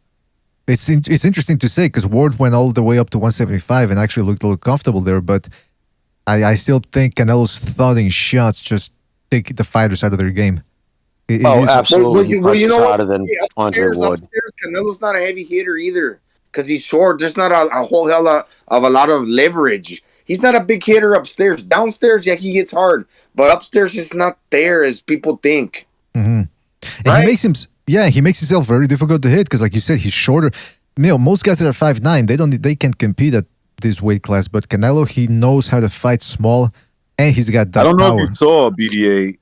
It's interesting to say because Ward went all the way up to 175 and actually looked a little comfortable there, but I still think Canelo's thudding shots just take the fighters out of their game. Absolutely. He punches harder than Andre Ward. Upstairs, Canelo's not a heavy hitter either because he's short. There's not a whole hell of a lot of leverage. He's not a big hitter upstairs. Downstairs, yeah, he hits hard, but upstairs is not there as people think. Mm-hmm. And right? He makes himself very difficult to hit because, like you said, he's shorter. Most guys that are 5'9", they can compete at this weight class. But Canelo, he knows how to fight small, and he's got that power. I don't know if you saw BDA.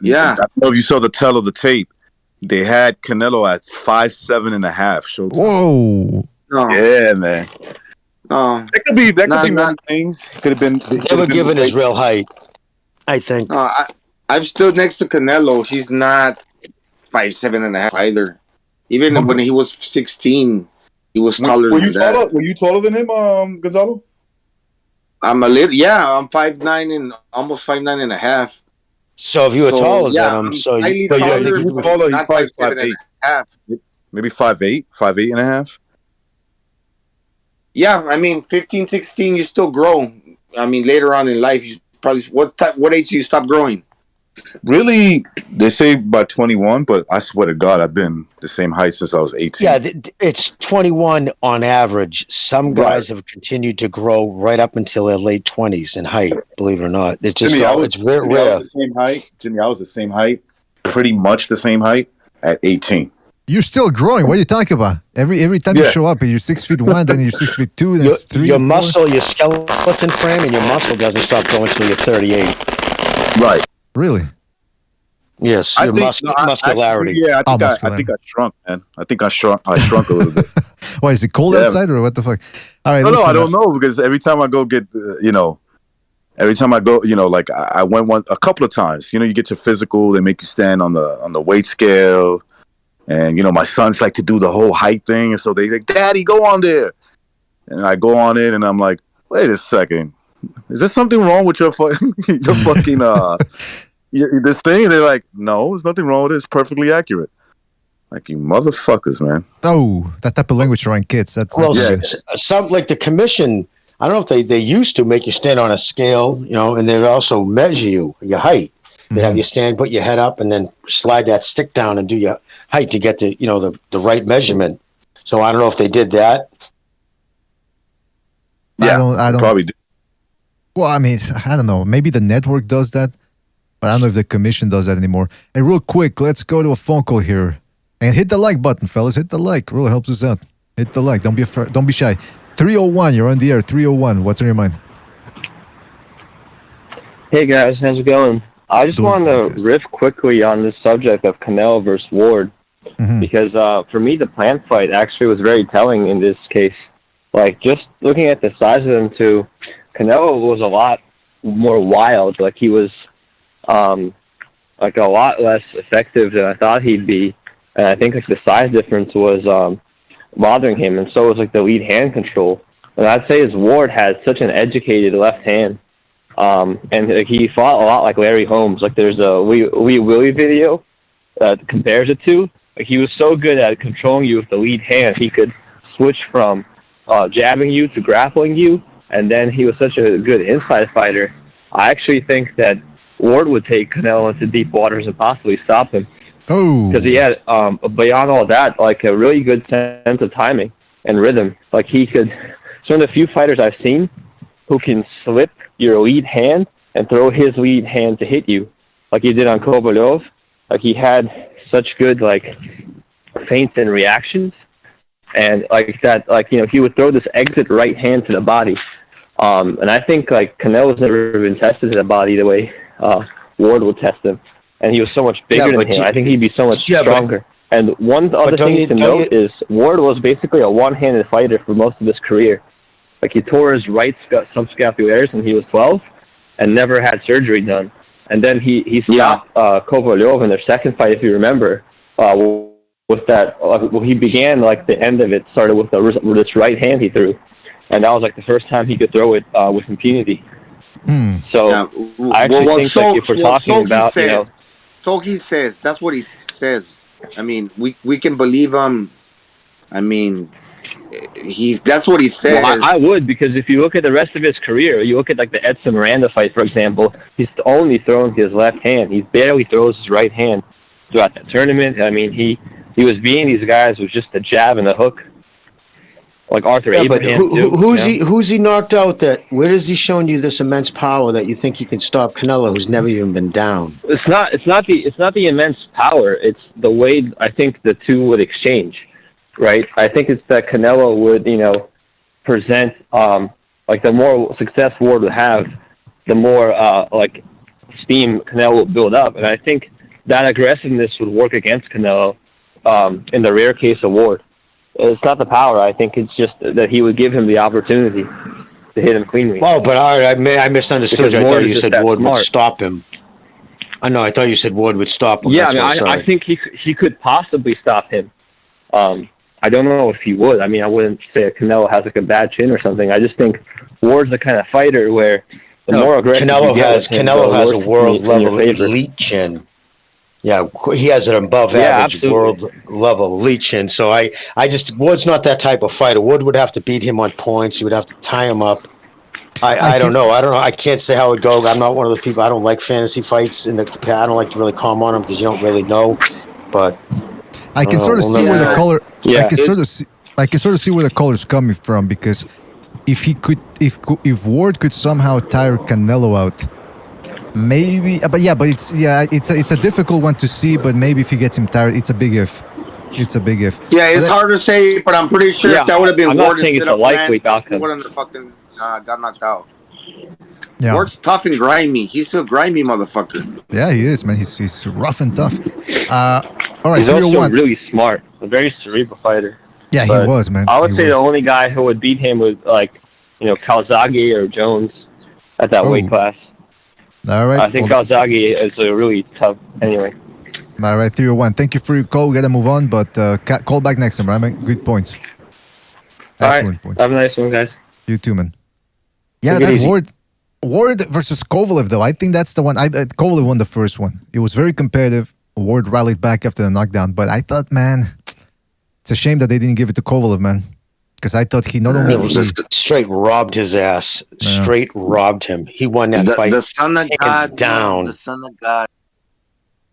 Yeah, I don't know if you saw the tail of the tape. They had Canelo at 5'7.5". Whoa! Oh. Yeah, man. Oh, that could be many things. Could have been. Never given his real height, I think. I've stood next to Canelo. He's not 5'7.5" either. Even when he was 16, he was taller than that. Were you taller than him, Gonzalo? I'm a little. Yeah, I'm 5'9" and almost 5'9.5". So if you were taller than him, so you were taller. He's probably 5'8". Maybe 5'8", 5'8.5". Yeah, I mean, 15, 16, you still grow. I mean, later on in life, you probably what age do you stop growing? Really, they say by 21, but I swear to God, I've been the same height since I was 18. Yeah, it's 21 on average. Some guys have continued to grow right up until their late 20s in height, believe it or not. It's just it's very rare. I was the same height. Jimmy, I was the same height, pretty much the same height at 18. You're still growing. What are you talking about? Every time you show up, you're 6'1", then you're 6'2", then 3. Your muscle, your skeleton frame, and your muscle doesn't stop growing until you're 38. Right. Really? Yes, your muscularity. I think I shrunk, man. I think I shrunk a little bit. Why, is it cold outside or what the fuck? All right. No, I don't know because every time I go get, like I went a couple of times. You get your physical. They make you stand on the weight scale. And, my sons like to do the whole height thing. And so they like, Daddy, go on there. And I go on it and I'm like, wait a second. Is there something wrong with your fucking this thing? And they're like, no, there's nothing wrong with it. It's perfectly accurate. Like, you motherfuckers, man. Oh, that type of language around kids. That's some like the commission. I don't know if they used to make you stand on a scale, and they'd also measure your height. They'd have you stand, put your head up, and then slide that stick down and do your height to get the right measurement. So I don't know if they did that. Yeah, I don't probably do. Well, I mean, I don't know. Maybe the network does that, but I don't know if the commission does that anymore. And real quick, let's go to a phone call here. And hit the like button, fellas. Hit the like. Really helps us out. Hit the like. Don't be shy. 301, you're on the air. 301. What's on your mind? Hey, guys. How's it going? I just wanted to riff quickly on this subject of Canelo versus Ward. Because for me, the Plant fight actually was very telling in this case. Like, just looking at the size of them two, Canelo was a lot more wild. Like, he was like a lot less effective than I thought he'd be. And I think like the size difference was bothering him, and so was like the lead hand control. And I'd say his Ward had such an educated left hand, and he fought a lot like Larry Holmes. Like there's a Wee Willie video that compares the two. Like he was so good at controlling you with the lead hand, he could switch from jabbing you to grappling you, and then he was such a good inside fighter. I actually think that Ward would take Canelo into deep waters and possibly stop him. Oh, because he had, beyond all that, like a really good sense of timing and rhythm. Like he could, some of the few fighters I've seen who can slip your lead hand and throw his lead hand to hit you, like he did on Kovalov. Like he had such good like feints and reactions, and like that, like he would throw this exit right hand to the body. And I think like Canelo's never been tested to the body the way Ward would test him. And he was so much bigger than him. I think he'd be so much stronger. And one other thing to note is Ward was basically a one-handed fighter for most of his career. Like, he tore his right subscapularis when he was 12 and never had surgery done. And then he stopped Kovalev in their second fight, if you remember, with that. He began, like, the end of it started with this right hand he threw. And that was, like, the first time he could throw it with impunity. So, I actually think, like, if we're talking about, Toki says, that's what he says. I mean, we can believe him. I mean, that's what he says. Well, I would, because if you look at the rest of his career, you look at like the Edson Miranda fight, for example, he's only thrown his left hand. He barely throws his right hand throughout that tournament. I mean, he was beating these guys with just a jab and a hook, like Arthur Abraham. Who's he knocked out? Where is he showing you this immense power that you think he can stop Canelo, who's never even been down? It's not the immense power. It's the way I think the two would exchange. Right, I think it's that Canelo would, present like the more success Ward would have, the more like steam Canelo would build up, and I think that aggressiveness would work against Canelo in the rare case of Ward. It's not the power. I think it's just that he would give him the opportunity to hit him cleanly. Oh, but I misunderstood you. I thought you said Ward would stop him. I know. I thought you said Ward would stop him. Yeah, I think he could possibly stop him. I don't know if he would. I mean, I wouldn't say Canelo has like a bad chin or something. I just think Ward's the kind of fighter where the more aggressive Canelo has a world level elite chin. Yeah, he has an above average world level elite chin. So Ward's not that type of fighter. Ward would have to beat him on points. He would have to tie him up. I don't know. I can't say how it would go. I'm not one of those people. I don't like fantasy fights. I don't like to really comment on them because you don't really know. But I can sort of see where the color. Yeah, I can sort of see where the color's coming from, because if Ward could somehow tire Canelo out, maybe. But it's a difficult one to see. But maybe if he gets him tired, it's a big if. It's a big if. Yeah, it's hard to say, but I'm pretty sure if that would have been Ward instead of Plant, he wouldn't have fucking got knocked out. Yeah. Ward's tough and grimy. He's a grimy motherfucker. Yeah, he is, man. He's rough and tough. All right, he's also really smart. A very cerebral fighter. Yeah, he was, man. I would say the only guy who would beat him was Calzaghe or Jones at that weight class. All right. I think Calzaghe is a really tough. Anyway. All right, 301. Thank you for your call. We gotta move on, but call back next time, right, man? Good points. Excellent points. Have a nice one, guys. You too, man. Yeah, that Ward versus Kovalev, though. I think that's the one. Kovalev won the first one. It was very competitive. Ward rallied back after the knockdown, but I thought, man, it's a shame that they didn't give it to Kovalev, man, because I thought he not only straight robbed his ass, straight robbed him. He won that fight. The son of God down. The son of God.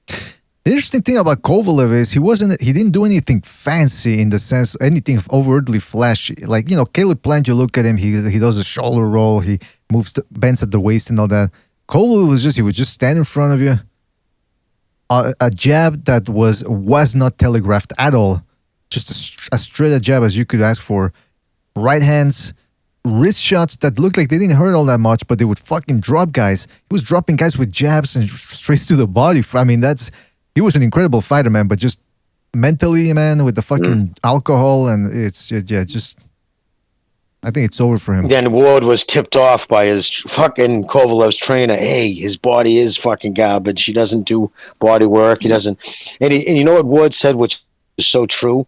The interesting thing about Kovalev is he didn't do anything fancy in the sense, anything overtly flashy. Like, Canelo-Plant, you look at him, he does a shoulder roll, he bends at the waist and all that. Kovalev he would just stand in front of you. A jab that was not telegraphed at all. Just as straight a jab as you could ask for. Right hands, wrist shots that looked like they didn't hurt all that much, but they would fucking drop guys. He was dropping guys with jabs and straight to the body. I mean, he was an incredible fighter, man, but just mentally, man, with the fucking alcohol, and it's just I think it's over for him. Then Ward was tipped off by his fucking Kovalev's trainer. Hey, his body is fucking garbage. He doesn't do body work. He doesn't. And you know what Ward said, which is so true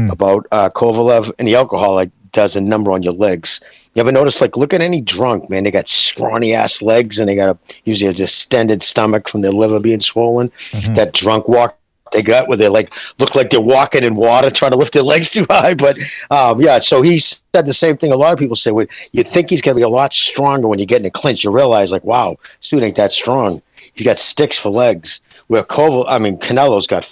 about Kovalev, and the alcohol does a number on your legs. You ever notice, look at any drunk, man, they got scrawny ass legs and they got usually a distended stomach from their liver being swollen. Mm-hmm. That drunk walk they got where they look like they're walking in water trying to lift their legs too high. But so he said the same thing a lot of people say. You think he's going to be a lot stronger when you get in a clinch. You realize wow, this dude ain't that strong. He's got sticks for legs. Where Canelo's got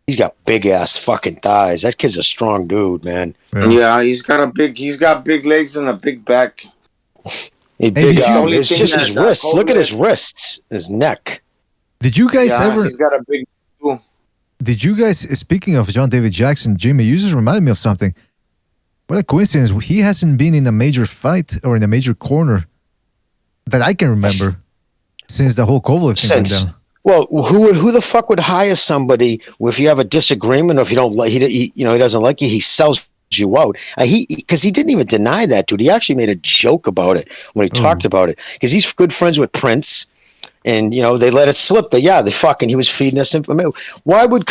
he's got big ass fucking thighs. That kid's a strong dude, man. Yeah, he's got big legs and a big back. It's just his wrists. Look at his wrists, his neck. Did you guys ever? He's got a big. Did you guys? Speaking of John David Jackson, Jimmy, you just reminded me of something. What a coincidence! He hasn't been in a major fight or in a major corner that I can remember since the whole Kovalev thing went down. Well, who the fuck would hire somebody if you have a disagreement or if you don't like he doesn't like you, he sells you out. Because he didn't even deny that, dude. He actually made a joke about it when he talked about it because he's good friends with Prince, and they let it slip that he was feeding us information. Why would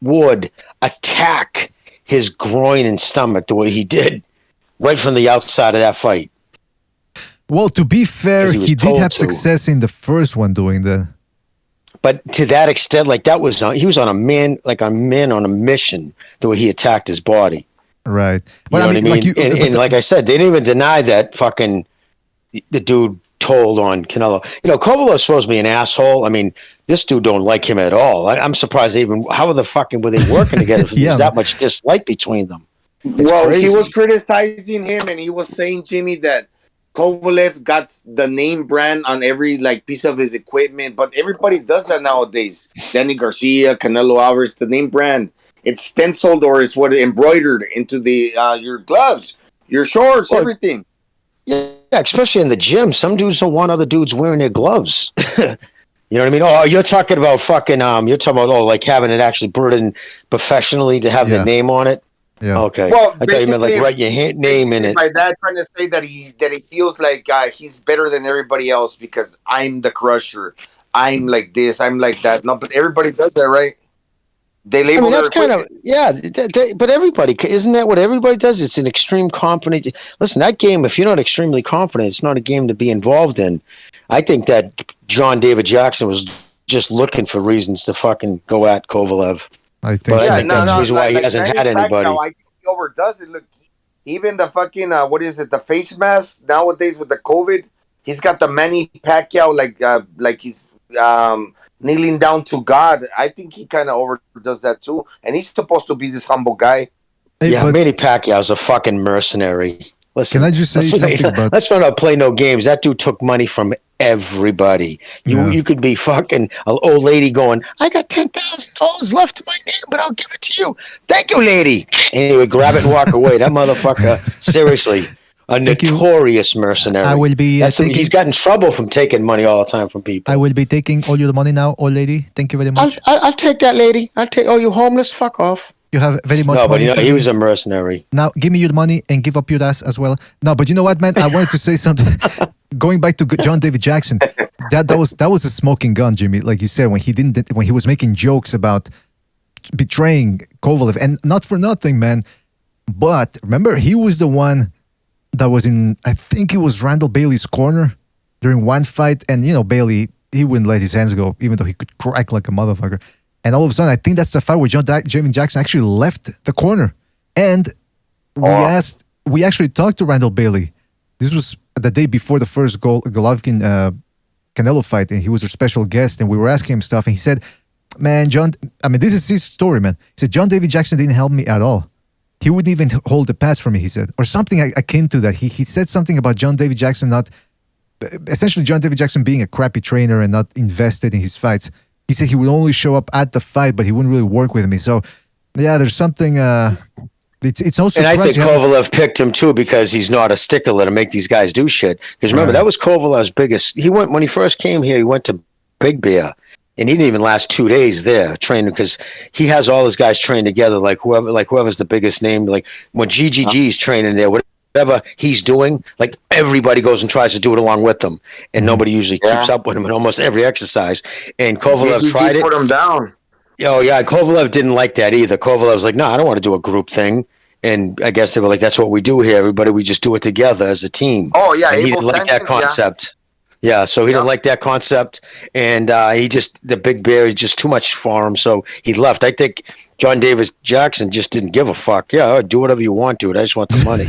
Ward attack his groin and stomach the way he did right from the outside of that fight? Well, to be fair, he did have success in the first one doing that. But to that extent, like he was on a man on a mission the way he attacked his body. Right. But you know what I mean? And like I said, they didn't even deny that fucking the dude told on Canelo. Kovalev's supposed to be an asshole. I mean, this dude don't like him at all. I'm surprised how the fucking were they working together if there's that much dislike between them? It's crazy. He was criticizing him and he was saying, Jimmy, that Kovalev got the name brand on every piece of his equipment, but everybody does that nowadays. Danny Garcia, Canelo Alvarez, the name brand. It's stenciled or it's embroidered into the your gloves, your shorts, everything. Yeah, especially in the gym. Some dudes don't want other dudes wearing their gloves. You know what I mean? Oh, you're talking about fucking you're talking about having it actually put in professionally to have the name on it. Yeah. Okay. Well, I thought you meant write your name in it. By that, trying to say that he feels like he's better than everybody else because I'm the crusher. I'm like this. I'm like that. No, but everybody does that, right? They label that's kind of but everybody isn't that what everybody does? It's an extreme confident. Listen, that game. If you're not extremely confident, it's not a game to be involved in. I think that John David Jackson was just looking for reasons to fucking go at Kovalev. I think that's the reason why he hasn't had anybody. I think he overdoes it. Look, even the fucking the face mask nowadays with the COVID, he's got the Manny Pacquiao like he's kneeling down to God. I think he kind of overdoes that too, and he's supposed to be this humble guy. But Manny Pacquiao's a fucking mercenary. Listen, can I just say something about? Let's not play no games. That dude took money from everybody. You could be fucking an old lady going, I got $10,000 left in my name, but I'll give it to you. Thank you, lady. And he would grab it and walk away. That motherfucker, seriously, a notorious mercenary. I will be. He's got in trouble from taking money all the time from people. I will be taking all your money now, old lady. Thank you very much. I'll take that, lady. Oh, you homeless? Fuck off. You have very much money. No, but he was a mercenary. Now, give me your money and give up your ass as well. No, but you know what, man? I wanted to say something. Going back to John David Jackson, that was a smoking gun, Jimmy. Like you said, when he was making jokes about betraying Kovalev, and not for nothing, man. But remember, he was the one that was in. I think it was Randall Bailey's corner during one fight, and Bailey, he wouldn't let his hands go, even though he could crack like a motherfucker. And all of a sudden, I think that's the fight where David Jackson actually left the corner. And we actually talked to Randall Bailey. This was the day before the first Golovkin Canelo fight, and he was a special guest, and we were asking him stuff, and he said, man, this is his story, man. He said, John David Jackson didn't help me at all. He wouldn't even hold the pads for me, he said, or something akin to that. He said something about John David Jackson essentially John David Jackson being a crappy trainer and not invested in his fights. He said he would only show up at the fight, but he wouldn't really work with me. So, yeah, there's something. It's also. And I think Kovalev picked him too because he's not a stickler to make these guys do shit. Because remember, that was Kovalev's biggest. When he first came here, he went to Big Bear, and he didn't even last 2 days there training because he has all his guys trained together. Whoever's the biggest name. Like when GGG's training there, whatever he's doing, like everybody goes and tries to do it along with him, and nobody usually keeps up with him in almost every exercise. And Kovalev tried it. Put him down. Oh yeah, Kovalev didn't like that either. Kovalev was like, "No, I don't want to do a group thing." And I guess they were like, "That's what we do here. Everybody, we just do it together as a team." Oh yeah, and he didn't like that concept. Yeah, so he didn't like that concept, and the Big Bear, just too much for him, so he left. I think John David Jackson just didn't give a fuck. Yeah, do whatever you want, dude. I just want the money.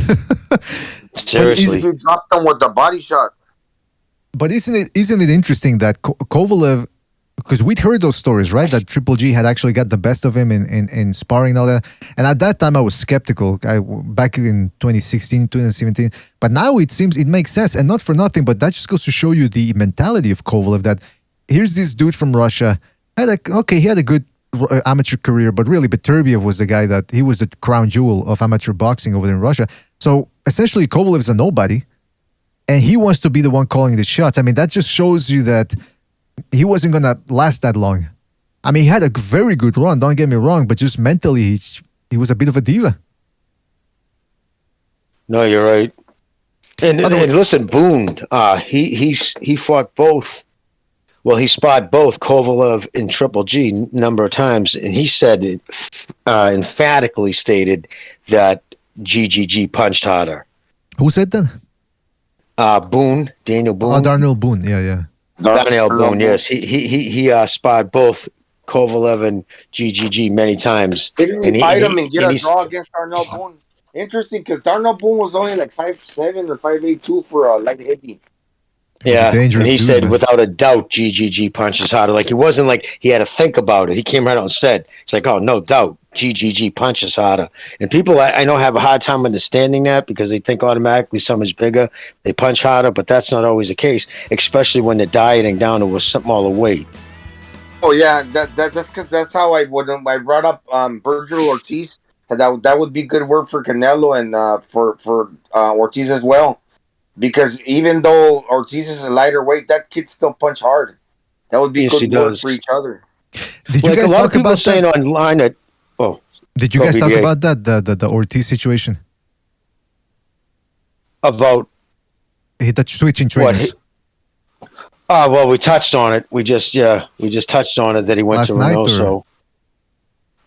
Seriously, he dropped them with the body shot. But isn't it interesting that Kovalev, because we'd heard those stories, right? That Triple G had actually got the best of him in sparring and all that. And at that time, I was skeptical. Back in 2016, 2017. But now it seems it makes sense. And not for nothing, but that just goes to show you the mentality of Kovalev, that here's this dude from Russia. He had a good amateur career, but really Beterbiev was the guy he was the crown jewel of amateur boxing over there in Russia. So essentially, Kovalev is a nobody. And he wants to be the one calling the shots. I mean, that just shows you that he wasn't gonna last that long. I mean, he had a very good run. Don't get me wrong, but just mentally, he was a bit of a diva. No, you're right. And listen, Boone, he fought both. Well, he spot both Kovalev and Triple G number of times, and he said emphatically stated that GGG punched harder. Who said that? Boone, Daniel Boone. Oh, Darnell Boone, yeah. Darnell Boone, yes. He spot both Kovalev and GGG many times. Didn't he fight him and get a draw against Darnell Boone? Interesting, because Darnell Boone was only like 5'7" or 5'8" for a light heavy. Yeah, and he said without a doubt GGG punches harder. Like, it wasn't like he had to think about it. He came right out and said, it's like, oh, no doubt GGG punches harder. And people I know have a hard time understanding that because they think automatically someone's bigger, they punch harder, but that's not always the case, especially when they're dieting down to a smaller weight. Oh yeah, that's because that's how I brought up Virgil Ortiz. That would be good work for Canelo and for Ortiz as well. Because even though Ortiz is a lighter weight, that kid still punch hard. That would be good work for each other. Did you guys talk about saying online that? Oh, did you guys talk about that the Ortiz situation? About the switching trainers. Well, we touched on it. We just touched on it that he went to Reynoso.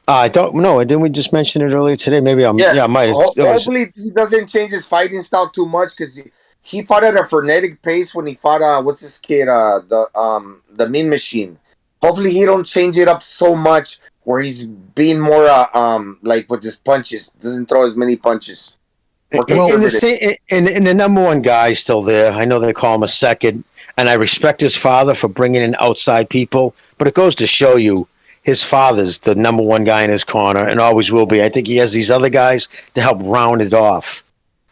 I don't know. Didn't we just mention it earlier today? Maybe I might. Hopefully, he doesn't change his fighting style too much because he fought at a frenetic pace when he fought what's his kid, the Mean Machine. Hopefully, he don't change it up so much where he's being more like with his punches, doesn't throw as many punches. And the number one guy is still there. I know they call him a second, and I respect his father for bringing in outside people. But it goes to show you, his father's the number one guy in his corner and always will be. I think he has these other guys to help round it off.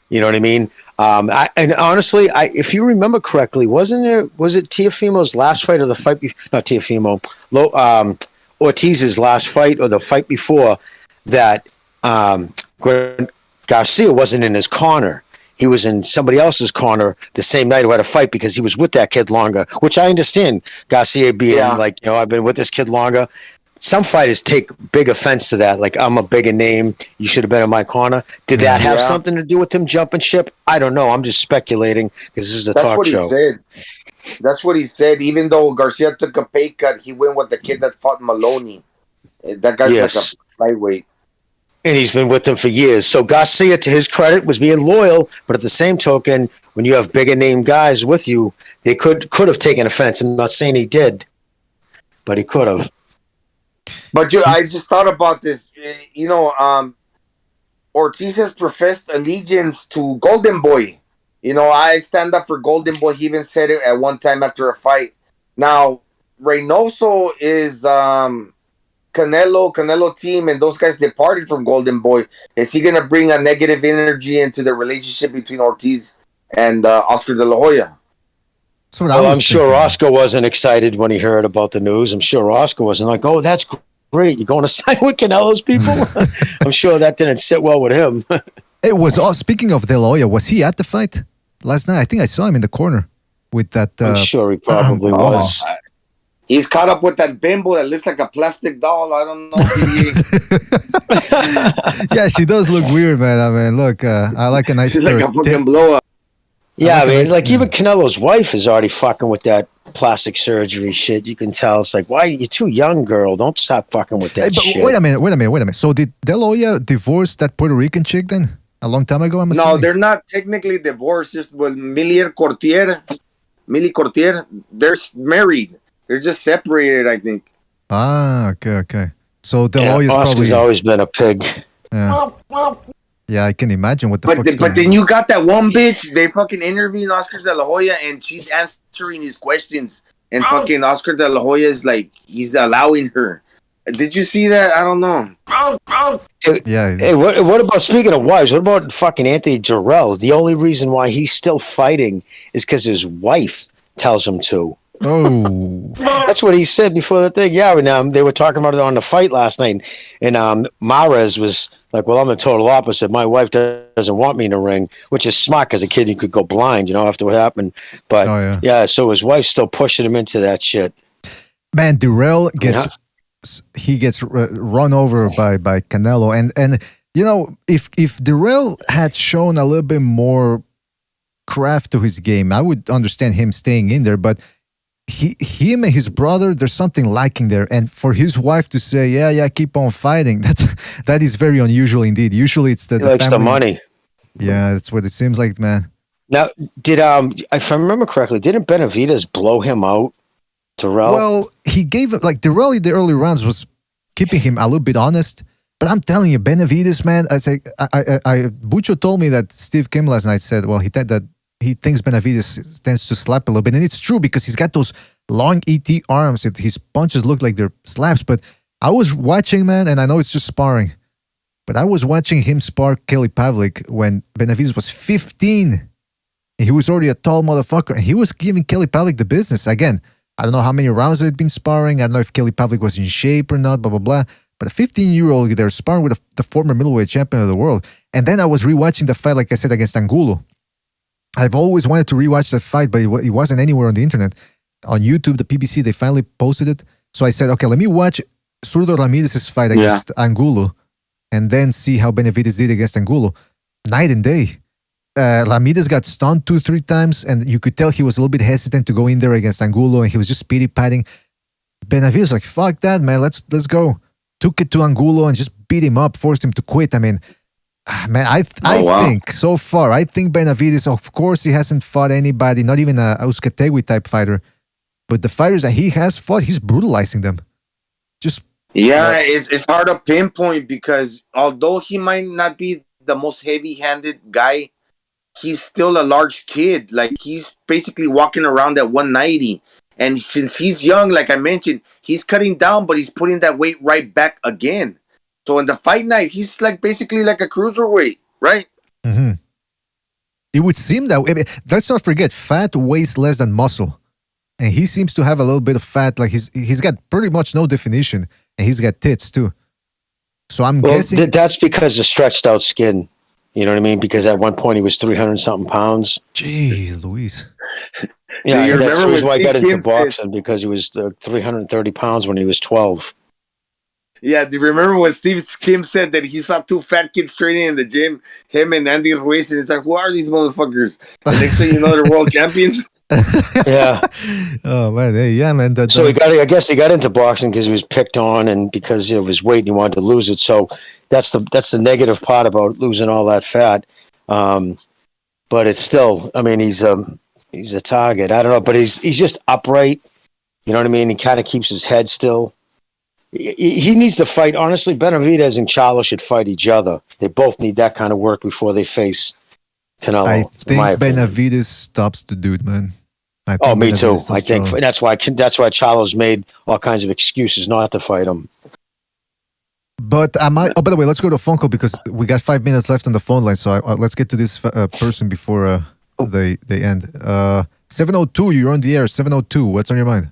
You know what I mean? And honestly, if you remember correctly, was it Teofimo's last fight or the fight not Teofimo, Ortiz's last fight or the fight before that Garcia wasn't in his corner. He was in somebody else's corner the same night who had a fight because he was with that kid longer, which I understand. Garcia being like, I've been with this kid longer. Some fighters take big offense to that. Like, I'm a bigger name. You should have been in my corner. Did that have something to do with him jumping ship? I don't know. I'm just speculating because this is a talk show. That's what he said. Even though Garcia took a pay cut, he went with the kid that fought Maloney. That guy's like a flyweight. And he's been with them for years. So Garcia, to his credit, was being loyal. But at the same token, when you have bigger name guys with you, they could have taken offense. I'm not saying he did, but he could have. But I just thought about this. Ortiz has professed allegiance to Golden Boy. I stand up for Golden Boy. He even said it at one time after a fight. Now, Reynoso is Canelo team, and those guys departed from Golden Boy. Is he going to bring a negative energy into the relationship between Ortiz and Oscar De La Hoya? I'm sure Oscar wasn't excited when he heard about the news. I'm sure Oscar wasn't like, oh, that's great. You're going to sign with Canelo's people? I'm sure that didn't sit well with him. It was, speaking of De La Hoya, was he at the fight last night? I think I saw him in the corner with that. I'm sure he probably was. He's caught up with that bimbo that looks like a plastic doll. I don't know if he Yeah, she does look weird, man. I mean, look, I like a nice She's like a fucking blow up. Yeah, even Canelo's wife is already fucking with that plastic surgery shit. You can tell. It's like, why? You're too young, girl. Don't stop fucking with that shit. Wait a minute. So did De La Hoya divorce that Puerto Rican chick then? A long time ago, I'm assuming? No, they're not technically divorced. Just with Millie Courtier, they're married. They're just separated, I think. Ah, okay. So De La Hoya's Oscar's always been a pig. Yeah. Yeah, I can imagine what the fuck. But then you got that one bitch. They fucking interviewed Oscar De La Hoya, and she's answering his questions. And fucking Oscar De La Hoya is like, he's allowing her. Did you see that? I don't know. Yeah. Hey, what about, speaking of wives, what about fucking Anthony Jarrell? The only reason why he's still fighting is because his wife tells him to. Oh, that's what he said before the thing. Yeah, and they were talking about it on the fight last night, and Mahrez was like, "Well, I'm the total opposite. My wife doesn't want me in the ring," which is smart because a kid you could go blind, after what happened. But yeah, so his wife's still pushing him into that shit. Man, Durrell gets run over by Canelo, and you know, if Durrell had shown a little bit more craft to his game, I would understand him staying in there. But him and his brother, there's something lacking there. And for his wife to say, yeah, keep on fighting, that is very unusual indeed. Usually it's the likes family. the money. Yeah, that's what it seems like, man. Now, if I remember correctly, didn't Benavidez blow him out, Durrell? Well, he gave it, like, Durrell in the early rounds was keeping him a little bit honest. But I'm telling you, Benavidez, man, Bucho told me that Steve Kim last night said, well, he thinks Benavidez tends to slap a little bit. And it's true because he's got those long ET arms. His punches look like they're slaps. But I was watching, man, and I know it's just sparring, but I was watching him spar Kelly Pavlik when Benavidez was 15. He was already a tall motherfucker, and he was giving Kelly Pavlik the business. Again, I don't know how many rounds they'd been sparring. I don't know if Kelly Pavlik was in shape or not, blah, blah, blah. But a 15-year-old, they're sparring with the former middleweight champion of the world. And then I was rewatching the fight, like I said, against Angulo. I've always wanted to rewatch that fight, but it wasn't anywhere on the internet. On YouTube, the PBC, they finally posted it. So I said, okay, let me watch Zurdo Ramirez's fight against Angulo and then see how Benavidez did against Angulo. Night and day. Ramirez got stunned 2-3 times, and you could tell he was a little bit hesitant to go in there against Angulo, and he was just pity patting. Benavidez was like, fuck that, man, let's go. Took it to Angulo and just beat him up, forced him to quit. I mean, man, I think so far, I think Benavidez, of course, he hasn't fought anybody, not even a Uzcategui type fighter, but the fighters that he has fought, he's brutalizing them. It's hard to pinpoint because although he might not be the most heavy-handed guy, he's still a large kid. Like, he's basically walking around at 190. And since he's young, like I mentioned, he's cutting down, but he's putting that weight right back again. So in the fight night, he's like basically like a cruiserweight, right? Mm-hmm. It would seem that way. Let's not forget, fat weighs less than muscle. And he seems to have a little bit of fat. Like he's got pretty much no definition. And he's got tits too. So I'm guessing... That's because of stretched out skin. You know what I mean? Because at one point he was 300-something pounds. Jeez Louise. Yeah, that's why I got into boxing, because he was 330 pounds when he was 12. Yeah, do you remember when Steve Kim said that he saw two fat kids training in the gym, him and Andy Ruiz, and it's like, who are these motherfuckers? The next thing you know, they're world champions. Yeah. Oh man, hey, yeah, man. So I guess he got into boxing because he was picked on and because of his weight and he wanted to lose it. So that's the negative part about losing all that fat. But it's still, I mean, he's a target. I don't know, but he's just upright. You know what I mean? He kind of keeps his head still. He needs to fight. Honestly, Benavidez and Charlo should fight each other. They both need that kind of work before they face Canelo. I think Benavidez stops the dude, man. Me too. I think that's why Charlo's made all kinds of excuses not to fight him. But I might. Oh, by the way, let's go to a phone call because we got 5 minutes left on the phone line. So let's get to this person before they end. 702, you're on the air. 702, what's on your mind?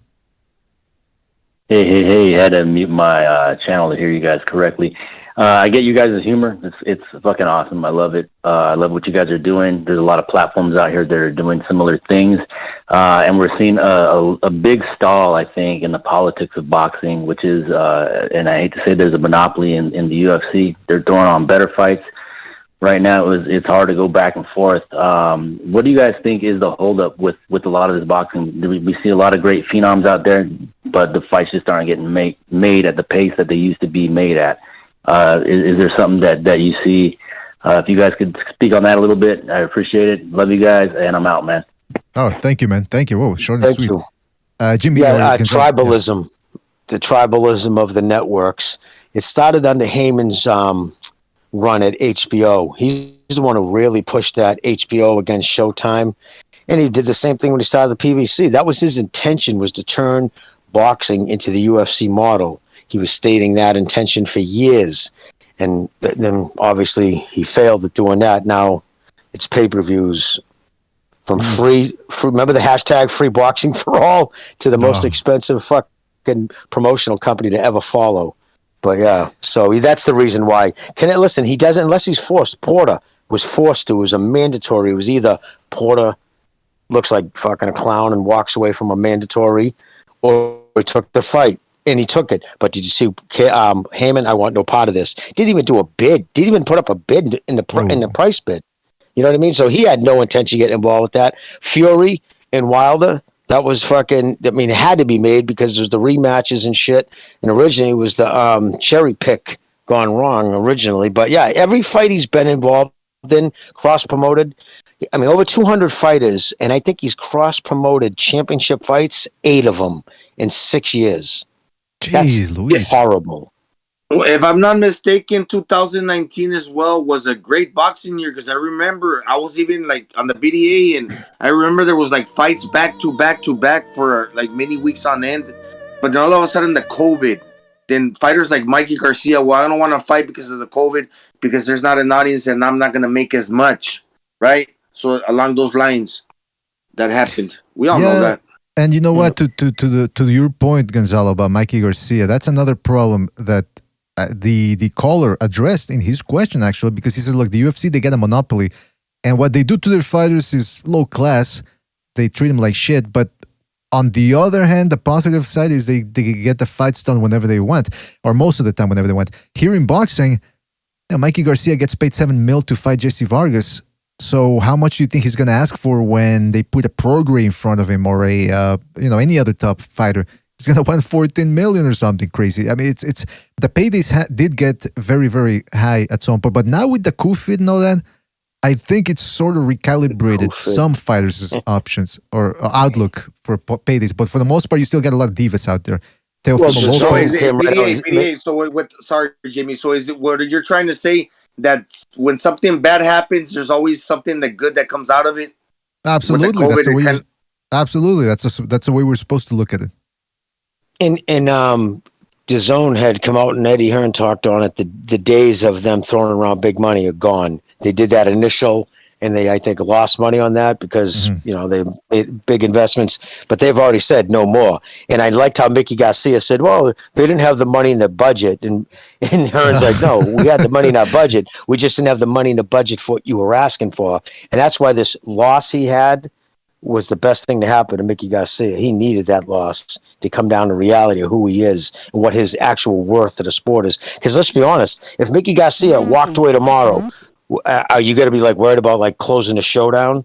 Hey! I had to mute my channel to hear you guys correctly. I get you guys' humor. It's fucking awesome. I love it. I love what you guys are doing. There's a lot of platforms out here that are doing similar things, and we're seeing a big stall, I think, in the politics of boxing, which is, and I hate to say, there's a monopoly in the UFC. They're throwing on better fights. Right now, it's hard to go back and forth. What do you guys think is the holdup with a lot of this boxing? We see a lot of great phenoms out there, but the fights just aren't getting made at the pace that they used to be made at. Is there something that you see? If you guys could speak on that a little bit, I appreciate it. Love you guys, and I'm out, man. Oh, thank you, man. Thank you. Whoa, short and sweet. Jimmy, tribalism. Yeah. The tribalism of the networks. It started under Heyman's run at HBO. He's the one who really pushed that HBO against Showtime. And he did the same thing when he started the PBC. That was his intention, was to turn boxing into the UFC model. He was stating that intention for years. And then obviously he failed at doing that. Now it's pay-per-views from free, remember the hashtag free boxing for all, to the most expensive fucking promotional company to ever follow. But yeah, so that's the reason why. Listen, he doesn't, unless he's forced. Porter was forced to. It was a mandatory. It was either Porter looks like fucking a clown and walks away from a mandatory, or he took the fight. And he took it. But did you see Heyman? I want no part of this. Didn't even do a bid. Didn't even put up a bid in the price bid. You know what I mean? So he had no intention of getting involved with that. Fury and Wilder, that was fucking. I mean, it had to be made because there's the rematches and shit. And originally it was the cherry pick gone wrong originally. But yeah, every fight he's been involved in, cross promoted. I mean, over 200 fighters, and I think he's cross promoted championship fights, 8 of them in 6 years. Jeez, Louise. Horrible. Well, if I'm not mistaken, 2019 as well was a great boxing year because I remember I was even like on the BDA and I remember there was like fights back to back for like many weeks on end. But then all of a sudden the COVID, then fighters like Mikey Garcia, well, I don't want to fight because of the COVID because there's not an audience and I'm not going to make as much, right? So along those lines, that happened. We all know that. And you know what? To your point, Gonzalo, about Mikey Garcia, that's another problem that the caller addressed in his question, actually, because he says, look, the UFC, they get a monopoly, and what they do to their fighters is low class. They treat them like shit. But on the other hand, the positive side is they get the fights done whenever they want, or most of the time whenever they want. Here in boxing, Mikey Garcia gets paid $7 million to fight Jesse Vargas. So how much do you think he's going to ask for when they put a program in front of him or any other top fighter? He's going to want 14 million or something crazy. I mean, it's the paydays did get very, very high at some point, but now with the COVID and all that, I think it's sort of recalibrated some fighters' options or outlook for paydays. But for the most part, you still get a lot of divas out there. Sorry, Jimmy. So is it what you're trying to say? That when something bad happens, there's always something good that comes out of it. Absolutely, absolutely. That's the way we're supposed to look at it. And DAZN had come out and Eddie Hearn talked on it. The days of them throwing around big money are gone. They did that initial, and they I think lost money on that because they made big investments. But they've already said no more. And I liked how Mickey Garcia said, "Well, they didn't have the money in the budget." And Hearn's like, "No, we had the money in our budget. We just didn't have the money in the budget for what you were asking for." And that's why this loss he had was the best thing to happen to Mickey Garcia. He needed that loss to come down to reality of who he is and what his actual worth to the sport is. Because let's be honest, if Mickey Garcia walked away tomorrow, are you going to be like worried about like closing the showdown?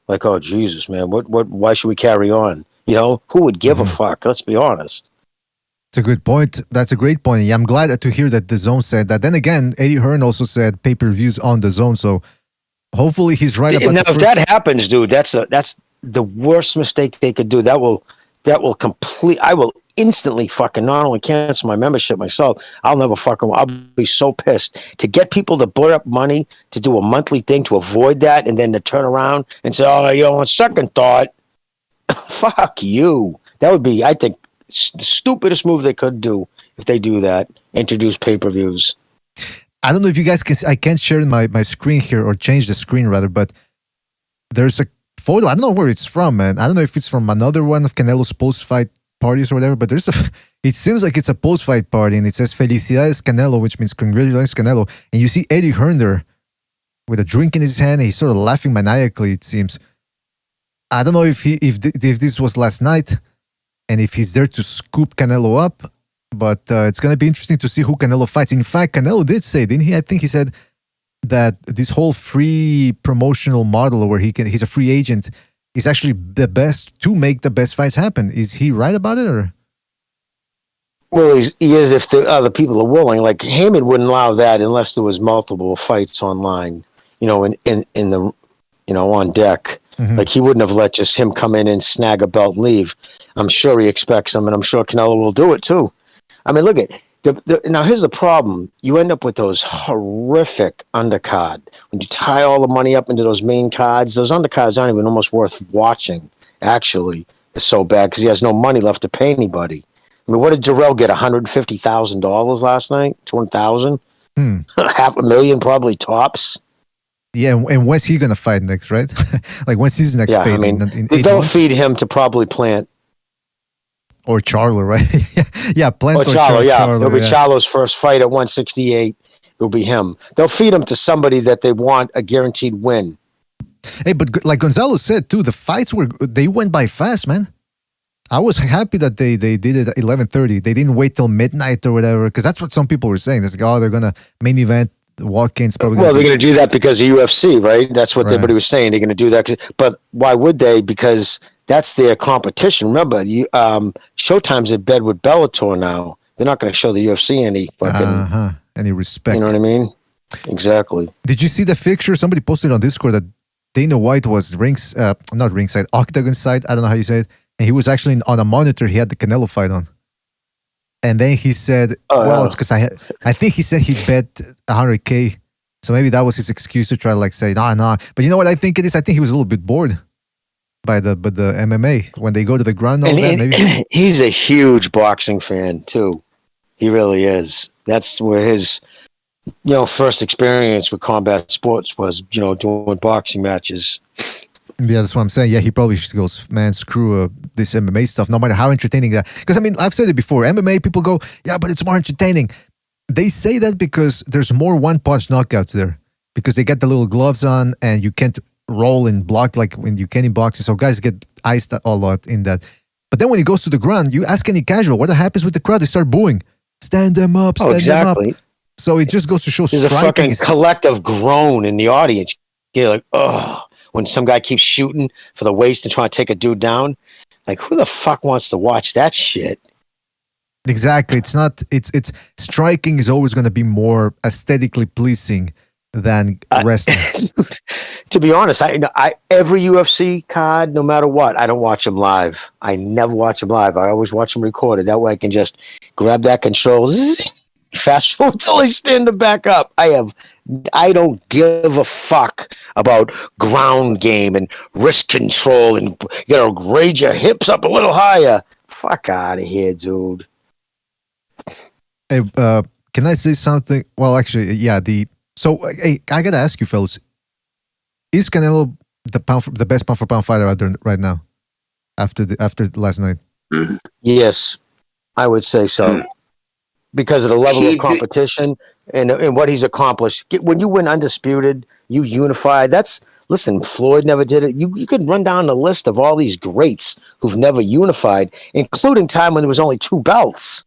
Like, oh Jesus, man, why should we carry on? Who would give a fuck? Let's be honest. It's a good point. That's a great point. Yeah, I'm glad to hear that DAZN said that. Then again, Eddie Hearn also said pay-per-views on DAZN, so hopefully he's right about now, if that happens, dude, that's the worst mistake they could do. That will I will instantly fucking not only cancel my membership myself, I'll be so pissed to get people to put up money to do a monthly thing to avoid that and then to turn around and say, on second thought, fuck you. That would be, I think, the stupidest move they could do if they do that, introduce pay-per-views. I don't know if you guys can, I can't share my screen here or change the screen rather, but there's a photo. I don't know where it's from, man. I don't know if it's from another one of Canelo's post-fight parties or whatever, but it seems like it's a post-fight party and it says Felicidades Canelo, which means congratulations Canelo. And you see Eddie Hearn there with a drink in his hand and he's sort of laughing maniacally, it seems. I don't know if this was last night and if he's there to scoop Canelo up, but it's going to be interesting to see who Canelo fights. In fact, Canelo did say, didn't he? I think he said that this whole free promotional model where he's a free agent is actually the best to make the best fights happen. Is he right about it? Or? Well, he is if the other people are willing. Like Heyman wouldn't allow that unless there was multiple fights online, in the, on deck. Mm-hmm. Like he wouldn't have let just him come in and snag a belt and leave. I'm sure he expects him, and I'm sure Canelo will do it too. I mean, look at now. Here's the problem: you end up with those horrific undercard. When you tie all the money up into those main cards, those undercards aren't even almost worth watching. Actually, it's so bad because he has no money left to pay anybody. I mean, what did Jarrell get? $150,000 last night? $200,000? $500,000 probably tops. Yeah, and when's he gonna fight next? Right? Like when's his next? Yeah, pay? I mean, they don't feed him to probably Plant. Or Charlo, right? Yeah, Plant or Charlo. Yeah, Charlo, it'll be Charlo's first fight at 168. It'll be him. They'll feed him to somebody that they want a guaranteed win. Hey, but like Gonzalo said too, the fights went by fast, man. I was happy that they did it at 11:30. They didn't wait till midnight or whatever, because that's what some people were saying. It's like, oh, they're gonna main event walk-ins. Probably Well, they're going to do that because of UFC, right? That's what Right. everybody was saying. They're going to do that. But why would they? Because that's their competition. Remember, Showtime's in bed with Bellator now. They're not going to show the UFC any respect. You know what I mean? Exactly. Did you see the fixture? Somebody posted on Discord that Dana White was not ringside, octagon side. I don't know how you say it. And he was actually on a monitor. He had the Canelo fight on. And then he said, it's because I think he said he bet 100K. So maybe that was his excuse to try to say, no. But you know what I think it is? I think he was a little bit bored by the MMA when they go to the ground. And he's a huge boxing fan too. He really is. That's where his, first experience with combat sports was, doing boxing matches. Yeah, that's what I'm saying. Yeah, he probably just goes, man, screw this MMA stuff, no matter how entertaining that. Because, I've said it before. MMA, people go, yeah, but it's more entertaining. They say that because there's more one-punch knockouts there. Because they get the little gloves on and you can't roll and block like when you can in boxing. So guys get iced a lot in that. But then when he goes to the ground, you ask any casual, what happens with the crowd? They start booing. Stand them up, stand them up. So it just goes to show There's a fucking collective groan in the audience. You're like, oh. When some guy keeps shooting for the waist and trying to take a dude down, like who the fuck wants to watch that shit? Exactly. It's striking is always going to be more aesthetically pleasing than wrestling. To be honest, I every UFC card, no matter what, I don't watch them live. I never watch them live. I always watch them recorded. That way I can just grab that control, fast forward until they stand them back up. I don't give a fuck about ground game and wrist control and raise your hips up a little higher. Fuck out of here, dude. Hey, can I say something? Well, actually, yeah. Hey, I gotta ask you, fellas: is Canelo the best pound for pound fighter out there right now? After last night? Yes, I would say so. Because of the level of competition and what he's accomplished. When you win undisputed, you unified. Listen, Floyd never did it. You could run down the list of all these greats who've never unified, including time when there was only 2 belts.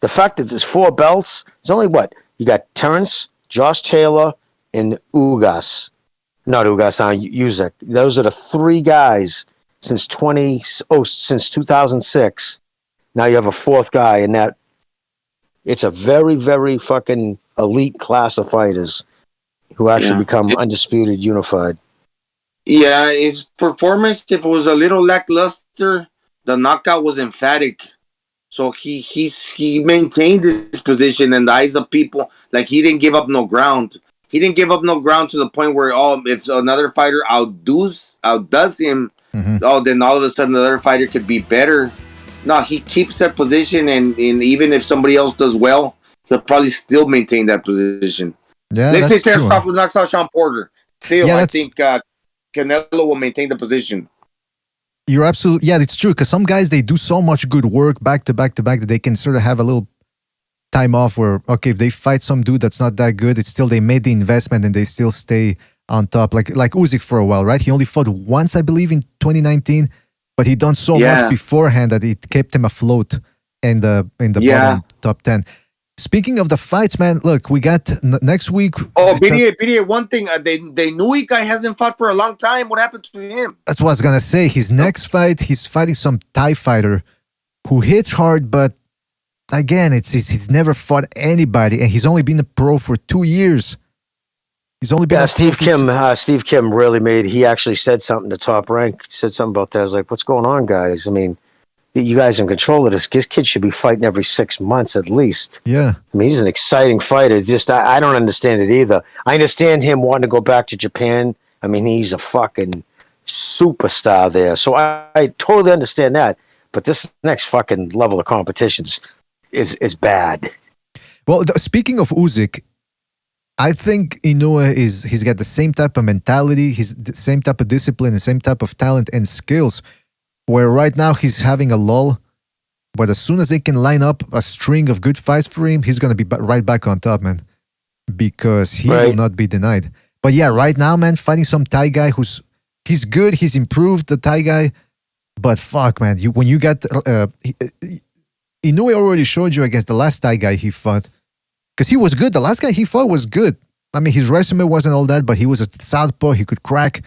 The fact that there's 4 belts, there's only what? You got Terrence, Josh Taylor, and Ugas. Not Ugas, Usyk. Those are the 3 guys since 2006. Now you have a 4th guy in that. It's a very, very fucking elite class of fighters who actually become undisputed, unified. Yeah, his performance, if it was a little lackluster, the knockout was emphatic. So he maintained his position in the eyes of people. Like, he didn't give up no ground. He didn't give up no ground to the point where, if another fighter outdoes him, then all of a sudden another fighter could be better. No, he keeps that position, and even if somebody else does well, he'll probably still maintain that position. Yeah, let's say Terrence Crawford knocks out Sean Porter. Still, I think Canelo will maintain the position. You're absolutely, it's true. Because some guys, they do so much good work back to back to back that they can sort of have a little time off where, okay, if they fight some dude that's not that good, it's still they made the investment and they still stay on top. Like Usyk for a while, right? He only fought once, I believe, in 2019. But he done so much beforehand that it kept him afloat in the bottom top 10. Speaking of the fights, man, look, we got next week. Oh, BDA, one thing, they knew he guy hasn't fought for a long time. What happened to him? That's what I was gonna say. His next fight, he's fighting some Thai fighter who hits hard, but again, he's never fought anybody, and he's only been a pro for 2 years. He's only been Steve Kim really he actually said something to Top Rank. He said something about that. I was like, what's going on, guys? You guys in control of this. This kid should be fighting every 6 months at least. Yeah. He's an exciting fighter. Just I don't understand it either. I understand him wanting to go back to Japan. He's a fucking superstar there. So I totally understand that. But this next fucking level of competition is bad. Well, speaking of Usyk, I think Inoue he's got the same type of mentality, he's the same type of discipline, the same type of talent and skills, where right now he's having a lull, but as soon as they can line up a string of good fights for him, he's going to be right back on top, man, because he will not be denied. But yeah, right now, man, fighting some Thai guy he's good, he's improved, the Thai guy, But fuck, man, when you got Inoue already showed you against the last Thai guy he fought, because he was good. The last guy he fought was good. I mean, his resume wasn't all that, but he was a southpaw. He could crack,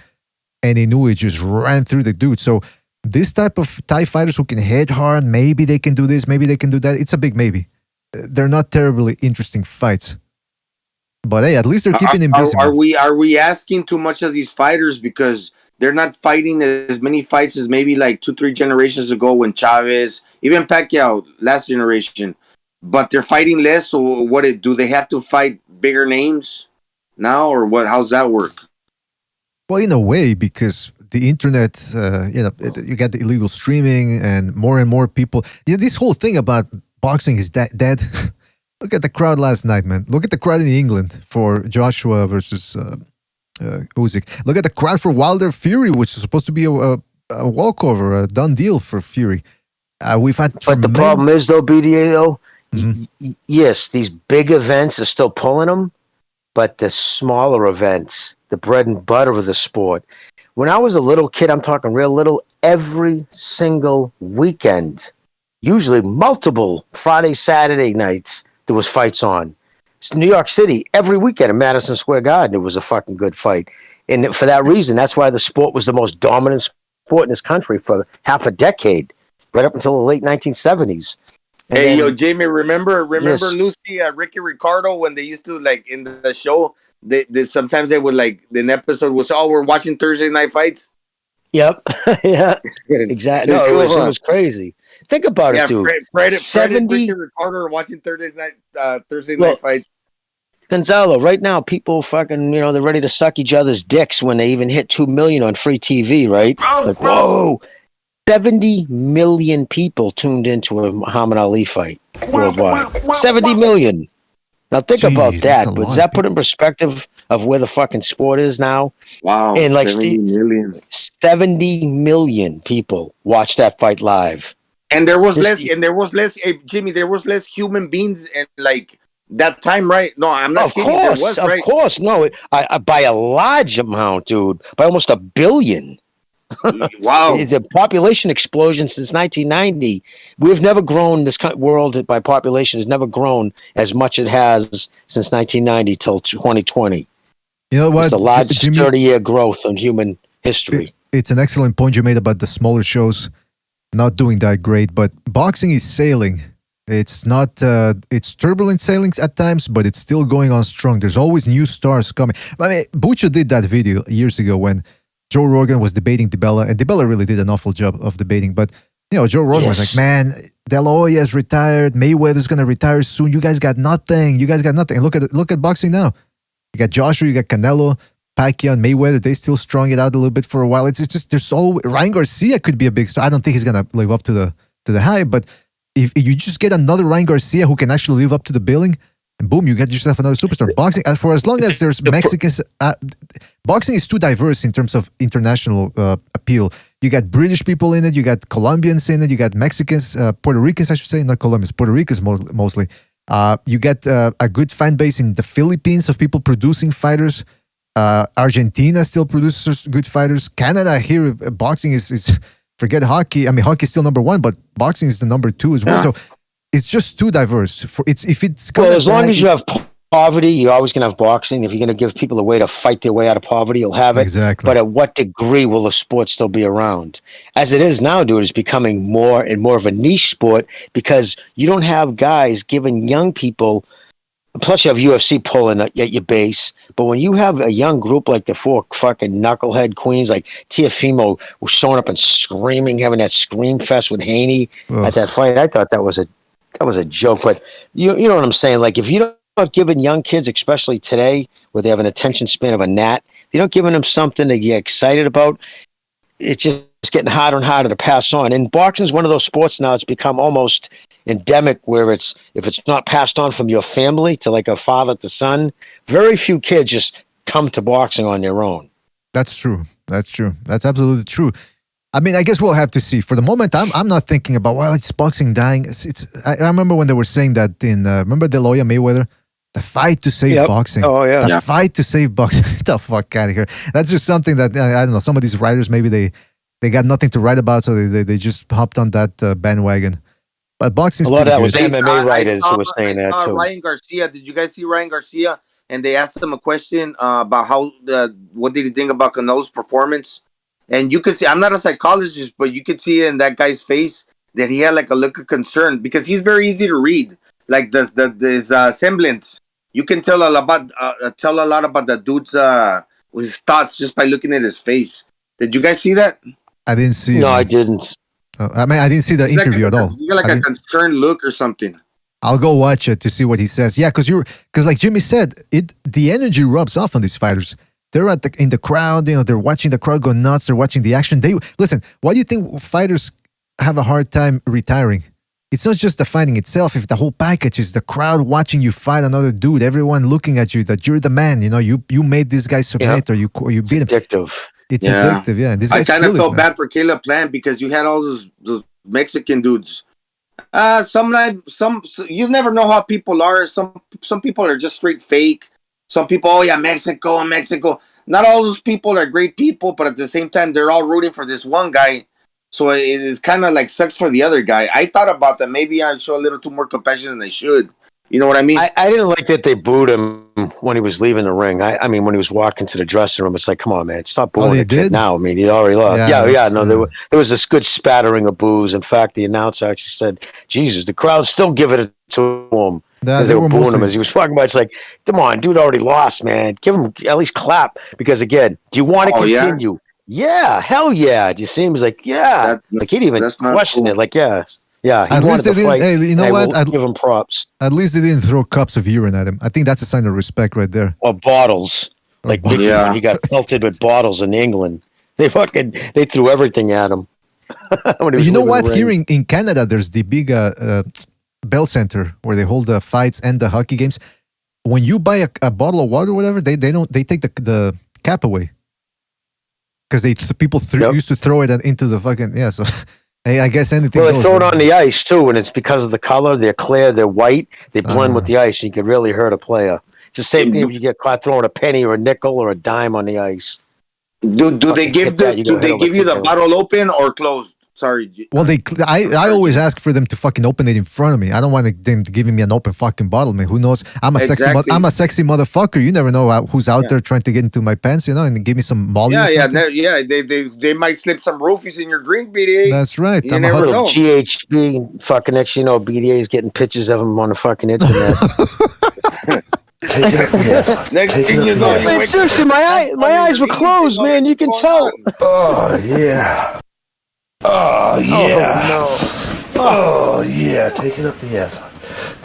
and Inoue just ran through the dude. So this type of Thai fighters who can hit hard, maybe they can do this, maybe they can do that. It's a big maybe. They're not terribly interesting fights. But hey, at least they're keeping him busy. Are we asking too much of these fighters because they're not fighting as many fights as maybe like 2-3 generations ago when Chavez, even Pacquiao, last generation, but they're fighting less. So do they have to fight bigger names now, or what? How's that work? Well, in a way, because the internet, you got the illegal streaming and more people. This whole thing about boxing is dead. Look at the crowd last night, man. Look at the crowd in England for Joshua versus Usyk. Look at the crowd for Wilder Fury, which is supposed to be a walkover, a done deal for Fury. We've had, but the problem is though, BDA though, yes, these big events are still pulling them, but the smaller events, the bread and butter of the sport. When I was a little kid, I'm talking real little, every single weekend, usually multiple Friday, Saturday nights, there was fights on. It's New York City, every weekend in Madison Square Garden, it was a fucking good fight. And for that reason, that's why the sport was the most dominant sport in this country for half a decade, right up until the late 1970s. And hey, then, yo, Jamie, remember yes. Lucy, Ricky Ricardo, when they used to, like, in the show, they sometimes they would, like, an episode was, we're watching Thursday night fights? Yep. Yeah, exactly. No, it was crazy. Think about it, dude. Fred and Ricky Ricardo are watching Thursday night fights. Gonzalo, right now, people fucking, they're ready to suck each other's dicks when they even hit 2 million on free TV, right? Like, whoa. 70 million people tuned into a Muhammad Ali fight worldwide. 70 million. Now think about that. But does that put in perspective of where the fucking sport is now? Wow. And like 70 million. 70 million people watched that fight live. And there was less, Jimmy, there was less human beings and like that time, right? No, I'm not kidding. There was, right? Of course. No, by a large amount, dude. By almost 1 billion. Wow. The population explosion since 1990. We've never grown, this world by population has never grown as much as it has since 1990 till 2020. You know what? It's the largest 30-year growth in human history. It's an excellent point you made about the smaller shows not doing that great, but boxing is sailing. It's not, it's turbulent sailings at times, but it's still going on strong. There's always new stars coming. I mean, Buccio did that video years ago when Joe Rogan was debating DiBella, and DiBella really did an awful job of debating, but, Joe Rogan was like, man, De La Hoya's retired, Mayweather's going to retire soon, you guys got nothing, And look at boxing now. You got Joshua, you got Canelo, Pacquiao and Mayweather, they still strung it out a little bit for a while. It's just there's Ryan Garcia could be a big star. I don't think he's gonna live up to the hype, but if you just get another Ryan Garcia who can actually live up to the billing, and boom, you get yourself another superstar. Boxing, for as long as there's Mexicans, boxing is too diverse in terms of international appeal. You got British people in it, you got Colombians in it, you got Mexicans, Puerto Ricans, I should say, not Colombians, Puerto Ricans mostly. You get a good fan base in the Philippines of people producing fighters. Argentina still produces good fighters. Canada here, boxing is forget hockey. I mean, hockey is still number one, but boxing is the number two as well. So it's just too diverse. As long as you have poverty, you're always going to have boxing. If you're going to give people a way to fight their way out of poverty, you'll have it. Exactly. But at what degree will the sport still be around? As it is now, dude, it's becoming more and more of a niche sport because you don't have guys giving young people. Plus, you have UFC pulling at your base. But when you have a young group like the 4 fucking knucklehead queens, like Teofimo, was showing up and screaming, having that scream fest with Haney at that fight, I thought that was a joke. But you know what I'm saying? Like, if you don't give young kids, especially today, where they have an attention span of a gnat, if you're not giving them something to get excited about, it's just getting harder and harder to pass on. And boxing is one of those sports now. It's become almost endemic where if it's not passed on from your family to like a father to son, very few kids just come to boxing on their own. That's true. That's absolutely true. I mean, I guess we'll have to see. For the moment, I'm not thinking about, it's boxing dying. I remember when they were saying that in, remember De La Hoya Mayweather? The fight to save boxing. Oh, yeah. The fight to save boxing. Get the fuck out of here. That's just something that, I don't know, some of these writers, maybe they they got nothing to write about, so they just hopped on that bandwagon. But boxing, a lot of that was Hey, MMA writers who were I saying that saw too. Ryan Garcia. Did you guys see Ryan Garcia? And they asked him a question about what did he think about Canelo's performance? And you could see, I'm not a psychologist, but you could see in that guy's face that he had like a look of concern because he's very easy to read. Like his semblance, you can tell a lot about the dude's his thoughts just by looking at his face. Did you guys see that? I didn't see it. No, I didn't. I mean, I didn't see the interview at all. You got like a concerned look or something. I'll go watch it to see what he says. Yeah, because like Jimmy said, the energy rubs off on these fighters. They're in the crowd, they're watching the crowd go nuts. They're watching the action. Listen. Why do you think fighters have a hard time retiring? It's not just the fighting itself. If the whole package is the crowd watching you fight another dude, everyone looking at you that you're the man. You made this guy submit or you beat him. Addictive. It's addictive. Yeah. This I kind of felt bad for Canelo-Plant because you had all those Mexican dudes. Some you never know how people are. Some people are just straight fake. Some people, oh yeah, Mexico. Not all those people are great people, but at the same time, they're all rooting for this one guy. So it is kind of like sucks for the other guy. I thought about that. Maybe I show a little too more compassion than I should. You know what I mean? I didn't like that they booed him when he was leaving the ring. I mean, when he was walking to the dressing room, it's like, come on, man, stop booing the kid now. I mean, he already lost. Yeah. No, there was this good spattering of boos. In fact, the announcer actually said, Jesus, the crowd's still giving it to him. Because they were booing him as he was walking by. It's like, come on, dude already lost, man. Give him at least clap. Because again, do you want to continue? Yeah, hell yeah. Do you see him? He's like, yeah. Like he didn't even question it. Like, yeah. Yeah, at least they didn't. Hey, you know what? I'd give him props. At least they didn't throw cups of urine at him. I think that's a sign of respect right there. Or bottles, like Mickey when he got pelted with bottles in England. They threw everything at him. You know what? Here in Canada, there's the big Bell Center where they hold the fights and the hockey games. When you buy a bottle of water or whatever, they take the cap away because people used to throw it into the fucking So. Hey, I guess anything goes. Well, they throw it on the ice, too, and it's because of the color. They're clear, they're white. They blend with the ice. You could really hurt a player. It's the same thing if you get caught throwing a penny or a nickel or a dime on the ice. Do they give you the bottle open or closed? Sorry. Well, I always ask for them to fucking open it in front of me. I don't want them giving me an open fucking bottle, man. Who knows? I'm a sexy motherfucker. You never know who's out there trying to get into my pants, and give me some Molly. They might slip some roofies in your drink, BDA. That's right. You never know. GHB, fucking next, BDA is getting pictures of him on the fucking internet. Next thing you know, man, seriously, my eyes were closed, man. You can tell. Oh yeah. Oh yeah. Oh, no. Oh yeah. Take it up the ass.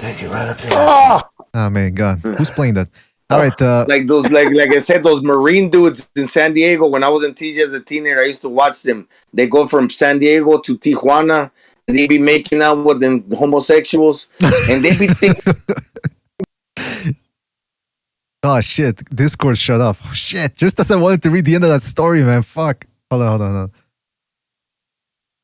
Take it right up the ass. Oh man, God, who's playing that? All right, like those, like I said, those Marine dudes in San Diego. When I was in TJ as a teenager, I used to watch them. They go from San Diego to Tijuana, and they be making out with them homosexuals, and they be thinking. Oh shit! Discord shut off. Oh, shit! Just as I wanted to read the end of that story, man. Fuck. Hold on.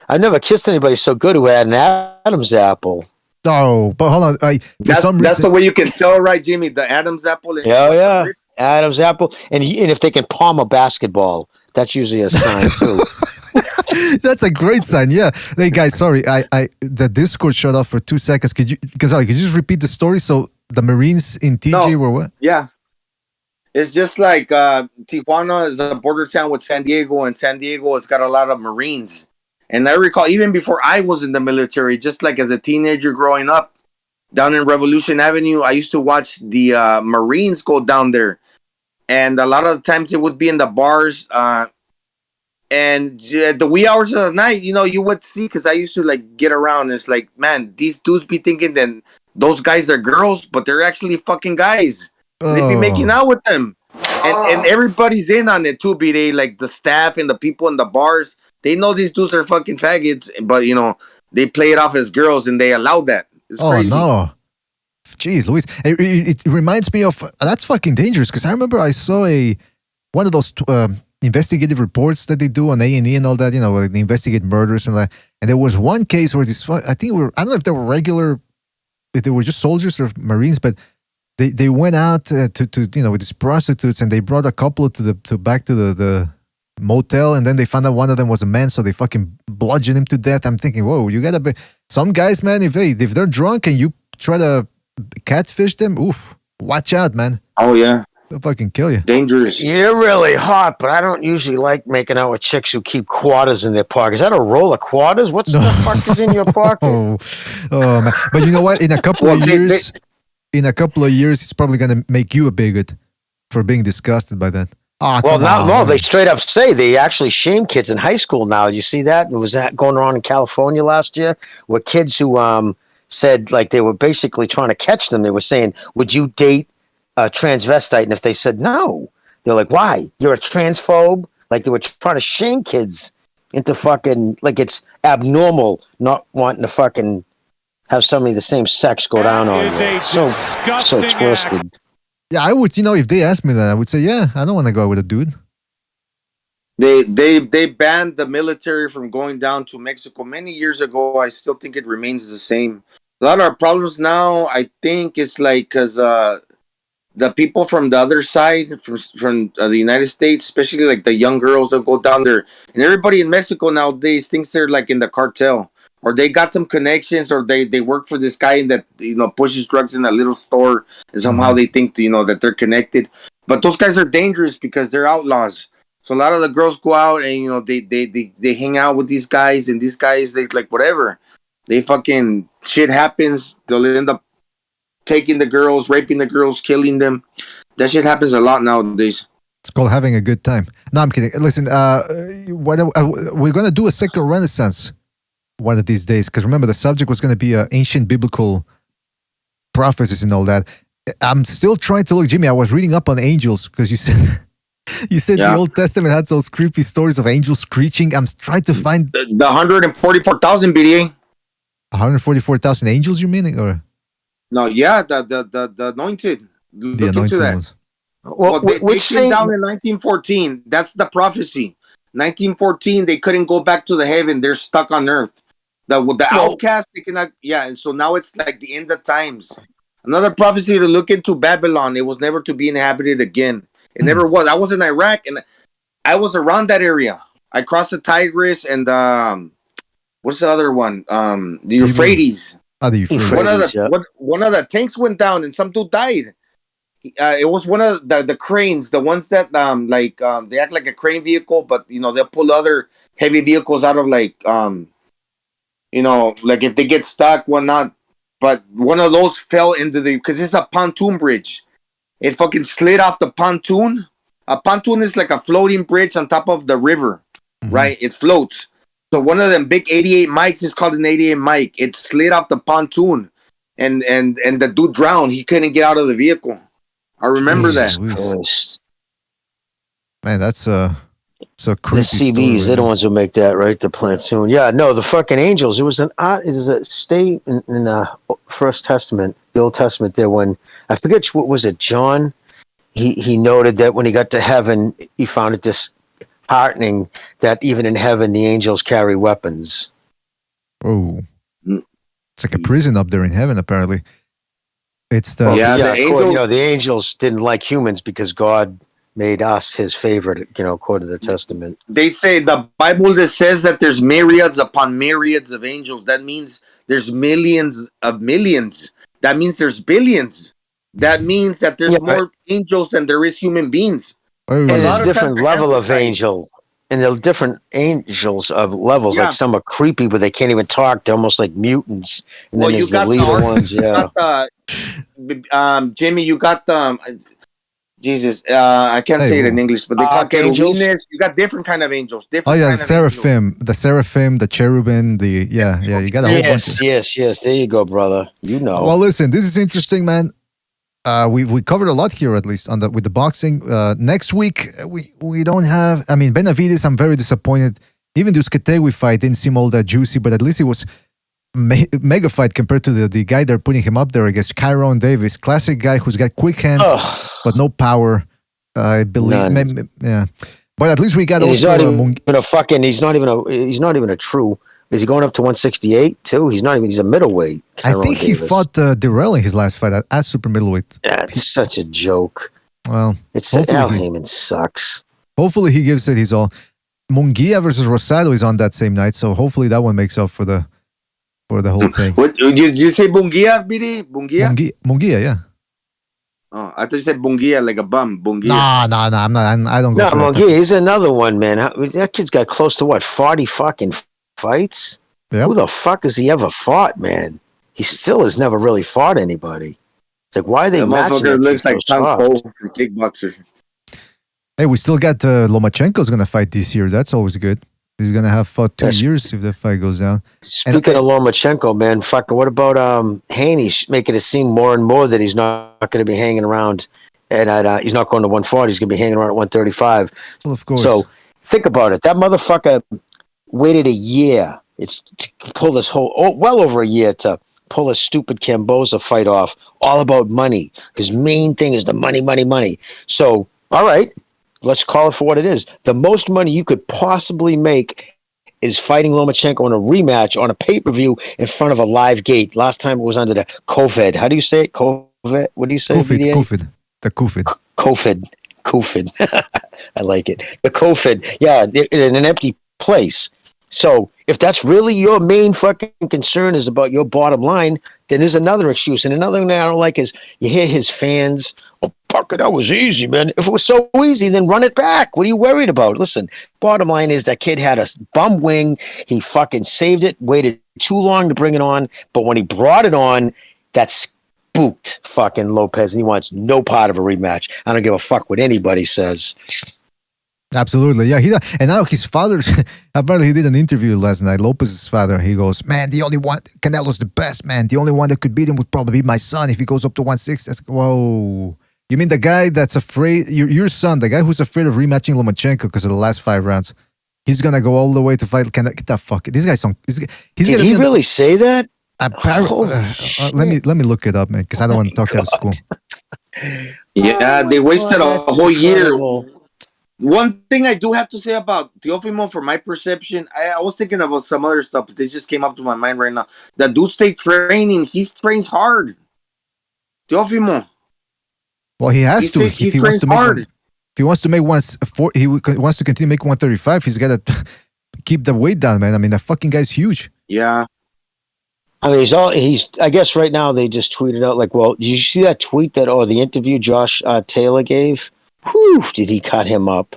I never kissed anybody so good who had an Adam's apple. Oh, but hold on. That's the way you can tell, right, Jimmy? The Adam's apple. Yeah. Adam's apple, and if they can palm a basketball, that's usually a sign too. That's a great sign. Yeah. Hey guys, sorry. The Discord shut off for 2 seconds. Could you just repeat the story? So the Marines in TJ were what? Yeah. It's just like Tijuana is a border town with San Diego, and San Diego has got a lot of Marines. And I recall, even before I was in the military, just like as a teenager growing up, down in Revolution Avenue, I used to watch the Marines go down there. And a lot of the times it would be in the bars. And at the wee hours of the night, you would see, because I used to get around. It's like, man, these dudes be thinking that those guys are girls, but they're actually fucking guys. They be making out with them. And everybody's in on it too, be they like the staff and the people in the bars. They know these dudes are fucking faggots, but they play it off as girls and they allow that. It's crazy. No. Jeez, Luis. It reminds me of that's fucking dangerous, because I remember I saw one of those investigative reports that they do on A&E and all that, where they investigate murders and that. And there was one case where I don't know if they were if they were just soldiers or Marines, but they went out to with these prostitutes, and they brought a couple back to the motel, and then they found out one of them was a man, so they fucking bludgeoned him to death. I'm thinking, whoa, you gotta be. Some guys, man, if they're drunk and you try to catfish them, oof, watch out, man. Oh yeah, they'll fucking kill you. Dangerous. You're really hot, but I don't usually like making out with chicks who keep quarters in their pocket. Is that a roll of quarters? What the fuck is in your pocket? Oh man. But you know what? In a couple of years, it's probably gonna make you a bigot for being disgusted by that. Well, no, they straight up say they actually shame kids in high school now. You see that? Was that going on in California last year? Where kids who said, like, they were basically trying to catch them. They were saying, would you date a transvestite? And if they said no, they're like, why? You're a transphobe? Like, they were trying to shame kids into fucking, like, it's abnormal not wanting to fucking have somebody the same sex go down on you. It's so twisted. Yeah, I would, if they asked me that, I would say, yeah, I don't want to go out with a dude. They banned the military from going down to Mexico many years ago. I still think it remains the same. A lot of our problems now, I think, is like because the people from the other side, from the United States, especially like the young girls that go down there, and everybody in Mexico nowadays thinks they're like in the cartel, or they got some connections, or they work for this guy that pushes drugs in a little store, and somehow they think that they're connected. But those guys are dangerous because they're outlaws. So a lot of the girls go out and they hang out with these guys, and these guys, they like whatever. They fucking shit happens. They'll end up taking the girls, raping the girls, killing them. That shit happens a lot nowadays. It's called having a good time. No, I'm kidding. Listen, we're gonna do a second Renaissance one of these days, because remember the subject was going to be ancient biblical prophecies and all that. I'm still trying to look, Jimmy. I was reading up on angels because you said the Old Testament had those creepy stories of angels screeching. I'm trying to find the 144,000 BDA. 144,000 angels, you mean, or no? Yeah, the anointed. The anointed ones. Well, they came down in 1914. That's the prophecy. 1914, they couldn't go back to the heaven. They're stuck on earth. The outcast, they cannot. Yeah, and so now it's like the end of times. Another prophecy to look into Babylon. It was never to be inhabited again. It never was. I was in Iraq, and I was around that area. I crossed the Tigris and what's the other one? The Euphrates. The Euphrates. One of the tanks went down, and some dude died. It was one of the cranes, the ones that they act like a crane vehicle, but they'll pull other heavy vehicles out of like if they get stuck, whatnot. But one of those fell into because it's a pontoon bridge. It fucking slid off the pontoon. A pontoon is like a floating bridge on top of the river, right? It floats. So one of them big 88 mics is called an 88 mic. It slid off the pontoon, and the dude drowned. He couldn't get out of the vehicle. I remember that. Man, that's so creepy. The CBs, they're the ones who make that, right? The pontoon. Yeah, no, the fucking angels. It was a state in First Testament, the Old Testament there, when I forget what was it, John? He noted that when he got to heaven, he found it disheartening that even in heaven the angels carry weapons. Oh, it's like a prison up there in heaven, apparently. It's the the angels didn't like humans because God made us his favorite, according to the Testament. They say the Bible that says that there's myriads upon myriads of angels. That means there's millions of millions. That means there's billions. That means that there's more angels than there is human beings. And there's different level of angel. And there are different angels of levels. Like some are creepy, but they can't even talk. They're almost like mutants. And then there's the leader ones. Jimmy, you got Jesus. I can't say it in English, but they call angels. You got different kind of angels. Different. The seraphim, the cherubim, You got a whole bunch. Yes. There you go, brother. You know. Well, listen, this is interesting, man. We covered a lot here, at least with the boxing. Next week we don't have. I mean, Benavides. I'm very disappointed. Even Dusketegui fight didn't seem all that juicy, but at least it was mega fight compared to the guy they're putting him up there against. Kyron Davis, classic guy who's got quick hands but no power. I believe. Yeah, but at least we got he's not even a true. Is he going up to 168 too? He's not even. He's a middleweight. I think he fought Dirrell in his last fight at super middleweight. Yeah, it's such a joke. Well, Al Heyman sucks. Hopefully he gives it his all. Munguia versus Rosado is on that same night, so hopefully that one makes up for the whole thing. What did you say? Bungia, BD? Bungia? Munguia, yeah. Oh, I thought you said Bungia like a bum. Bungia. No, I'm not. I don't go No, for that. Munguia, he's another one, man. That kid's got close to 40 fucking fights? Yep. Who the fuck has he ever fought, man? He still has never really fought anybody. It's like, why are they That matching motherfucker that looks kid like so Tom soft? Cole from Kickboxer. Hey, we still got Lomachenko's going to fight this year. That's always good. He's going to have fought 2 years if the fight goes down. Speaking of Lomachenko, man, fucking, what about Haney making it seem more and more that he's not going to be hanging around and he's not going to 140. He's going to be hanging around at 135. Well, of course. So think about it. That motherfucker waited a year. It's to pull this well over a year to pull a stupid Camboza fight off, all about money. His main thing is the money, money, money. So, all right, let's call it for what it is. The most money you could possibly make is fighting Lomachenko in a rematch on a pay-per-view in front of a live gate. Last time it was under the COVID. How do you say it? COVID? What do you say? COVID. The COVID. COVID. I like it. The COVID. Yeah, in an empty place. So if that's really your main fucking concern is about your bottom line, then there's another excuse. And another thing I don't like is you hear his fans, oh, fuck it, that was easy, man. If it was so easy, then run it back. What are you worried about? Listen, bottom line is that kid had a bum wing. He fucking saved it, waited too long to bring it on. But when he brought it on, that spooked fucking Lopez, and he wants no part of a rematch. I don't give a fuck what anybody says. Absolutely, yeah. And now his father, apparently he did an interview last night. Lopez's father, he goes, man, the only one, Canelo's the best, man. The only one that could beat him would probably be my son if he goes up to 160. Whoa. You mean the guy that's afraid, your son, the guy who's afraid of rematching Lomachenko because of the last 5 rounds, he's going to go all the way to fight Canelo. Get the fuck. This guy's on. Did he really say that? Let me look it up, man, because I don't want to talk out of school. Yeah, they wasted a whole year. One thing I do have to say about Teofimo, from my perception, I was thinking about some other stuff, but this just came up to my mind right now. That dude stay training. He trains hard. Teofimo. Well, he has to. If he wants to make if he wants to make he wants to continue making 135, he's got to keep the weight down, man. I mean, that fucking guy's huge. Yeah. I mean, he's. I guess right now they just tweeted out like, well, did you see that tweet the interview Josh Taylor gave? Whew, did he cut him up?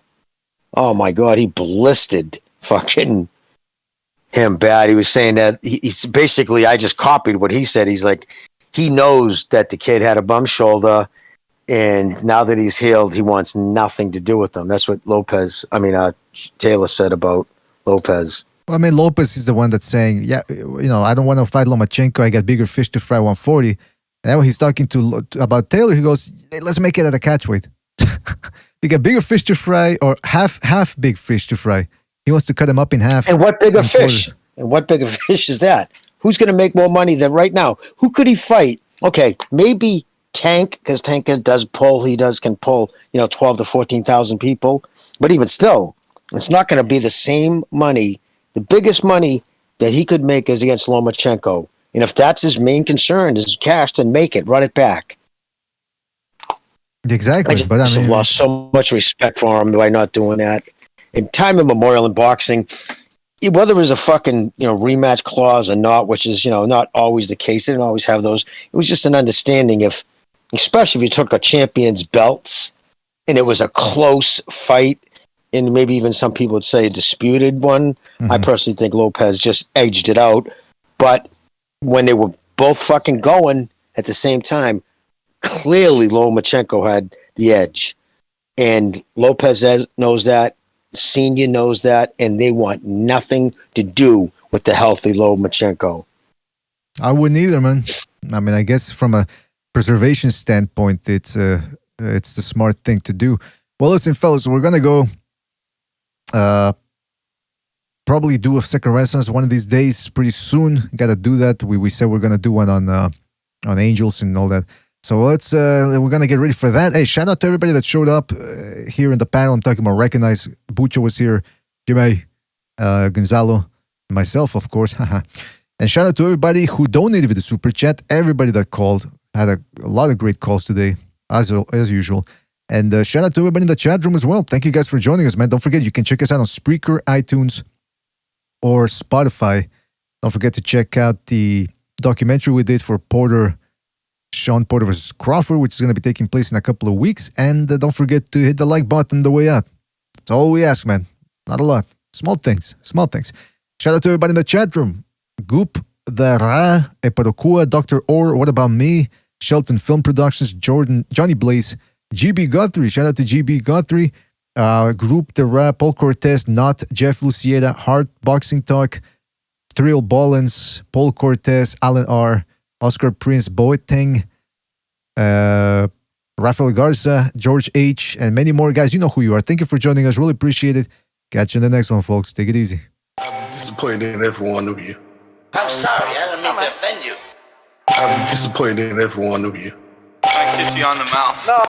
Oh my God, he blistered fucking him bad. He was saying that he's basically, I just copied what he said. He's like, he knows that the kid had a bum shoulder, and now that he's healed, he wants nothing to do with him. That's what Taylor said about Lopez. Well, I mean, Lopez is the one that's saying, yeah, I don't want to fight Lomachenko. I got bigger fish to fry 140. And then when he's talking about Taylor, he goes, hey, let's make it at a catchweight. You got bigger fish to fry or half big fish to fry. He wants to cut him up in half. And what bigger fish? And what bigger fish is that? Who's going to make more money than right now? Who could he fight? Okay, maybe Tank, because Tank does pull. He can pull 12 to 14,000 people. But even still, it's not going to be the same money. The biggest money that he could make is against Lomachenko. And if that's his main concern is cash, then make it. Run it back. Exactly, but I mean, lost so much respect for him by not doing that. In time immemorial in boxing, whether it was a fucking rematch clause or not, which is not always the case. They didn't always have those. It was just an understanding especially if you took a champion's belts and it was a close fight, and maybe even some people would say a disputed one. Mm-hmm. I personally think Lopez just edged it out, but when they were both fucking going at the same time, clearly Lomachenko had the edge, and Lopez knows that, Senior knows that, and they want nothing to do with the healthy Lomachenko. I wouldn't either, man. I mean, I guess from a preservation standpoint, it's the smart thing to do. Well, listen, fellas, we're gonna go probably do a second renaissance one of these days pretty soon. Got to do that. We said we're gonna do one on Angels and all that. So we're going to get ready for that. Hey, shout out to everybody that showed up here in the panel. I'm talking about Recognize. Bucho was here, Jimmy, Gonzalo, and myself, of course. And shout out to everybody who donated with the super chat. Everybody that called. Had a lot of great calls today, as usual. And shout out to everybody in the chat room as well. Thank you guys for joining us, man. Don't forget, you can check us out on Spreaker, iTunes, or Spotify. Don't forget to check out the documentary we did for Sean Porter versus Crawford, which is going to be taking place in a couple of weeks. And don't forget to hit the like button on the way out. That's all we ask, man. Not a lot. Small things. Shout out to everybody in the chat room. Goop, The Ra, Eparokua, Dr. Orr, What About Me, Shelton Film Productions, Johnny Blaze, GB Guthrie. Shout out to GB Guthrie. Group The Ra, Paul Cortez, Not, Jeff Lucieta, Heart Boxing Talk, Thrill Bollens, Paul Cortez, Alan R., Oscar Prince, Boateng, Rafael Garza, George H., and many more guys. You know who you are. Thank you for joining us. Really appreciate it. Catch you in the next one, folks. Take it easy. I'm disappointed in every one of you. I'm sorry, I don't mean to offend you. I'm disappointed in every one of you. I kiss you on the mouth. No.